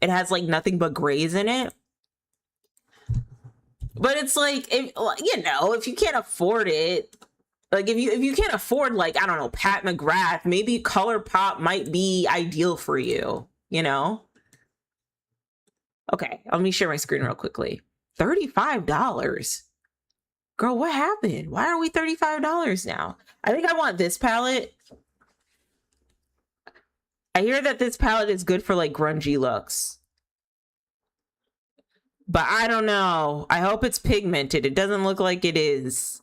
It has like nothing but grays in it. But it's like, if, you know, if you can't afford it, like if you can't afford, like, I don't know, Pat McGrath, maybe ColourPop might be ideal for you, you know? Okay, let me share my screen real quickly. $35. Girl, what happened? Why are we $35 now? I think I want this palette. I hear that this palette is good for like grungy looks. But I don't know. I hope it's pigmented. It doesn't look like it is.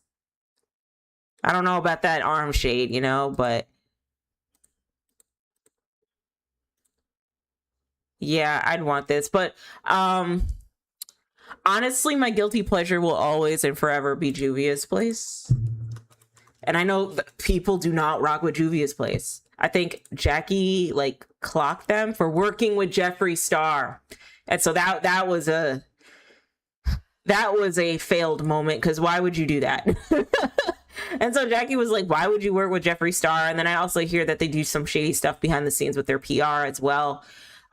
I don't know about that arm shade, you know, but yeah, I'd want this. But honestly, my guilty pleasure will always and forever be Juvia's Place. And I know that people do not rock with Juvia's Place. I think Jackie like clocked them for working with Jeffree Star. And so that was a failed moment, because why would you do that? And so Jackie was like, why would you work with Jeffree Star? And then I also hear that they do some shady stuff behind the scenes with their PR as well.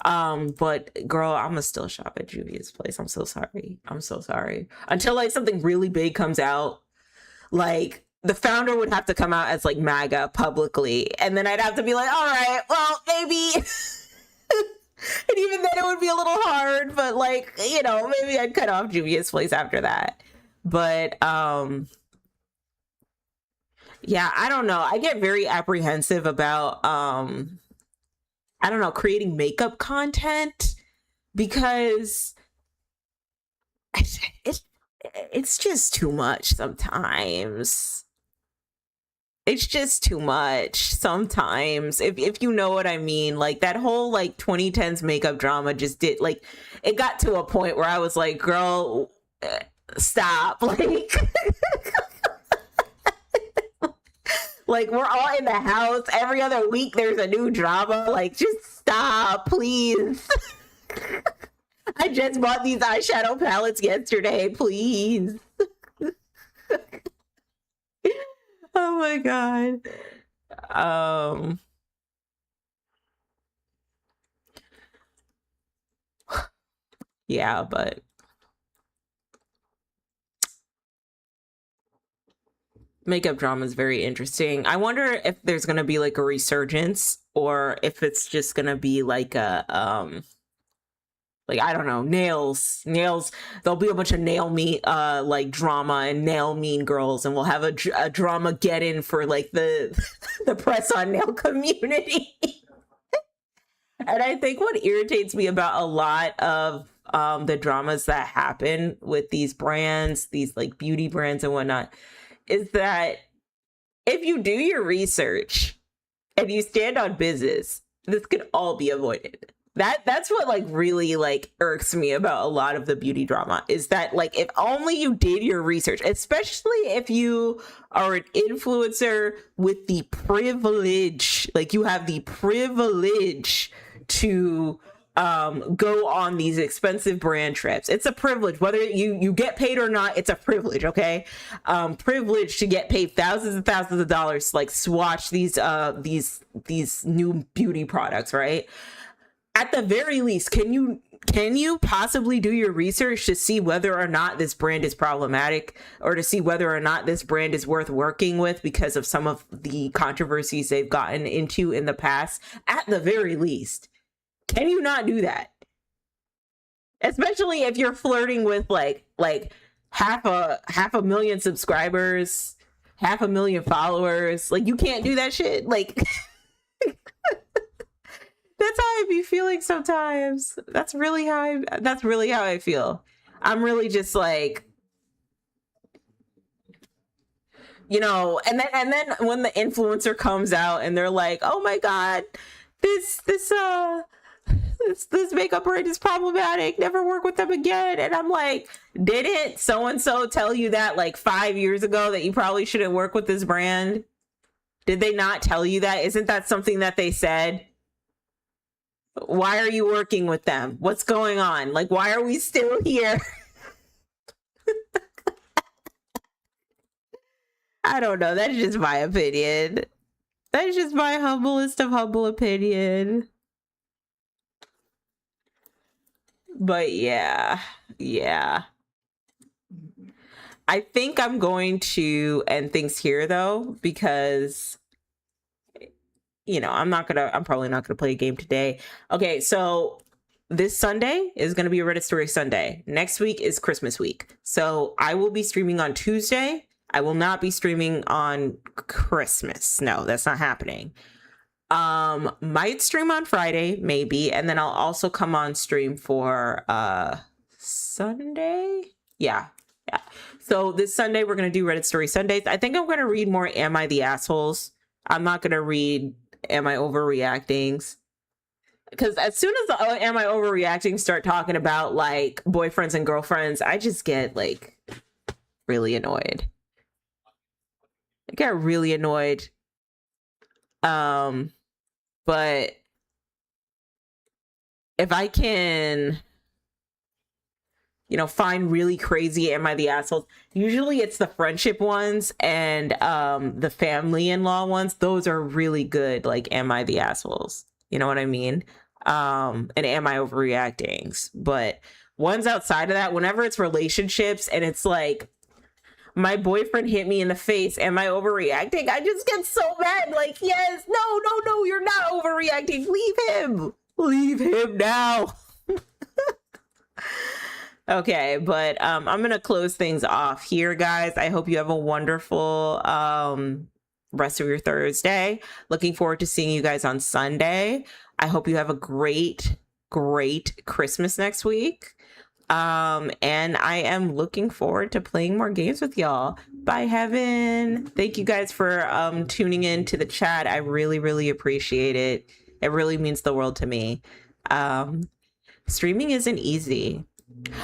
But girl, I'm gonna still shop at Juvia's Place. I'm so sorry. I'm so sorry. Until like something really big comes out, like the founder would have to come out as like MAGA publicly, and then I'd have to be like, all right, well, maybe. And even then it would be a little hard, but like, you know, maybe I'd cut off Juvia's Place after that. But yeah, I don't know. I get very apprehensive about I don't know, creating makeup content, because it's just too much sometimes. It's just too much sometimes, if you know what I mean. Like that whole like 2010s makeup drama just did, like, it got to a point where I was like, girl, stop. Like like we're all in the house every other week, there's a new drama. Like, just stop, please. I just bought these eyeshadow palettes yesterday, please. Oh my god. Yeah, but makeup drama is very interesting. I wonder if there's gonna be like a resurgence, or if it's just gonna be like a like, I don't know, nails. There'll be a bunch of nail mean like drama and nail mean girls, and we'll have a drama get in for like the the press on nail community. And I think what irritates me about a lot of the dramas that happen with these brands, these like beauty brands and whatnot, is that if you do your research and you stand on business, this could all be avoided. That's what like really like irks me about a lot of the beauty drama, is that like if only you did your research, especially if you are an influencer with the privilege, like you have the privilege to go on these expensive brand trips. It's a privilege, whether you get paid or not. It's a privilege, okay? Privilege to get paid thousands and thousands of dollars to like swatch these new beauty products, right? At the very least, can you possibly do your research to see whether or not this brand is problematic, or to see whether or not this brand is worth working with because of some of the controversies they've gotten into in the past? At the very least, can you not do that? Especially if you're flirting with like half a million subscribers, 500,000 followers. Like, you can't do that shit. Like that's how I be feeling sometimes. That's really how I feel. I'm really just like, you know, and then when the influencer comes out and they're like, "Oh my god, this makeup brand is problematic. Never work with them again." And I'm like, didn't so and so tell you that like 5 years ago, that you probably shouldn't work with this brand? Did they not tell you that? Isn't that something that they said? Why are you working with them? What's going on? Like, why are we still here? I don't know. That's just my opinion. That's just my humblest of humble opinion. But yeah. I think I'm going to end things here though, because you know, I'm probably not gonna play a game today. Okay, so this Sunday is gonna be a Reddit story Sunday. Next week is Christmas week. So I will be streaming on Tuesday. I will not be streaming on Christmas. No, that's not happening. Might stream on Friday, maybe, and then I'll also come on stream for Sunday. Yeah. So this Sunday we're gonna do Reddit story Sundays. I think I'm gonna read more Am I the Assholes? I'm not gonna read Am I Overreacting? Because as soon as the Am I Overreacting start talking about like boyfriends and girlfriends, I just get like really annoyed. I get really annoyed. But if I can, you know, find really crazy Am I the Assholes, usually it's the friendship ones and the family-in-law ones. Those are really good, like Am I the Assholes? You know what I mean? And Am I Overreacting? But ones outside of that, whenever it's relationships and it's like, my boyfriend hit me in the face, am I overreacting? I just get so mad. Like, yes, no, you're not overreacting. Leave him now. Okay, but I'm gonna close things off here, guys. I hope you have a wonderful rest of your Thursday. Looking forward to seeing you guys on Sunday. I hope you have a great Christmas next week. And I am looking forward to playing more games with y'all. Bye, Heaven. Thank you guys for tuning in to the chat. I really appreciate it. It really means the world to me. Streaming isn't easy.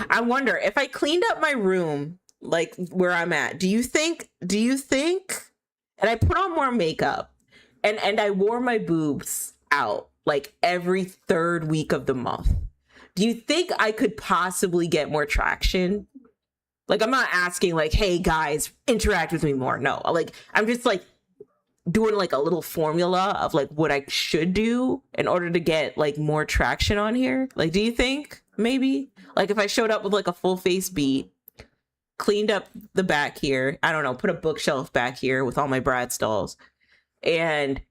I wonder if I cleaned up my room, like where I'm at, do you think, and I put on more makeup and I wore my boobs out like every third week of the month, do you think I could possibly get more traction? Like, I'm not asking like, hey guys, interact with me more. No, like, I'm just like doing like a little formula of like what I should do in order to get like more traction on here. Like, do you think maybe like if I showed up with like a full face beat, cleaned up the back here, I don't know, put a bookshelf back here with all my Brad stalls, and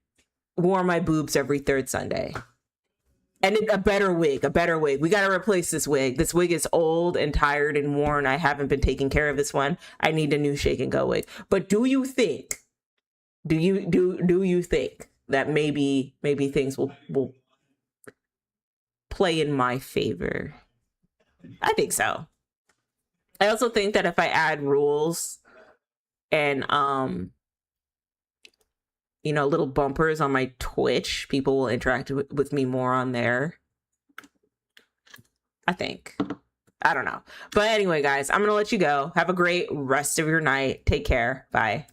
wore my boobs every third Sunday? And a better wig. We got to replace this wig. This wig is old and tired and worn. I haven't been taking care of this one. I need a new shake and go wig. But do you think that maybe things will play in my favor? I think so. I also think that if I add rules and you know, little bumpers on my Twitch, people will interact with me more on there. I think. I don't know. But anyway, guys, I'm going to let you go. Have a great rest of your night. Take care. Bye.